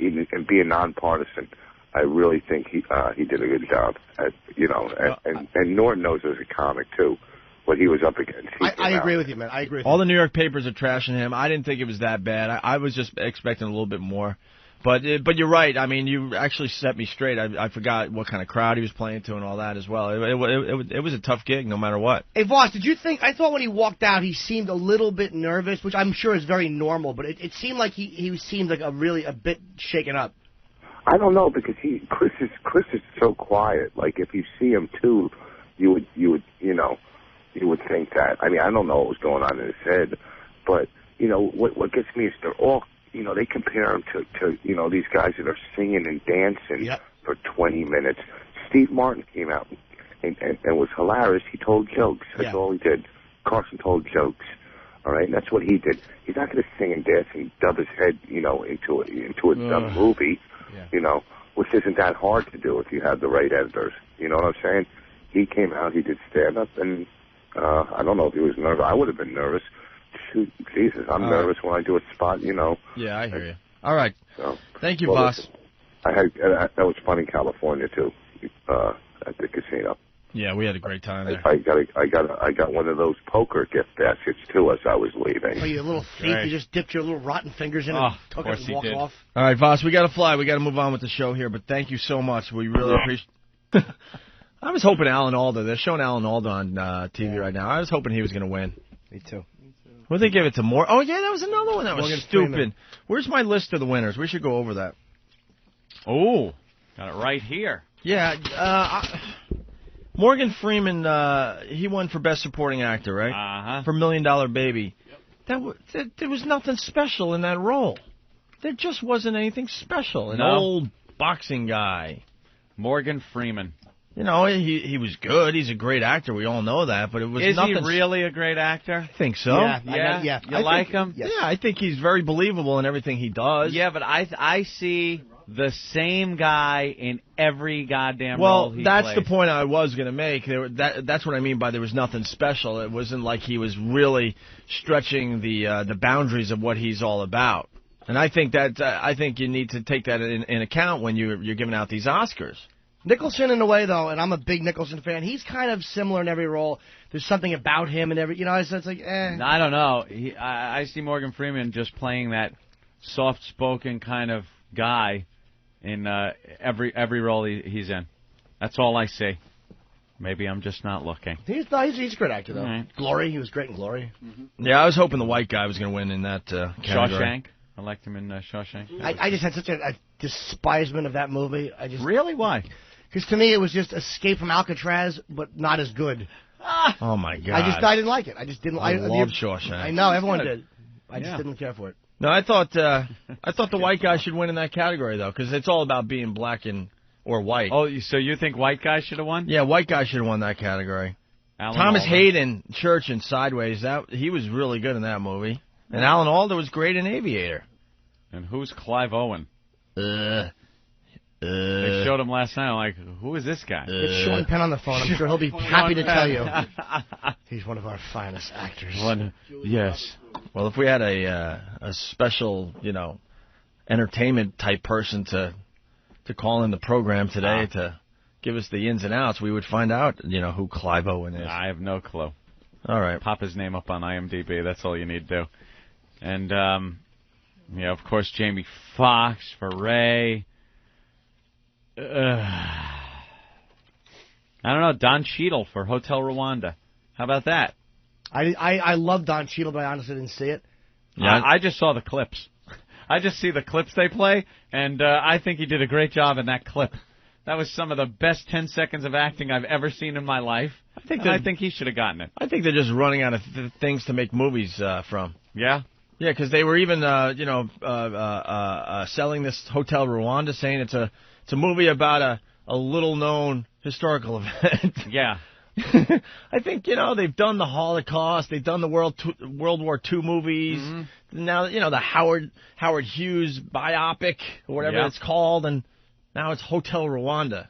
Speaker 6: even being nonpartisan, I really think he did a good job. And Norton knows as a comic too what he was up against.
Speaker 3: I agree with you, man. I agree with
Speaker 1: All the New York papers are trashing him. I didn't think it was that bad. I was just expecting a little bit more. But you're right. I mean, you actually set me straight. I forgot what kind of crowd he was playing to and all that as well. It was a tough gig no matter what.
Speaker 3: Hey, Voss, did you think... I thought when he walked out, he seemed a little bit nervous, which I'm sure is very normal, but it seemed like he seemed like a bit shaken up.
Speaker 6: I don't know, because Chris is so quiet. Like, if you see him, too, you would think that. I mean, I don't know what was going on in his head, but, what gets me is they're all... they compare him to these guys that are singing and dancing for 20 minutes. Steve Martin came out and was hilarious. He told jokes. That's all he did. Carson told jokes. All right, and that's what he did. He's not going to sing and dance and dub his head, into a dumb movie, which isn't that hard to do if you have the right editors. You know what I'm saying? He came out, he did stand-up, and I don't know if he was nervous. I would have been nervous. Shoot, Jesus, I'm nervous when I do a spot,
Speaker 1: Yeah, I hear you. All right.
Speaker 6: So,
Speaker 1: thank you, Voss.
Speaker 6: That was fun in California too, at the casino.
Speaker 1: Yeah, we had a great time there.
Speaker 6: I got one of those poker gift baskets too as I was leaving.
Speaker 3: Oh, you little thief! You just dipped your little rotten fingers in and took it and walked off.
Speaker 1: All right, Voss, we got to fly. We got to move on with the show here, but thank you so much. We really appreciate. I was hoping Alan Alda. They're showing Alan Alda on TV right now. I was hoping he was going to win.
Speaker 3: Me too.
Speaker 1: Would they give it to more? Oh, yeah, that was another one that was
Speaker 3: Morgan
Speaker 1: stupid.
Speaker 3: Freeman.
Speaker 1: Where's my list of the winners? We should go over that.
Speaker 2: Oh, got it right here.
Speaker 1: Yeah, Morgan Freeman, he won for Best Supporting Actor, right?
Speaker 2: Uh-huh.
Speaker 1: For $1 Million Baby. There was nothing special in that role. There just wasn't anything special. An old boxing guy.
Speaker 2: Morgan Freeman.
Speaker 1: He was good. He's a great actor. We all know that. But it was nothing.
Speaker 2: Is he really a great actor?
Speaker 1: I think so.
Speaker 3: Yeah.
Speaker 2: You like him?
Speaker 3: Yes.
Speaker 1: Yeah, I think he's very believable in everything he does.
Speaker 2: Yeah, but I see the same guy in every goddamn role he
Speaker 1: that's
Speaker 2: plays.
Speaker 1: the point I was going to make. That's what I mean by there was nothing special. It wasn't like he was really stretching the boundaries of what he's all about. And I think you need to take that in account when you're giving out these Oscars.
Speaker 3: Nicholson, in a way, though, and I'm a big Nicholson fan, he's kind of similar in every role. There's something about him and every, it's like,
Speaker 2: I don't know. I see Morgan Freeman just playing that soft-spoken kind of guy in every role he's in. That's all I see. Maybe I'm just not looking.
Speaker 3: He's a great actor, though.
Speaker 2: Right.
Speaker 3: Glory, he was great in Glory.
Speaker 1: Mm-hmm. Yeah, I was hoping the white guy was going to win in that category.
Speaker 2: Shawshank. I liked him in Shawshank.
Speaker 3: I just had such a despisement of that movie.
Speaker 2: Really? Why?
Speaker 3: Because to me, it was just Escape from Alcatraz, but not as good.
Speaker 1: Oh, my God.
Speaker 3: I didn't like it. I just didn't.
Speaker 1: I love Shawshank.
Speaker 3: I know, everyone did. I just didn't care for it.
Speaker 1: No, I thought the white guy should win in that category, though, because it's all about being black or white.
Speaker 2: Oh, so you think white guy should have won?
Speaker 1: Yeah, white guy should have won that category.
Speaker 2: Alan
Speaker 1: Thomas
Speaker 2: Alda.
Speaker 1: Hayden, Church and Sideways, he was really good in that movie. And Alan Alda was great in Aviator.
Speaker 2: And who's Clive Owen?
Speaker 1: They
Speaker 2: They showed him last night. I'm like, who is this guy?
Speaker 3: Get Sean Penn on the phone. I'm sure he'll be happy to tell you. He's one of our finest actors.
Speaker 2: Yes.
Speaker 1: Well, if we had a special, entertainment type person to call in the program today to give us the ins and outs, we would find out, who Clive Owen is.
Speaker 2: I have no clue.
Speaker 1: All right.
Speaker 2: Pop his name up on IMDb. That's all you need to do. And, of course, Jamie Foxx for Ray. I don't know. Don Cheadle for Hotel Rwanda. How about that?
Speaker 3: I love Don Cheadle, but I honestly didn't see it.
Speaker 2: Yeah, I just saw the clips. I just see the clips they play, and I think he did a great job in that clip. That was some of the best 10 seconds of acting I've ever seen in my life. I think he should have gotten it.
Speaker 1: I think they're just running out of things to make movies from.
Speaker 2: Yeah?
Speaker 1: Yeah, because they were even, selling this Hotel Rwanda, saying it's a movie about a little-known historical event.
Speaker 2: Yeah.
Speaker 1: I think, they've done the Holocaust, they've done the World War II movies, now, the Howard Hughes biopic, or whatever it's called, and now it's Hotel Rwanda.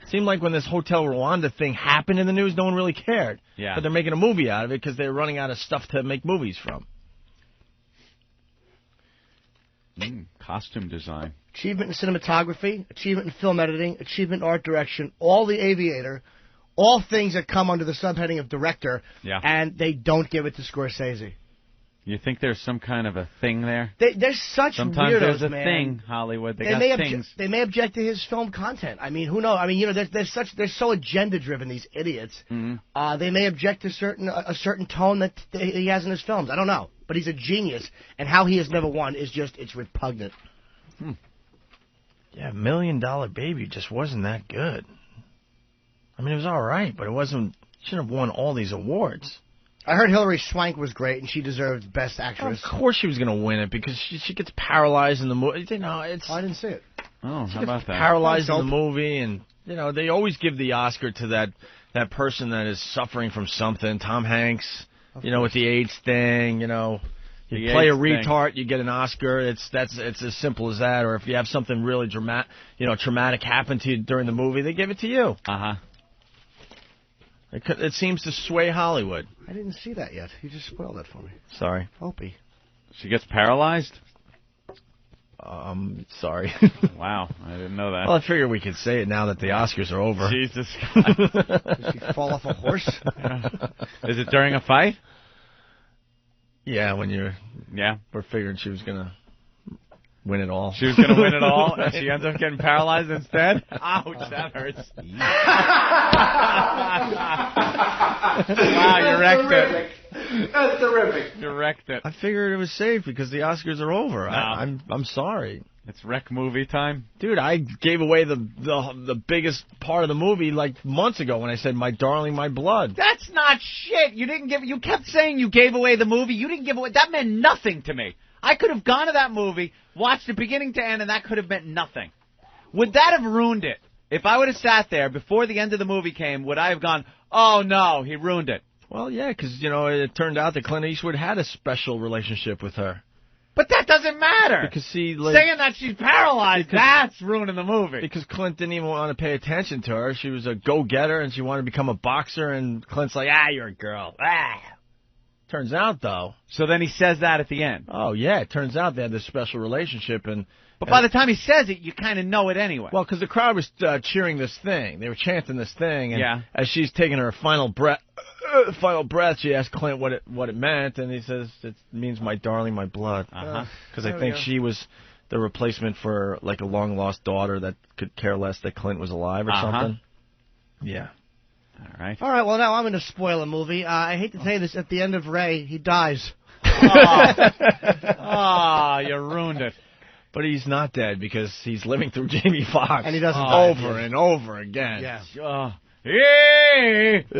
Speaker 1: It seemed like when this Hotel Rwanda thing happened in the news, no one really cared.
Speaker 2: Yeah.
Speaker 1: But they're making a movie out of it because they're running out of stuff to make movies from.
Speaker 2: Costume design.
Speaker 3: Achievement in cinematography, achievement in film editing, achievement in art direction, all the Aviator, all things that come under the subheading of director, and they don't give it to Scorsese.
Speaker 2: You think there's some kind of a thing there?
Speaker 3: They're such
Speaker 2: Sometimes
Speaker 3: weirdos,
Speaker 2: there's a
Speaker 3: man.
Speaker 2: thing, Hollywood. They got things.
Speaker 3: They may object to his film content. I mean, who knows? I mean, they're so agenda-driven, these idiots.
Speaker 2: Mm-hmm.
Speaker 3: They may object to a certain tone that he has in his films. I don't know. But he's a genius, and how he has never won is it's repugnant.
Speaker 1: Yeah, $1 Million Baby just wasn't that good. I mean, it was all right, but it wasn't. Shouldn't have won all these awards.
Speaker 3: I heard Hilary Swank was great, and she deserved Best Actress.
Speaker 1: Of course she was going to win it, because she gets paralyzed in the movie.
Speaker 3: I didn't see it.
Speaker 2: Oh, how about that?
Speaker 1: Paralyzed in the movie, and, they always give the Oscar to that person that is suffering from something. Tom Hanks, with the AIDS thing, you play a retard, you get an Oscar. It's as simple as that. Or if you have something really traumatic happen to you during the movie, they give it to you.
Speaker 2: Uh-huh.
Speaker 1: It seems to sway Hollywood.
Speaker 3: I didn't see that yet. You just spoiled that for me.
Speaker 1: Sorry.
Speaker 3: Opie.
Speaker 2: She gets paralyzed?
Speaker 1: Sorry.
Speaker 2: Wow, I didn't know that.
Speaker 1: Well, I figured we could say it now that the Oscars are over.
Speaker 2: Jesus Christ.
Speaker 3: Did she fall off a horse?
Speaker 2: Is it during a fight?
Speaker 1: Yeah, when you're...
Speaker 2: Yeah.
Speaker 1: We're figuring she was going to win it all.
Speaker 2: She was going to win it all, and she ends up getting paralyzed instead? Ouch, that hurts. Wow, you wrecked it.
Speaker 3: That's terrific.
Speaker 2: You wrecked it.
Speaker 1: I figured it was safe because the Oscars are over.
Speaker 2: No.
Speaker 1: I'm sorry.
Speaker 2: It's wreck movie time.
Speaker 1: Dude, I gave away the biggest part of the movie like months ago when I said My Darling, My Blood.
Speaker 2: That's not shit. You kept saying you gave away the movie. You didn't give away. That meant nothing to me. I could have gone to that movie, watched it beginning to end, and that could have meant nothing. Would that have ruined it? If I would have sat there before the end of the movie came, would I have gone, oh no, he ruined it?
Speaker 1: Well, yeah, because, it turned out that Clint Eastwood had a special relationship with her.
Speaker 2: But that doesn't matter.
Speaker 1: Because saying
Speaker 2: that she's paralyzed, that's ruining the movie.
Speaker 1: Because Clint didn't even want to pay attention to her. She was a go-getter, and she wanted to become a boxer, and Clint's like, you're a girl. Turns out, though.
Speaker 2: So then he says that at the end.
Speaker 1: Oh, yeah. It turns out they had this special relationship.
Speaker 2: But by the time he says it, you kind of know it anyway.
Speaker 1: Well, because the crowd was cheering this thing. They were chanting this thing. And as she's taking her final breath, she asked Clint what it meant, and he says, it means my darling, my blood. Because I think she was the replacement for, like, a long-lost daughter that could care less that Clint was alive or something. Yeah.
Speaker 2: All right.
Speaker 3: Well, now I'm going to spoil a movie. I hate to say this. At the end of Ray, he dies.
Speaker 2: Oh, you ruined it.
Speaker 1: But he's not dead because he's living through Jamie Foxx.
Speaker 3: And he doesn't
Speaker 1: over and over again.
Speaker 3: Yeah.
Speaker 2: Hey!
Speaker 3: Did he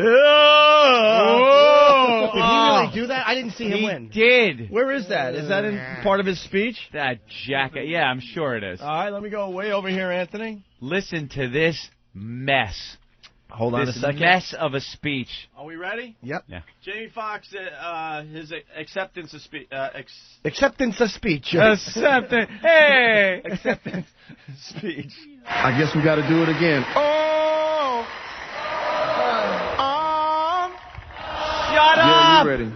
Speaker 3: really do that? I didn't see him win.
Speaker 2: He did.
Speaker 1: Where is that? Is that in part of his speech?
Speaker 2: That jacket. Yeah, I'm sure it is.
Speaker 1: All right, let me go way over here, Anthony.
Speaker 2: Listen to this mess.
Speaker 1: Hold on a second.
Speaker 2: This mess of a speech.
Speaker 1: Are we ready?
Speaker 3: Yep.
Speaker 2: Yeah.
Speaker 1: Jamie Foxx, his acceptance of speech.
Speaker 3: Acceptance of speech.
Speaker 2: Acceptance. Hey!
Speaker 1: Acceptance speech.
Speaker 7: I guess we got to do it again.
Speaker 2: Shut up!
Speaker 7: You ready?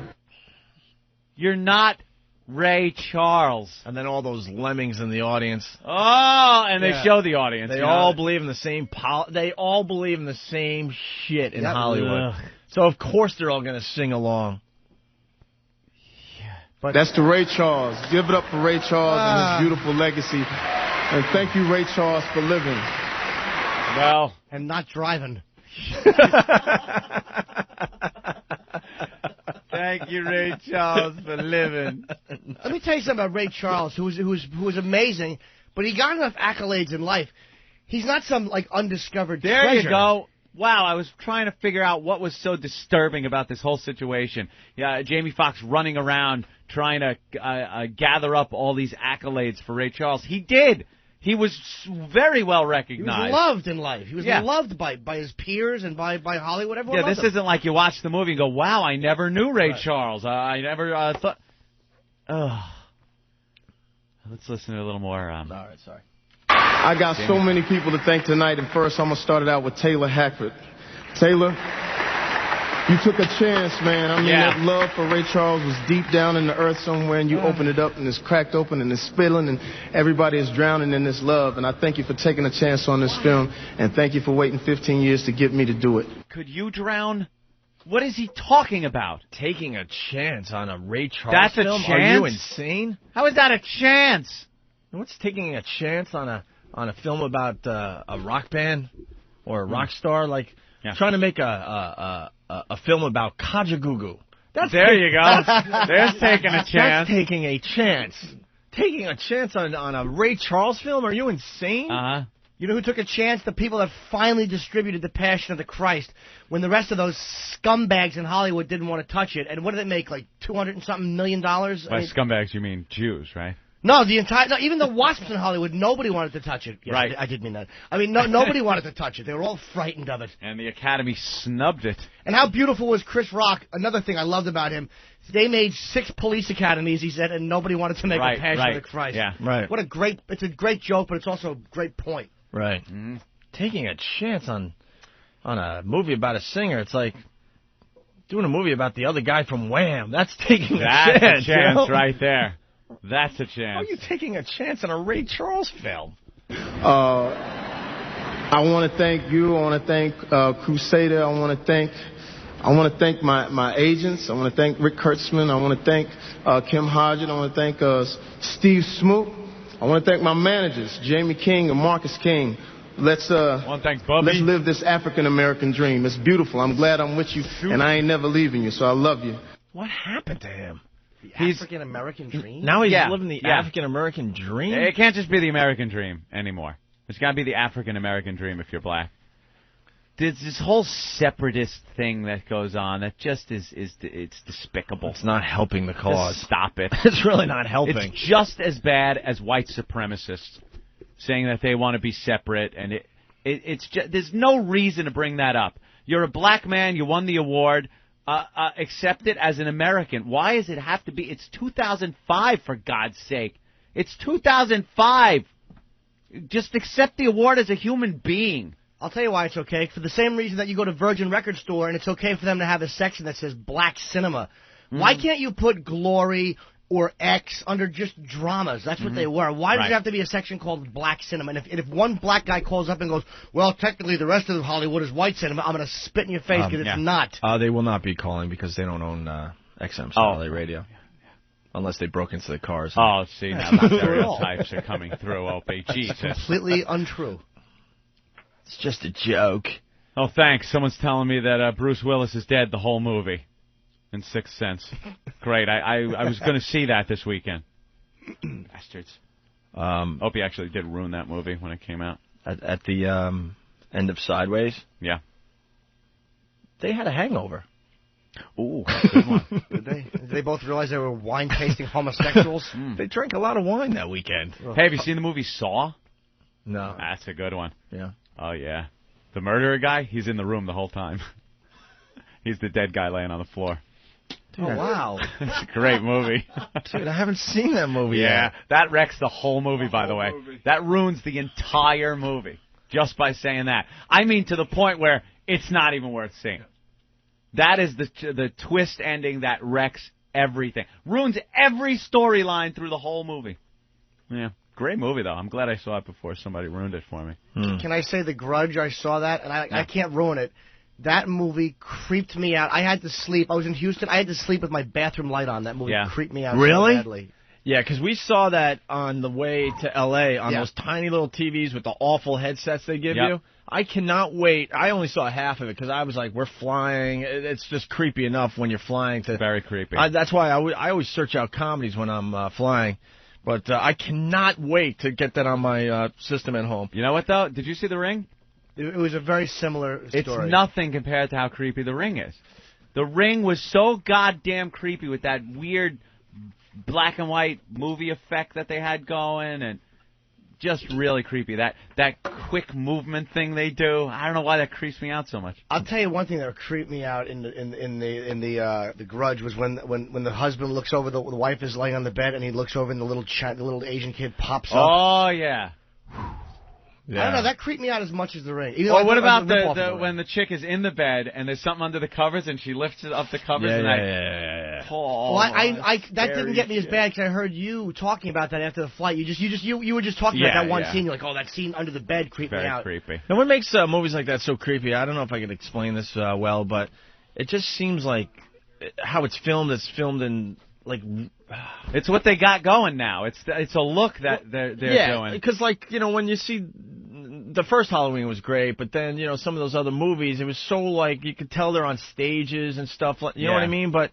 Speaker 2: You're not Ray Charles.
Speaker 1: And then all those lemmings in the audience.
Speaker 2: Oh, and they show the audience.
Speaker 1: They all believe in the same they all believe in the same shit in Hollywood.
Speaker 2: Ugh.
Speaker 1: So of course they're all going to sing along.
Speaker 7: But that's to Ray Charles. Give it up for Ray Charles and his beautiful legacy. And thank you, Ray Charles, for living.
Speaker 2: Well,
Speaker 3: and not driving.
Speaker 2: Thank you, Ray Charles, for living.
Speaker 3: Let me tell you something about Ray Charles, who was amazing, but he got enough accolades in life. He's not some, like, undiscovered treasure.
Speaker 2: There you go. Wow, I was trying to figure out what was so disturbing about this whole situation. Yeah, Jamie Foxx running around trying to gather up all these accolades for Ray Charles. He did. He was very well recognized.
Speaker 3: He was loved in life. He was loved by his peers and by Hollywood. Everyone loved him.
Speaker 2: Isn't like you watch the movie and go, wow, I never knew Ray Charles. I never thought... Let's listen to a little more.
Speaker 1: All right, sorry.
Speaker 7: I got so many people to thank tonight, and first I'm going to start it out with Taylor Hackford. Taylor, you took a chance, man. I mean, that love for Ray Charles was deep down in the earth somewhere, and you opened it up, and it's cracked open, and it's spilling, and everybody is drowning in this love. And I thank you for taking a chance on this film, and thank you for waiting 15 years to get me to do it.
Speaker 2: Could you drown? What is he talking about?
Speaker 1: Taking a chance on a Ray Charles
Speaker 2: That's
Speaker 1: film?
Speaker 2: a chance?
Speaker 1: Are you insane?
Speaker 2: How is that a chance?
Speaker 1: What's taking a chance on a film about a rock band or a rock star? Like trying to make a film about Kajagoogoo.
Speaker 2: There you go. There's taking a chance.
Speaker 1: That's taking a chance. Taking a chance on a Ray Charles film? Are you insane?
Speaker 2: Uh-huh.
Speaker 3: You know who took a chance? The people that finally distributed The Passion of the Christ when the rest of those scumbags in Hollywood didn't want to touch it. And what did it make, like $200-something million?
Speaker 2: By scumbags, you mean Jews, right?
Speaker 3: No, even the wasps in Hollywood, nobody wanted to touch it. Yes,
Speaker 2: right.
Speaker 3: I did mean that. I mean, nobody wanted to touch it. They were all frightened of it.
Speaker 2: And the Academy snubbed it.
Speaker 3: And how beautiful was Chris Rock? Another thing I loved about him, they made 6 police academies, he said, and nobody wanted to make a Passion of the Christ.
Speaker 2: Yeah.
Speaker 1: Right.
Speaker 3: It's a great joke, but it's also a great point.
Speaker 1: Right. Mm-hmm. Taking a chance on a movie about a singer, it's like doing a movie about the other guy from Wham. That's taking a chance.
Speaker 2: That's a chance right there. That's a chance.
Speaker 1: How are you taking a chance on a Ray Charles film?
Speaker 7: I want to thank you. I want to thank Crusader. I want to thank thank my agents. I want to thank Rick Kurtzman. I want to thank Kim Hodgett. I want to thank Steve Smoot. I want to thank my managers, Jamie King and Marcus King. Let's live this African American dream. It's beautiful. I'm glad I'm with you, and I ain't never leaving you. So I love you.
Speaker 1: What happened to him?
Speaker 3: The African American dream?
Speaker 1: Now he's living the African American dream?
Speaker 2: It can't just be the American dream anymore. It's got to be the African American dream if you're black. There's this whole separatist thing that goes on that just it's despicable.
Speaker 1: It's not helping the cause.
Speaker 2: Just stop it.
Speaker 1: It's really not helping.
Speaker 2: It's just as bad as white supremacists saying that they want to be separate, and it's just, there's no reason to bring that up. You're a black man. You won the award. Accept it as an American. Why does it have to be? It's 2005, for God's sake. It's 2005. Just accept the award as a human being.
Speaker 3: I'll tell you why it's okay. For the same reason that you go to Virgin Record Store and it's okay for them to have a section that says Black Cinema. Why can't you put Glory or X under just dramas? That's what they were. Why does it have to be a section called black cinema? And if one black guy calls up and goes, well, technically the rest of Hollywood is white cinema, I'm going to spit in your face because it's not.
Speaker 1: They will not be calling because they don't own XM Satellite Radio. Unless they broke into the cars.
Speaker 2: Oh, see, now the stereotypes are coming through, Opie. Jesus.
Speaker 3: Completely untrue.
Speaker 1: It's just a joke.
Speaker 2: Oh, thanks. Someone's telling me that Bruce Willis is dead the whole movie. In Sixth Sense. Great. I was going to see that this weekend. Bastards. Opie actually did ruin that movie when it came out.
Speaker 1: At the end of Sideways?
Speaker 2: Yeah.
Speaker 1: They had a hangover.
Speaker 2: Ooh, good one.
Speaker 3: Did they both realize they were wine-tasting homosexuals?
Speaker 1: They drank a lot of wine that weekend.
Speaker 2: Hey, have you seen the movie Saw?
Speaker 1: No.
Speaker 2: That's a good one.
Speaker 1: Yeah.
Speaker 2: Oh, yeah. The murderer guy, he's in the room the whole time. He's the dead guy laying on the floor.
Speaker 3: Dude, oh, wow.
Speaker 2: It's a great movie.
Speaker 1: Dude, I haven't seen that movie yet.
Speaker 2: Yeah, that wrecks the whole movie, by the way. That ruins the entire movie just by saying that. I mean to the point where it's not even worth seeing. That is the twist ending that wrecks everything. Ruins every storyline through the whole movie. Yeah, great movie, though. I'm glad I saw it before somebody ruined it for me.
Speaker 3: Can I say The Grudge? I saw that, and I can't ruin it. That movie creeped me out. I had to sleep. I was in Houston. I had to sleep with my bathroom light on. That movie creeped me out so badly.
Speaker 1: Yeah, because we saw that on the way to L.A. on those tiny little TVs with the awful headsets they give you. I cannot wait. I only saw half of it because I was like, we're flying. It's just creepy enough when you're flying. Very creepy. That's why I always search out comedies when I'm flying. But I cannot wait to get that on my system at home.
Speaker 2: You know what, though? Did you see The Ring?
Speaker 3: It was a very similar story.
Speaker 2: It's nothing compared to how creepy The Ring is. The Ring was so goddamn creepy with that weird black and white movie effect that they had going, and just really creepy. That quick movement thing they do. I don't know why that creeps me out so much.
Speaker 3: I'll tell you one thing that creeped me out in the Grudge was when the husband looks over, the wife is laying on the bed and he looks over and the little Asian kid pops up.
Speaker 2: Oh yeah.
Speaker 3: Yeah. I don't know. That creeped me out as much as The Ring.
Speaker 2: Or what about when the chick is in the bed and there's something under the covers and she lifts up the covers?
Speaker 1: Yeah.
Speaker 3: Oh, well, that didn't get me as bad because I heard you talking about that after the flight. You were just talking about that one scene. You're like, oh, that scene under the bed creeped me out.
Speaker 2: Very creepy.
Speaker 1: Now, what makes movies like that so creepy? I don't know if I can explain this well, but it just seems like how it's filmed. It's filmed in like.
Speaker 2: It's what they got going now. It's a look that they're doing.
Speaker 1: Yeah, because when you see the first Halloween was great, but then some of those other movies, it was so like you could tell they're on stages and stuff. You know what I mean? But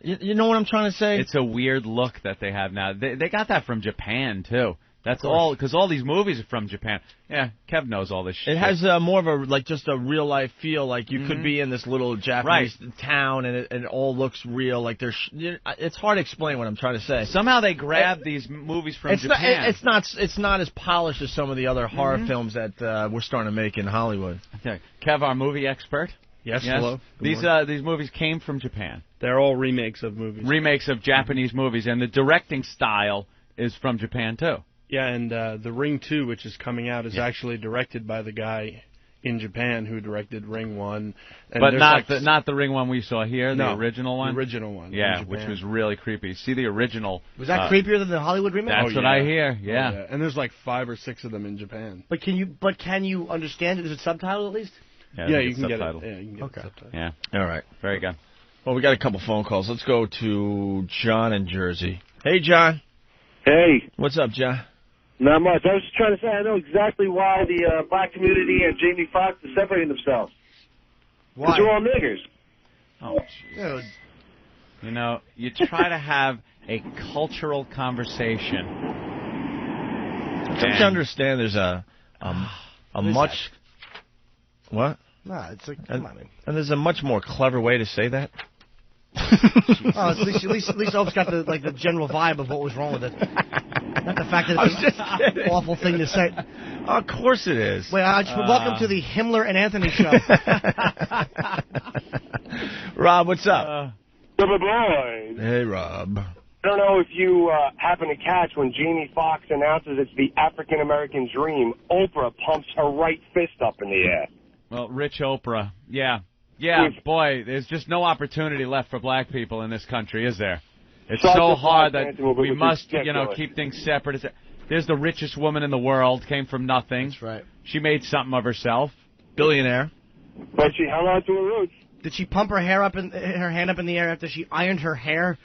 Speaker 1: you know what I'm trying to say?
Speaker 2: It's a weird look that they have now. They got that from Japan too. That's all because all these movies are from Japan. Yeah, Kev knows all this shit.
Speaker 1: It has more of a just a real life feel, like you could be in this little Japanese town, and it all looks real. Like it's hard to explain what I'm trying to say.
Speaker 2: Somehow they grab these movies from Japan.
Speaker 1: It's not as polished as some of the other horror films that we're starting to make in Hollywood.
Speaker 2: Okay. Kev, our movie expert.
Speaker 5: Yes. Hello.
Speaker 2: These movies came from Japan.
Speaker 5: They're all remakes of movies.
Speaker 2: Remakes of Japanese movies, and the directing style is from Japan too.
Speaker 5: Yeah, and The Ring 2, which is coming out, is actually directed by the guy in Japan who directed Ring 1. And
Speaker 2: but not the Ring 1 we saw here, the original one?
Speaker 5: The original one.
Speaker 2: Yeah, which was really creepy. See the original.
Speaker 3: Was that creepier than the Hollywood remake?
Speaker 2: That's what I hear, yeah.
Speaker 5: Oh, yeah. And there's like 5 or 6 of them in Japan.
Speaker 3: But can you understand it? Is it subtitled at least?
Speaker 2: Yeah,
Speaker 5: you can get
Speaker 2: it.
Speaker 5: Yeah, you can get it subtitled.
Speaker 2: Yeah.
Speaker 1: All right.
Speaker 2: Very good.
Speaker 1: Well, we got a couple phone calls. Let's go to John in Jersey. Hey, John.
Speaker 9: Hey.
Speaker 1: What's up, John?
Speaker 9: Not much. I was just trying to say I know exactly why the black community and Jamie Foxx are separating themselves.
Speaker 3: Why?
Speaker 9: They're all niggers.
Speaker 2: Oh, jeez. You try to have a cultural conversation.
Speaker 1: Don't you understand there's a much... What?
Speaker 3: Nah, it's like... Come on, man.
Speaker 1: And there's a much more clever way to say that.
Speaker 3: At least Ope's got the general vibe of what was wrong with it. Not the fact that it's an awful thing to say.
Speaker 1: Of course it is.
Speaker 3: Welcome to the Himmler and Anthony show.
Speaker 1: Rob, what's up?
Speaker 9: Boys.
Speaker 1: Hey, Rob.
Speaker 9: I don't know if you happen to catch when Jamie Foxx announces it's the African-American dream, Oprah pumps her right fist up in the air.
Speaker 2: Well, rich Oprah, yeah. Yeah, boy, there's just no opportunity left for black people in this country, is there? It's so hard that we must, keep things separate. There's the richest woman in the world, came from nothing.
Speaker 3: That's right.
Speaker 2: She made something of herself.
Speaker 1: Billionaire.
Speaker 9: But she hung on to her roots.
Speaker 3: Did she pump her hand up in the air after she ironed her hair?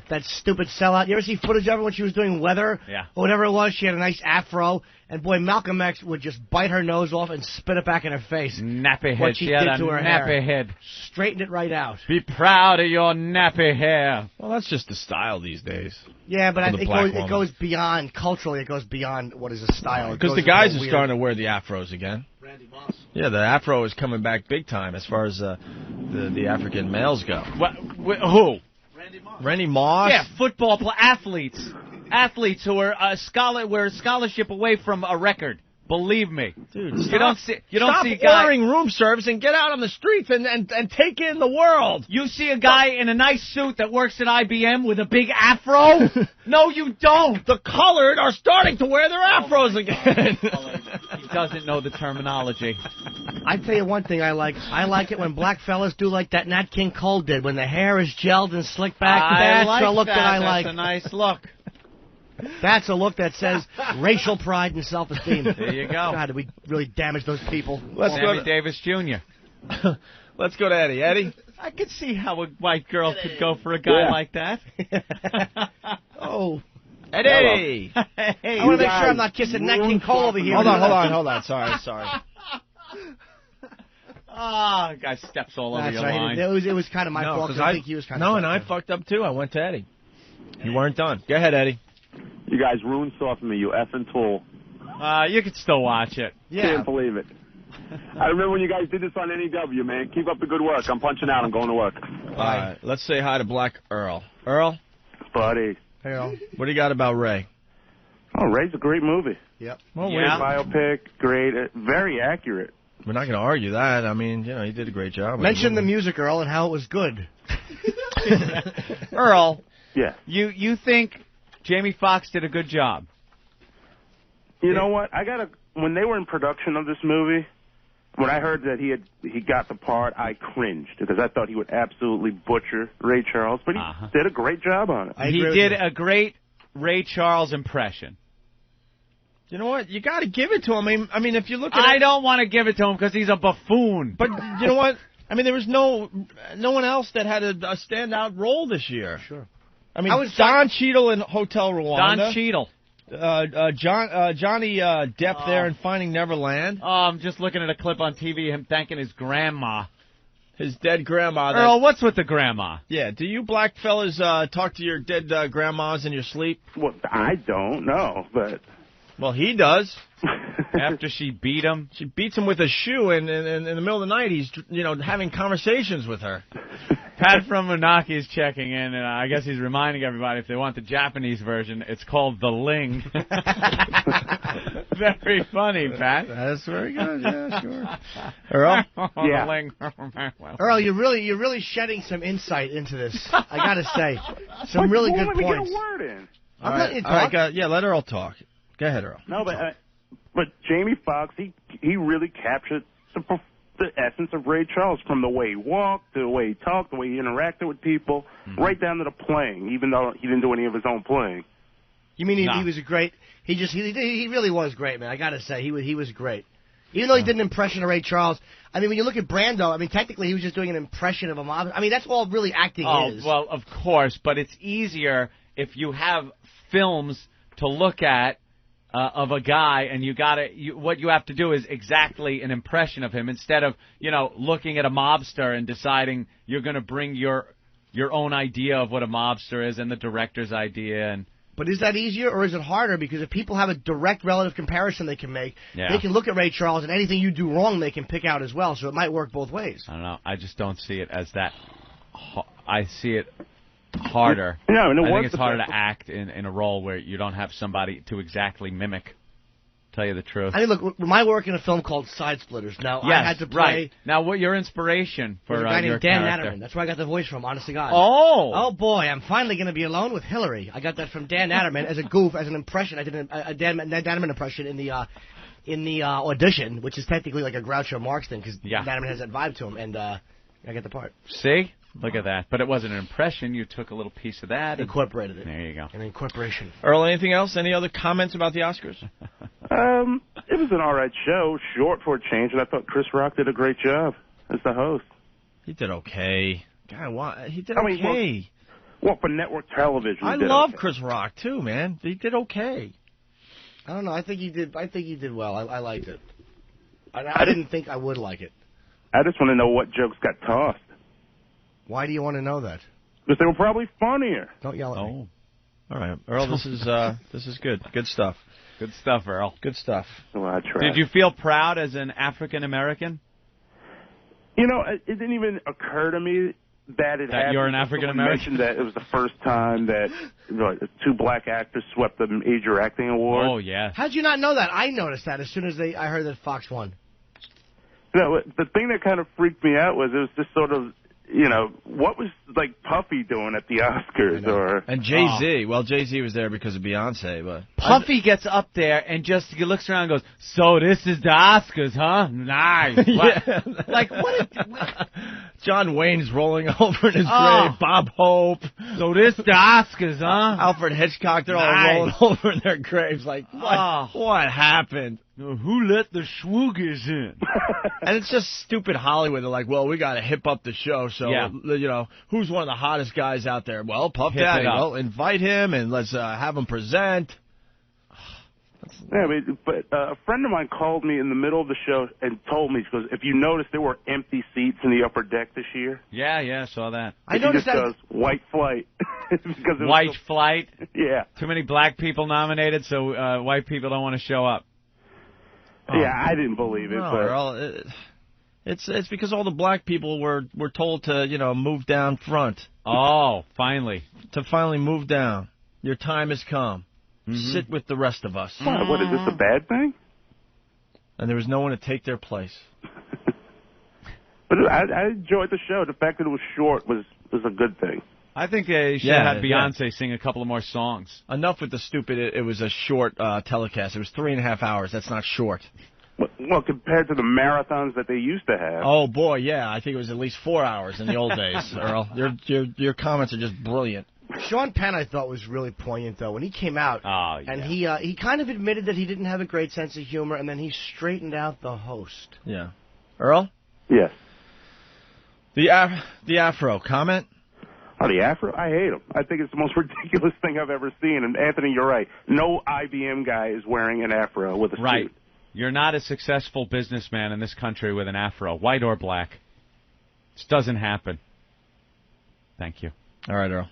Speaker 3: That stupid sellout. You ever see footage of her when she was doing weather?
Speaker 2: Yeah.
Speaker 3: Or whatever it was. She had a nice afro. And, boy, Malcolm X would just bite her nose off and spit it back in her face.
Speaker 2: Nappy head.
Speaker 3: What she did to her
Speaker 2: nappy
Speaker 3: hair.
Speaker 2: head.
Speaker 3: Straightened it right out.
Speaker 2: Be proud of your nappy hair.
Speaker 1: Well, that's just the style these days.
Speaker 3: Yeah, but it goes beyond, culturally, it goes beyond what is a style.
Speaker 1: Because the guys are starting to wear the afros again.
Speaker 3: Randy Voss.
Speaker 1: Yeah, the afro is coming back big time as far as the African males go.
Speaker 2: Who?
Speaker 1: Randy Moss?
Speaker 2: Yeah, football athletes. Athletes who are were a scholarship away from a record. Believe me.
Speaker 1: Dude,
Speaker 2: you don't see
Speaker 1: ordering room service and get out on the streets and take in the world.
Speaker 2: You see a guy in a nice suit that works at IBM with a big afro? No, you don't.
Speaker 1: The colored are starting to wear their afros again.
Speaker 2: He doesn't know the terminology.
Speaker 3: I tell you one thing I like. I like it when black fellas do like that Nat King Cole did, when the hair is gelled and slicked back. That's a look that I like.
Speaker 2: That's a nice look.
Speaker 3: That's a look that says racial pride and self-esteem.
Speaker 2: There you go.
Speaker 3: God, did we really damage those people?
Speaker 2: Sammy Davis Jr.
Speaker 1: Let's go to Eddie. Eddie?
Speaker 2: I could see how a white girl could go for a guy like that.
Speaker 3: Oh.
Speaker 1: Eddie!
Speaker 3: Hey, I want to make sure I'm not kissing Nat King Cole over here.
Speaker 1: Hold on. Sorry.
Speaker 2: Guy steps all over your line.
Speaker 3: It was kind of my fault, because I think he was kind of...
Speaker 1: No, and I fucked up, too. I went to Eddie. You weren't done. Go ahead, Eddie.
Speaker 10: You guys ruined Soft Me, you effing tool.
Speaker 2: You could still watch it.
Speaker 3: Yeah.
Speaker 10: Can't believe it. I remember when you guys did this on NEW, man. Keep up the good work. I'm punching out. I'm going to work.
Speaker 1: All right. Let's say hi to Black Earl. Earl?
Speaker 10: Buddy.
Speaker 3: Hey, Earl.
Speaker 1: What do you got about Ray?
Speaker 10: Oh, Ray's a great movie.
Speaker 3: Yep.
Speaker 1: Well,
Speaker 10: great biopic. Great. Very accurate.
Speaker 1: We're not going to argue that. I mean, he did a great job.
Speaker 3: Mention the music, Earl, and how it was good.
Speaker 2: Earl.
Speaker 10: Yeah.
Speaker 2: You think Jamie Foxx did a good job?
Speaker 10: You know what? When they were in production of this movie, when I heard that he got the part, I cringed because I thought he would absolutely butcher Ray Charles, but he did a great job on it.
Speaker 2: He did a great Ray Charles impression.
Speaker 1: You know what? You got to give it to him. I mean, if you look at
Speaker 2: I don't want to give it to him because he's a buffoon.
Speaker 1: But you know what? I mean, there was no one else that had a standout role this year.
Speaker 3: Sure.
Speaker 1: I mean, Don Cheadle in Hotel Rwanda.
Speaker 2: Don Cheadle.
Speaker 1: Johnny Depp there in Finding Neverland.
Speaker 2: Oh, I'm just looking at a clip on TV, him thanking his grandma.
Speaker 1: His dead grandma.
Speaker 2: Earl, what's with the grandma?
Speaker 1: Yeah, do you black fellas talk to your dead grandmas in your sleep?
Speaker 10: Well, I don't know, but...
Speaker 1: Well, he does.
Speaker 2: After she beat him?
Speaker 1: She beats him with a shoe, and in the middle of the night, he's having conversations with her.
Speaker 2: Pat from Monaki is checking in, and I guess he's reminding everybody if they want the Japanese version, it's called The Ling. Very funny, Pat.
Speaker 1: That's very good, yeah, sure. Earl?
Speaker 10: Yeah.
Speaker 2: The Ling.
Speaker 3: Earl, you're really shedding some insight into this. I got to say. Some really good points.
Speaker 10: Let me get a word in.
Speaker 3: I'm letting you talk.
Speaker 1: All right, let Earl talk. Go ahead, Earl.
Speaker 10: No, but Jamie Foxx, he really captured the essence of Ray Charles, from the way he walked, to the way he talked, the way he interacted with people, right down to the playing, even though he didn't do any of his own playing.
Speaker 3: You mean he was a great? He really was great, man. I got to say, he was great. Even though he did an impression of Ray Charles, I mean, when you look at Brando, I mean, technically he was just doing an impression of a mob. I mean, that's all really acting is.
Speaker 2: Oh, well, of course, but it's easier if you have films to look at of a guy, and what you have to do is exactly an impression of him, instead of looking at a mobster and deciding you're going to bring your own idea of what a mobster is and the director's idea. And
Speaker 3: but is that easier or is it harder? Because if people have a direct relative comparison they can make, they can look at Ray Charles, and anything you do wrong they can pick out as well. So it might work both ways.
Speaker 2: I don't know. I just don't see it as that. I see it harder.
Speaker 10: Yeah, and
Speaker 2: I think it's harder to act in a role where you don't have somebody to exactly mimic. Tell you the truth.
Speaker 3: I mean, look, my work in a film called Side Splitters. Now, I had to play...
Speaker 2: Right. Now, what your inspiration for
Speaker 3: a guy
Speaker 2: your
Speaker 3: named Dan
Speaker 2: character?
Speaker 3: Natterman. That's where I got the voice from, honest to God.
Speaker 2: Oh!
Speaker 3: Oh, boy, I'm finally going to be alone with Hillary. I got that from Dan Natterman as a goof, as an impression. I did a Dan Natterman impression in the audition, which is technically like a Groucho Marx thing, because Natterman has that vibe to him, and... I get the part.
Speaker 2: See? Look at that. But it wasn't an impression. You took a little piece of that.
Speaker 3: Incorporated it.
Speaker 2: There you go.
Speaker 3: An incorporation.
Speaker 1: Earl, anything else? Any other comments about the Oscars?
Speaker 10: It was an all right show, short for a change, and I thought Chris Rock did a great job as the host.
Speaker 1: He did okay. God, he did okay.
Speaker 10: Well, for network television,
Speaker 1: I love Chris Rock too, man. He did okay.
Speaker 3: I don't know. I think he did well. I liked it. I didn't think I would like it.
Speaker 10: I just want to know what jokes got tossed.
Speaker 3: Why do you want to know that?
Speaker 10: Because they were probably funnier.
Speaker 3: Don't yell at me.
Speaker 1: All right, Earl. This is good. Good stuff.
Speaker 2: Good stuff, Earl.
Speaker 1: Good stuff.
Speaker 10: Well, I tried.
Speaker 2: Did you feel proud as an African American?
Speaker 10: You know, it didn't even occur to me that it happened.
Speaker 2: You're an African American?
Speaker 10: That it was the first time that two black actors swept the Major Acting Award.
Speaker 2: Oh, yeah.
Speaker 3: How'd you not know that? I noticed that as soon as I heard that Fox won.
Speaker 10: No, the thing that kind of freaked me out was it was just sort of, what was, Puffy doing at the Oscars?
Speaker 1: And Jay-Z. Well, Jay-Z was there because of Beyonce, but...
Speaker 2: Puffy gets up there and just he looks around and goes, so this is the Oscars, huh? Nice.
Speaker 1: Yeah.
Speaker 2: What?
Speaker 1: John Wayne's rolling over in his grave. Bob Hope.
Speaker 2: So this the Oscars, huh?
Speaker 1: Alfred Hitchcock, they're all rolling over in their graves like, what happened?
Speaker 4: Who let the schwoogers in?
Speaker 1: And it's just stupid Hollywood. They're like, well, we got to hip up the show. So, who's one of the hottest guys out there? Well, Puff Daddy. Well, invite him and let's have him present.
Speaker 10: Yeah, but a friend of mine called me in the middle of the show and told me, because if you notice, there were empty seats in the upper deck this year.
Speaker 2: Yeah, saw that.
Speaker 3: I noticed that.
Speaker 10: Goes, white flight.
Speaker 2: White flight?
Speaker 10: Yeah.
Speaker 2: Too many black people nominated, so white people don't want to show up.
Speaker 10: Yeah, I didn't believe it.
Speaker 1: No, it's because all the black people were told to, move down front.
Speaker 2: Oh, finally.
Speaker 1: To finally move down. Your time has come. Mm-hmm. Sit with the rest of us.
Speaker 10: What, is this a bad thing?
Speaker 1: And there was no one to take their place.
Speaker 10: But I enjoyed the show. The fact that it was short was a good thing.
Speaker 2: I think they should have Beyonce sing a couple of more songs.
Speaker 1: Enough with the stupid, it was a short telecast. It was 3.5 hours. That's not short.
Speaker 10: Well, compared to the marathons that they used to have.
Speaker 1: Oh, boy, yeah. I think it was at least 4 hours in the old days, Earl. Your comments are just brilliant.
Speaker 3: Sean Penn, I thought, was really poignant, though. When he came out, and he kind of admitted that he didn't have a great sense of humor, and then he straightened out the host.
Speaker 1: Yeah. Earl?
Speaker 10: Yes.
Speaker 1: The Afro, comment?
Speaker 10: Oh, the Afro? I hate him. I think it's the most ridiculous thing I've ever seen. And, Anthony, you're right. No IBM guy is wearing an Afro with a suit.
Speaker 2: You're not a successful businessman in this country with an Afro, white or black. This doesn't happen. Thank you.
Speaker 1: All right, Earl.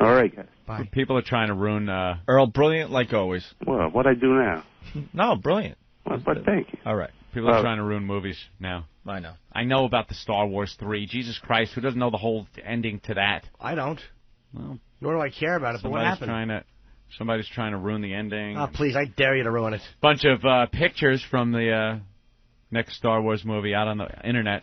Speaker 10: All right, guys.
Speaker 3: Bye.
Speaker 2: People are trying to ruin...
Speaker 1: Earl, brilliant like always.
Speaker 10: Well, what'd I do now?
Speaker 1: No, brilliant.
Speaker 10: Well, but thank you.
Speaker 1: All right.
Speaker 2: People are trying to ruin movies now.
Speaker 1: I know.
Speaker 2: I know about the Star Wars 3. Jesus Christ, who doesn't know the whole ending to that?
Speaker 3: I don't.
Speaker 2: Well,
Speaker 3: nor do I care about it, but what happened?
Speaker 2: Somebody's trying to ruin the ending.
Speaker 3: Oh, please, I dare you to ruin it.
Speaker 2: Bunch of pictures from the next Star Wars movie out on the Internet.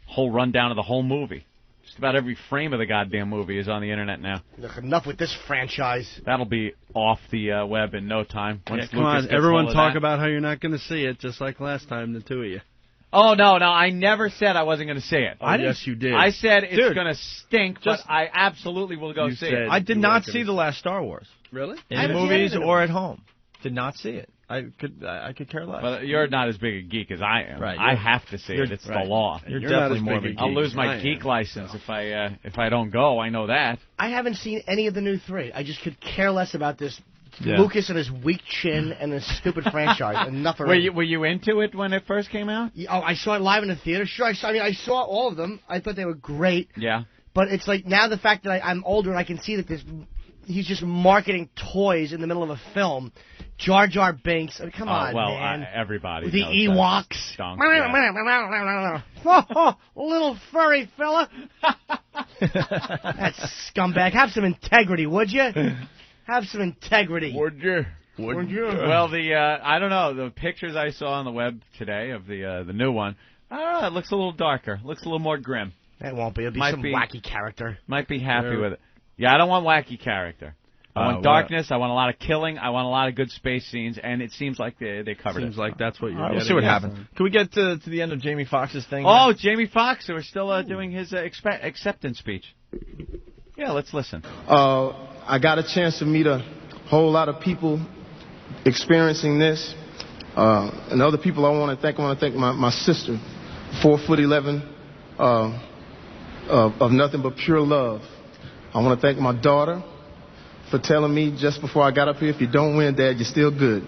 Speaker 2: Whole rundown of the whole movie. Just about every frame of the goddamn movie is on the Internet now.
Speaker 3: Look, enough with this franchise.
Speaker 2: That'll be off the web in no time.
Speaker 5: Come on, everyone talk about how you're not going to see it, just like last time, the two of you.
Speaker 2: Oh, no, I never said I wasn't going to see it.
Speaker 5: Oh, yes, you did.
Speaker 2: I said it's going to stink, but I absolutely will go see it.
Speaker 1: I did not see the last Star Wars.
Speaker 5: Really?
Speaker 1: In the movies or at home. Did not see it. I could care less.
Speaker 2: Well, you're not as big a geek as I am.
Speaker 1: Right.
Speaker 2: I have to see it. It's the law.
Speaker 1: You're definitely more of a geek.
Speaker 2: I'll lose my geek license if I don't go. I know that.
Speaker 3: I haven't seen any of the new three. I just could care less about this. Yeah. Lucas and his weak chin and his stupid franchise. Enough already.
Speaker 2: Were you into it when it first came out?
Speaker 3: Oh, I saw it live in the theater. Sure, I saw all of them. I thought they were great.
Speaker 2: Yeah.
Speaker 3: But it's like now the fact that I'm older and I can see that he's just marketing toys in the middle of a film. Jar Jar Binks. I mean, come on, man.
Speaker 2: Everybody
Speaker 3: the
Speaker 2: knows
Speaker 3: Ewoks. Little furry fella. That scumbag. Have some integrity, would you? Have some integrity.
Speaker 1: Would you?
Speaker 2: Well, I don't know. The pictures I saw on the web today of the new one, I don't know. It looks a little darker. Looks a little more grim.
Speaker 3: It won't be. It'll be some wacky character.
Speaker 2: Might be happy with it. Yeah, I don't want wacky character. I want darkness. I want a lot of killing. I want a lot of good space scenes, and it seems like they covered it.
Speaker 5: Seems like that's what you're
Speaker 1: We'll
Speaker 5: getting.
Speaker 1: see what happens. Can we get to the end of Jamie Foxx's thing?
Speaker 2: Oh, Jamie Foxx. We're still doing his acceptance speech. Yeah, let's listen.
Speaker 11: I got a chance to meet a whole lot of people experiencing this. And other people I want to thank my sister, 4'11", of nothing but pure love. I want to thank my daughter for telling me just before I got up here, if you don't win, Dad, you're still good.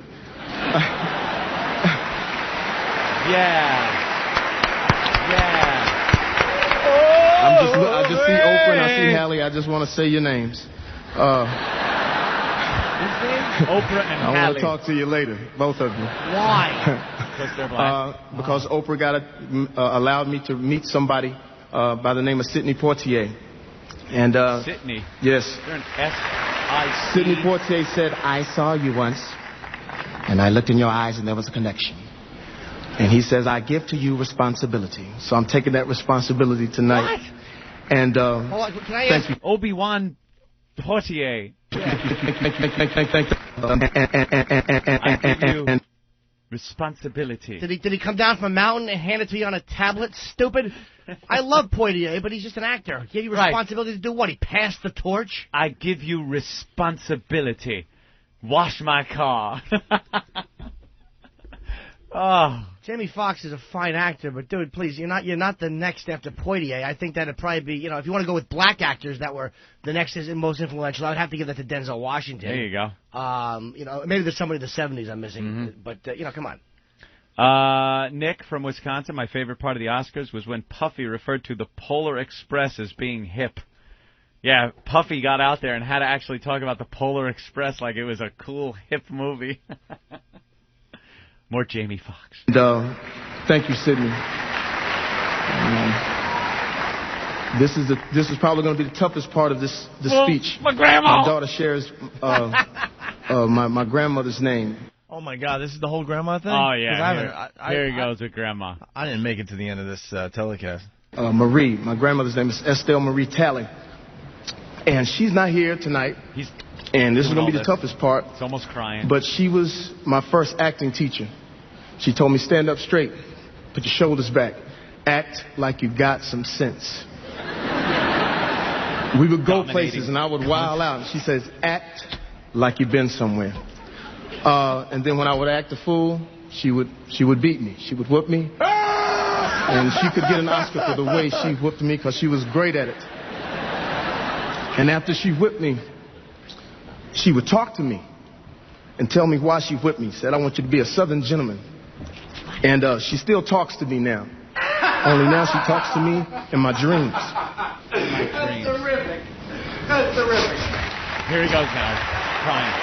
Speaker 11: I just see Oprah and I see Hallie. I just want to say your names.
Speaker 2: Oprah and Hallie.
Speaker 11: I want to talk to you later, both of you.
Speaker 2: Why? Because they're black.
Speaker 11: Because Oprah allowed me to meet somebody by the name of Sidney Poitier. And
Speaker 2: Sidney?
Speaker 11: Yes.
Speaker 2: You're an S-I-C.
Speaker 11: Sidney Poitier said, I saw you once, and I looked in your eyes, and there was a connection. And he says, I give to you responsibility. So I'm taking that responsibility tonight.
Speaker 2: What?
Speaker 11: And
Speaker 3: can I ask
Speaker 11: thank you.
Speaker 2: Obi-Wan Poitier. I give you responsibility.
Speaker 3: Did he come down from a mountain and hand it to you on a tablet? Stupid. I love Poitier, but he's just an actor. He gave you responsibility to do what? He passed the torch?
Speaker 2: I give you responsibility. Wash my car. Oh.
Speaker 3: Jamie Foxx is a fine actor, but dude, please, you're not the next after Poitier. I think that'd probably be, if you want to go with black actors that were the next and most influential, I would have to give that to Denzel Washington.
Speaker 2: There you go.
Speaker 3: Maybe there's somebody in the 70s I'm missing, but come on.
Speaker 2: Nick from Wisconsin, my favorite part of the Oscars was when Puffy referred to the Polar Express as being hip. Yeah, Puffy got out there and had to actually talk about the Polar Express like it was a cool, hip movie. More Jamie Foxx.
Speaker 11: And, thank you, Sidney. This is probably going to be the toughest part of this speech.
Speaker 2: My grandma.
Speaker 11: My daughter shares my grandmother's name.
Speaker 1: Oh my God, this is the whole grandma thing?
Speaker 2: Oh yeah. Here he goes with grandma.
Speaker 1: I didn't make it to the end of this telecast.
Speaker 11: Marie. My grandmother's name is Estelle Marie Talley. And she's not here tonight. And this is going to be the toughest part.
Speaker 2: It's almost crying.
Speaker 11: But she was my first acting teacher. She told me, stand up straight, put your shoulders back, act like you got some sense. We would go places and I would wild out. And she says, act like you've been somewhere. And then when I would act a fool, she would beat me. She would whoop me. And she could get an Oscar for the way she whooped me because she was great at it. And after she whipped me, she would talk to me and tell me why she whipped me. Said, I want you to be a Southern gentleman. And she still talks to me now. Only now she talks to me in my dreams.
Speaker 3: That's terrific. That's terrific.
Speaker 2: Here he goes now, crying.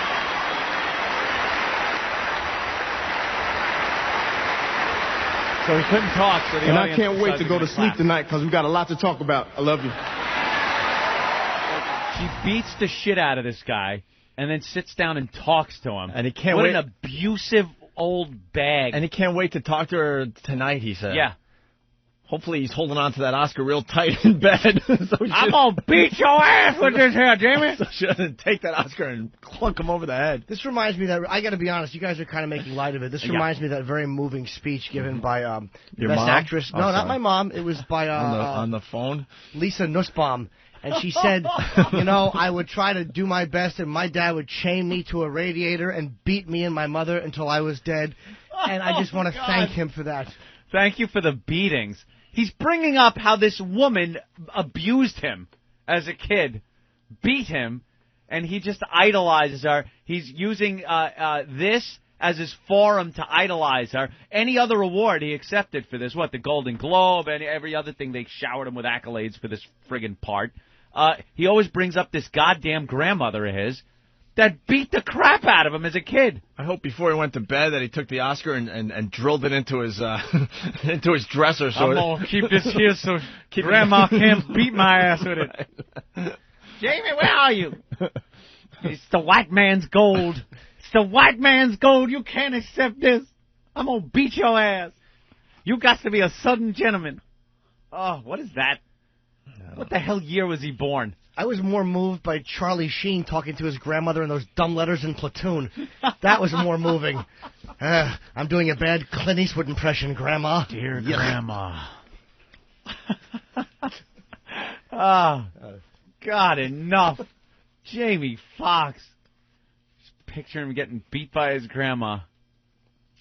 Speaker 2: So he couldn't talk. So the
Speaker 11: and I can't wait to go to sleep tonight because we got a lot to talk about. I love you.
Speaker 2: She beats the shit out of this guy and then sits down and talks to him.
Speaker 1: And he can't wait.
Speaker 2: What an abusive old bag.
Speaker 1: And he can't wait to talk to her tonight, he said.
Speaker 2: Yeah.
Speaker 1: Hopefully he's holding on to that Oscar real tight in bed.
Speaker 2: I'm going to beat your ass with this here, Jamie.
Speaker 1: So she doesn't take that Oscar and clunk him over the head.
Speaker 3: This reminds me that, I got to be honest, you guys are kind of making light of it. This reminds me of that very moving speech given by
Speaker 1: your
Speaker 3: Best
Speaker 1: mom?
Speaker 3: Actress. No, not my mom. It was by
Speaker 1: on the phone?
Speaker 3: Lisa Nussbaum. And she said, I would try to do my best, and my dad would chain me to a radiator and beat me and my mother until I was dead. And I just want to thank him for that.
Speaker 2: Thank you for the beatings. He's bringing up how this woman abused him as a kid, beat him, and he just idolizes her. He's using this as his forum to idolize her. Any other award he accepted for this, the Golden Globe, and every other thing, they showered him with accolades for this friggin' part. He always brings up this goddamn grandmother of his that beat the crap out of him as a kid.
Speaker 1: I hope before he went to bed that he took the Oscar and drilled it into his into his dresser. So
Speaker 2: I'm going to keep this here so Grandma can't beat my ass with it. Jamie, where are you? It's the white man's gold. It's the white man's gold. You can't accept this. I'm going to beat your ass. You got to be a Southern gentleman. Oh, what is that? What the hell year was he born?
Speaker 3: I was more moved by Charlie Sheen talking to his grandmother in those dumb letters in Platoon. That was more moving. I'm doing a bad Clint Eastwood impression, Grandma.
Speaker 2: Dear Grandma. Oh, God, enough. Jamie Foxx. Just picture him getting beat by his grandma.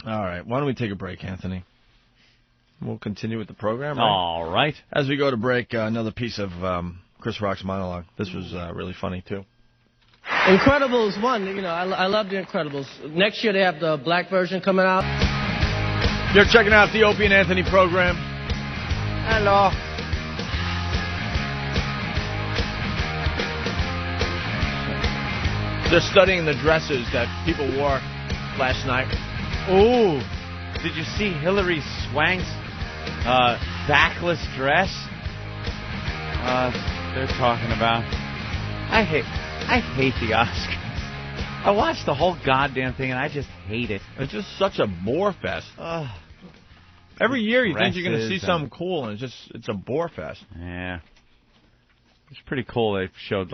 Speaker 1: All right, why don't we take a break, Anthony? We'll continue with the program. Right?
Speaker 2: All right.
Speaker 1: As we go to break, another piece of Chris Rock's monologue. This was really funny, too.
Speaker 8: Incredibles 1, you know, I love The Incredibles. Next year they have the black version coming out.
Speaker 1: You're checking out the Opie and Anthony program. Hello. They're studying the dresses that people wore last night.
Speaker 2: Oh, did you see Hilary Swank's backless dress? They're talking about. I hate the Oscars. I watched the whole goddamn thing and I just hate it.
Speaker 1: It's just such a bore fest. Every year you think you're going to see something cool, and it's a bore fest.
Speaker 2: Yeah, it's pretty cool. They showed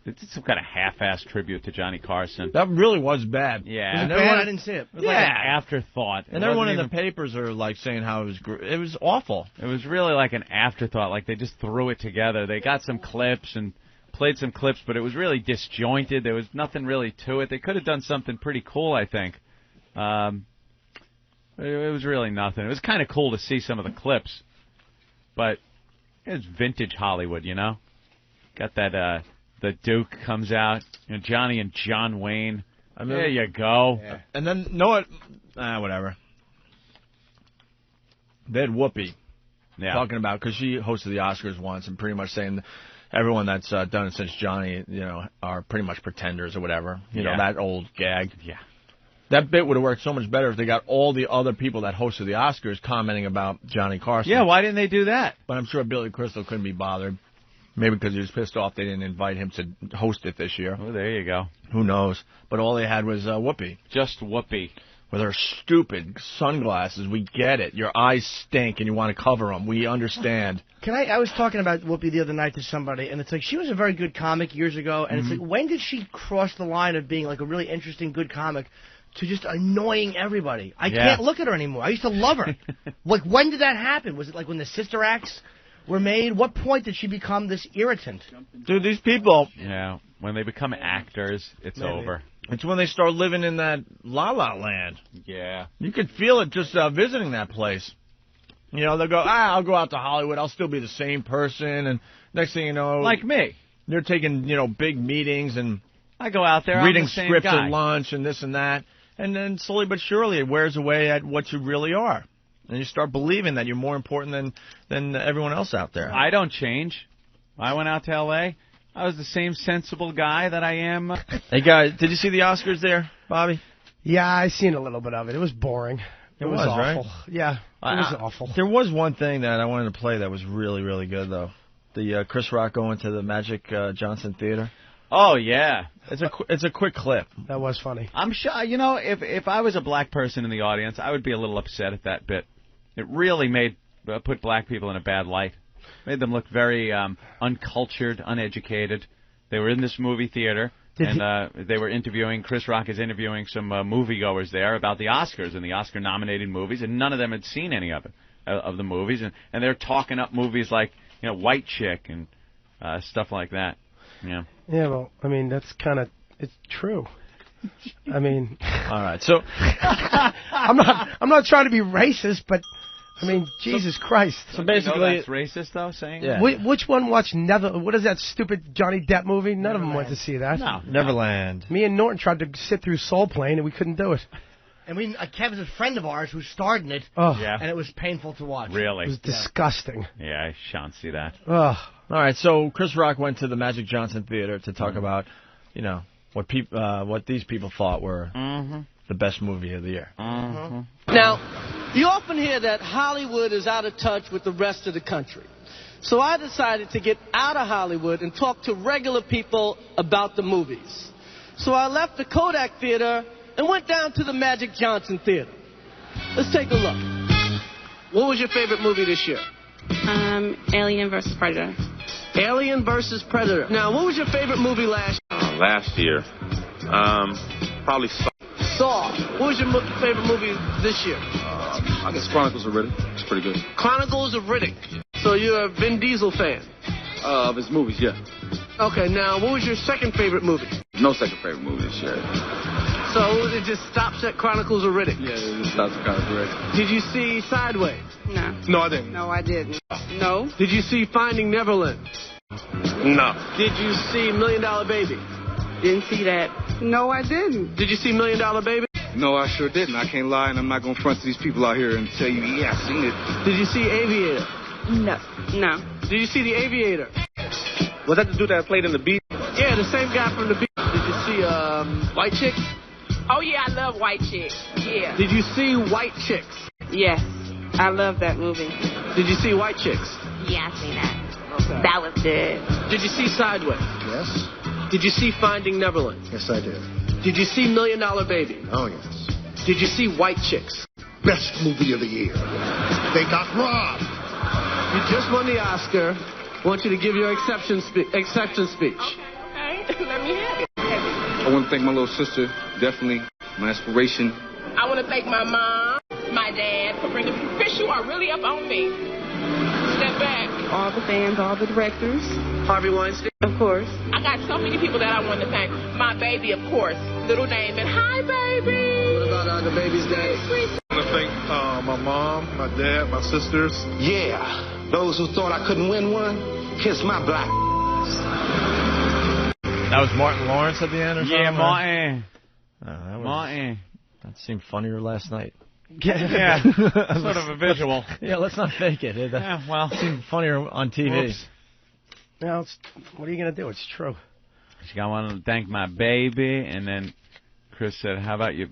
Speaker 2: it's some kind of half-assed tribute to Johnny Carson.
Speaker 1: That really was bad.
Speaker 2: Yeah,
Speaker 3: was it bad? I didn't see it.
Speaker 2: It was like an afterthought.
Speaker 1: And everyone in the papers are saying how it was awful.
Speaker 2: It was really like an afterthought. Like they just threw it together. They got some clips and played some clips, but it was really disjointed. There was nothing really to it. They could have done something pretty cool, I think. It was really nothing. It was kind of cool to see some of the clips, but it's vintage Hollywood, you know. Got that. The Duke comes out. You know, Johnny and John Wayne. There you go.
Speaker 1: Yeah. And then, whatever. They had Whoopi talking about, because she hosted the Oscars once and pretty much saying everyone that's done it since Johnny, are pretty much pretenders or whatever. You know, that old gag.
Speaker 2: Yeah.
Speaker 1: That bit would have worked so much better if they got all the other people that hosted the Oscars commenting about Johnny Carson.
Speaker 2: Yeah, why didn't they do that?
Speaker 1: But I'm sure Billy Crystal couldn't be bothered. Maybe because he was pissed off they didn't invite him to host it this year.
Speaker 2: Oh, there you go.
Speaker 1: Who knows? But all they had was Whoopi.
Speaker 2: Just Whoopi.
Speaker 1: With her stupid sunglasses. We get it. Your eyes stink and you want to cover them. We understand.
Speaker 3: I was talking about Whoopi the other night to somebody, and it's like she was a very good comic years ago, and it's like, when did she cross the line of being like a really interesting, good comic to just annoying everybody? I can't look at her anymore. I used to love her. When did that happen? Was it like when the Sister Acts were made? What point did she become this irritant?
Speaker 1: Dude, these people...
Speaker 2: Yeah, when they become actors, it's over.
Speaker 1: It's when they start living in that la-la land.
Speaker 2: Yeah.
Speaker 1: You could feel it just visiting that place. You know, they'll go, I'll go out to Hollywood, I'll still be the same person, and next thing you know...
Speaker 2: Like me.
Speaker 1: They're taking, big meetings and...
Speaker 2: I go out there,
Speaker 1: reading
Speaker 2: I'm the same
Speaker 1: scripts
Speaker 2: guy.
Speaker 1: at lunch and this and that, and then slowly but surely it wears away at what you really are. And you start believing that you're more important than everyone else out there.
Speaker 2: I don't change. I went out to L.A., I was the same sensible guy that I am.
Speaker 1: Hey, guys, did you see the Oscars there, Bobby?
Speaker 12: Yeah, I seen a little bit of it. It was boring. It was awful.
Speaker 1: Right?
Speaker 12: Yeah, it was awful.
Speaker 1: There was one thing that I wanted to play that was really, really good, though. The Chris Rock going to the Magic Johnson Theater.
Speaker 2: Oh, yeah.
Speaker 1: It's a quick clip.
Speaker 12: That was funny.
Speaker 2: I'm sure, if I was a black person in the audience, I would be a little upset at that bit. It really put black people in a bad light. Made them look very uncultured, uneducated. They were in this movie theater, and they were interviewing, Chris Rock is interviewing some moviegoers there about the Oscars and the Oscar-nominated movies, and none of them had seen any of it, of the movies. And they're talking up movies like, White Chick and stuff like that. Yeah.
Speaker 12: Yeah, well, I mean, that's kind of, it's true. I mean...
Speaker 1: All right, so...
Speaker 12: I'm not trying to be racist, but... I mean, Jesus Christ.
Speaker 2: So basically, that's racist, though, saying?
Speaker 12: Yeah. Which one watched what is that stupid Johnny Depp movie? None of them went to see that.
Speaker 2: No.
Speaker 1: Neverland.
Speaker 12: Me and Norton tried to sit through Soul Plane, and we couldn't do it.
Speaker 3: And Kevin's a friend of ours who starred in it, and it was painful to watch.
Speaker 2: Really?
Speaker 12: It was disgusting.
Speaker 2: Yeah, I shan't see that.
Speaker 12: Ugh.
Speaker 1: All right, so Chris Rock went to the Magic Johnson Theater to talk about, what these people thought were the best movie of the year.
Speaker 8: Now, you often hear that Hollywood is out of touch with the rest of the country. So I decided to get out of Hollywood and talk to regular people about the movies. So I left the Kodak Theater and went down to the Magic Johnson Theater. Let's take a look. What was your favorite movie this year?
Speaker 13: Alien vs. Predator.
Speaker 8: Alien versus Predator. Now, what was your favorite movie last year?
Speaker 13: Last year? Probably
Speaker 8: Saw. What was your favorite movie this year?
Speaker 13: I guess Chronicles of Riddick. It's pretty good.
Speaker 8: Chronicles of Riddick. So you're a Vin Diesel fan?
Speaker 13: Of his movies, yeah.
Speaker 8: Okay, now, what was your second favorite movie?
Speaker 13: No second favorite movie this year.
Speaker 8: So it just stops at Chronicles of Riddick?
Speaker 13: Yeah, it just stops at Chronicles of Riddick.
Speaker 8: Did you see Sideways?
Speaker 14: No.
Speaker 13: No, I didn't.
Speaker 14: No, I didn't. No.
Speaker 8: Did you see Finding Neverland?
Speaker 13: No.
Speaker 8: Did you see Million Dollar Baby?
Speaker 14: Didn't see that. No, I didn't.
Speaker 8: Did you see Million Dollar Baby?
Speaker 13: No, I sure didn't. I can't lie, and I'm not going to front to these people out here and tell you, yeah, I've seen it.
Speaker 8: Did you see Aviator?
Speaker 14: No. No.
Speaker 8: Did you see The Aviator?
Speaker 13: Was that the dude that played in The Beat?
Speaker 8: Yeah, the same guy from The Beat. Did you see White Chicks?
Speaker 14: Oh, yeah, I love White Chicks. Yeah.
Speaker 8: Did you see White Chicks?
Speaker 14: Yes. I love that movie.
Speaker 8: Did you see White Chicks?
Speaker 14: Yeah, I seen that.
Speaker 8: Okay.
Speaker 14: That was good.
Speaker 8: Did you see Sideways?
Speaker 11: Yes.
Speaker 8: Did you see Finding Neverland?
Speaker 11: Yes, I did.
Speaker 8: Did you see Million Dollar Baby?
Speaker 11: Oh, yes.
Speaker 8: Did you see White Chicks?
Speaker 11: Best movie of the year. They got robbed.
Speaker 8: You just won the Oscar. I want you to give your acceptance speech.
Speaker 14: Okay. Let me have it.
Speaker 13: I want to thank my little sister, definitely my inspiration.
Speaker 14: I want to thank my mom, my dad, for bringing me. Fish, you are really up on me. Step back. All the fans, all the directors.
Speaker 8: Harvey Weinstein?
Speaker 14: Of course. I got so many people that I want to thank. My baby, of course. Little Damon. Hi, baby.
Speaker 8: What about the baby's daddy?
Speaker 13: I want to thank my mom, my dad, my sisters.
Speaker 15: Yeah, those who thought I couldn't win one, kiss my black.
Speaker 1: That was Martin Lawrence at the end or something?
Speaker 2: Yeah, Martin.
Speaker 1: Martin. That seemed funnier last night.
Speaker 2: Yeah, sort of a visual.
Speaker 1: Yeah, let's not fake it.
Speaker 2: Yeah, well.
Speaker 1: It seemed funnier on TV.
Speaker 2: Oops.
Speaker 12: No, what are you going to do? It's true.
Speaker 2: I want to thank my baby, and then Chris said, how about your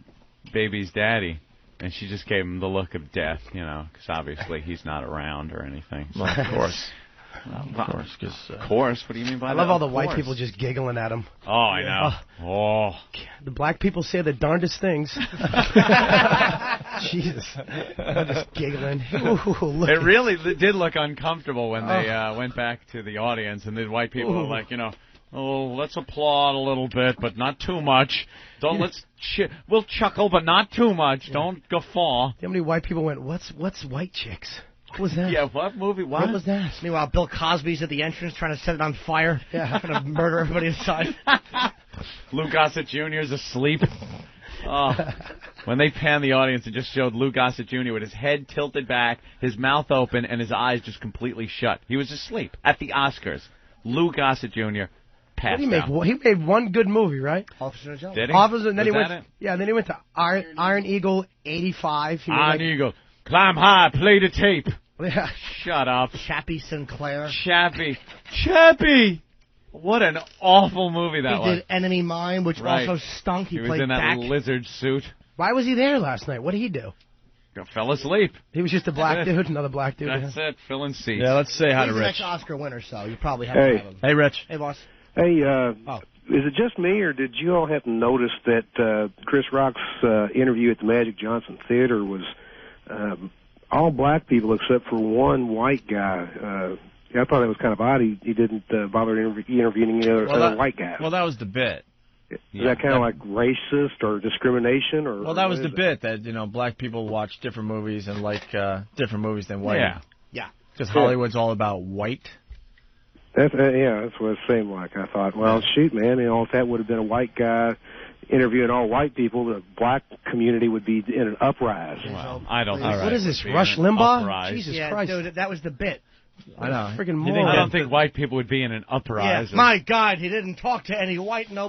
Speaker 2: baby's daddy? And she just gave him the look of death, because obviously he's not around or anything.
Speaker 1: So. Well, of course.
Speaker 2: Of course. What do you mean by that?
Speaker 12: I love all the white people just giggling at him.
Speaker 2: Oh, I know. Oh.
Speaker 12: The black people say the darndest things. Jesus. I'm just giggling. Ooh, look.
Speaker 2: It really did look uncomfortable when they went back to the audience, and the white people were like, let's applaud a little bit, but not too much. We'll chuckle, but not too much. Yeah. Don't guffaw.
Speaker 12: How many white people went, what's White Chicks? What was that?
Speaker 2: Yeah, what movie? What
Speaker 12: was that?
Speaker 3: Meanwhile, Bill Cosby's at the entrance trying to set it on fire. Yeah, trying to murder everybody inside.
Speaker 2: Louis Gossett Jr. is asleep. When they panned the audience, it just showed Louis Gossett Jr. with his head tilted back, his mouth open, and his eyes just completely shut. He was asleep at the Oscars. Louis Gossett Jr. passed out.
Speaker 12: He made one good movie, right?
Speaker 3: Officer Jones.
Speaker 2: Did he?
Speaker 12: Officer, and then
Speaker 2: Was
Speaker 12: he
Speaker 2: that
Speaker 12: went.
Speaker 2: it?
Speaker 12: Yeah, then he went to Iron Eagle '85.
Speaker 2: Iron Eagle, climb high, play the tape.
Speaker 12: Yeah.
Speaker 2: Shut up.
Speaker 3: Chappie Sinclair.
Speaker 2: Chappie. What an awful movie that was.
Speaker 3: He did Enemy Mine, which also stunk.
Speaker 2: He was
Speaker 3: played
Speaker 2: in that
Speaker 3: back.
Speaker 2: lizard suit.
Speaker 12: Why was he there last night? What did he do?
Speaker 2: Fell asleep.
Speaker 12: He was just a black dude, another black dude.
Speaker 2: That's it, filling seats.
Speaker 1: Yeah, let's say hi to
Speaker 3: He's the
Speaker 1: Rich.
Speaker 3: next Oscar winner, so you probably have to have him.
Speaker 1: Hey, Rich.
Speaker 3: Hey, boss.
Speaker 9: Hey, is it just me, or did you all have to notice that Chris Rock's interview at the Magic Johnson Theater was all black people except for one white guy? I thought that was kind of odd. He didn't bother interviewing any other white guys.
Speaker 1: Well, that was the bit.
Speaker 9: Is that kind of like racist or discrimination?
Speaker 1: Well, that was the bit that, black people watch different movies and like different movies than white.
Speaker 3: Yeah.
Speaker 1: Because Hollywood's all about white.
Speaker 9: That's what it seemed like. I thought, well, shoot, man, if that would have been a white guy interviewing all white people, the black community would be in an uprise.
Speaker 2: Well, I don't know.
Speaker 12: What is this, Rush Limbaugh?
Speaker 2: Uprise.
Speaker 12: Jesus Christ.
Speaker 3: Dude, that was the bit.
Speaker 1: I know.
Speaker 12: Freaking
Speaker 2: I don't think white people would be in an uprise.
Speaker 3: Yeah. My God, he didn't talk to any white nobody.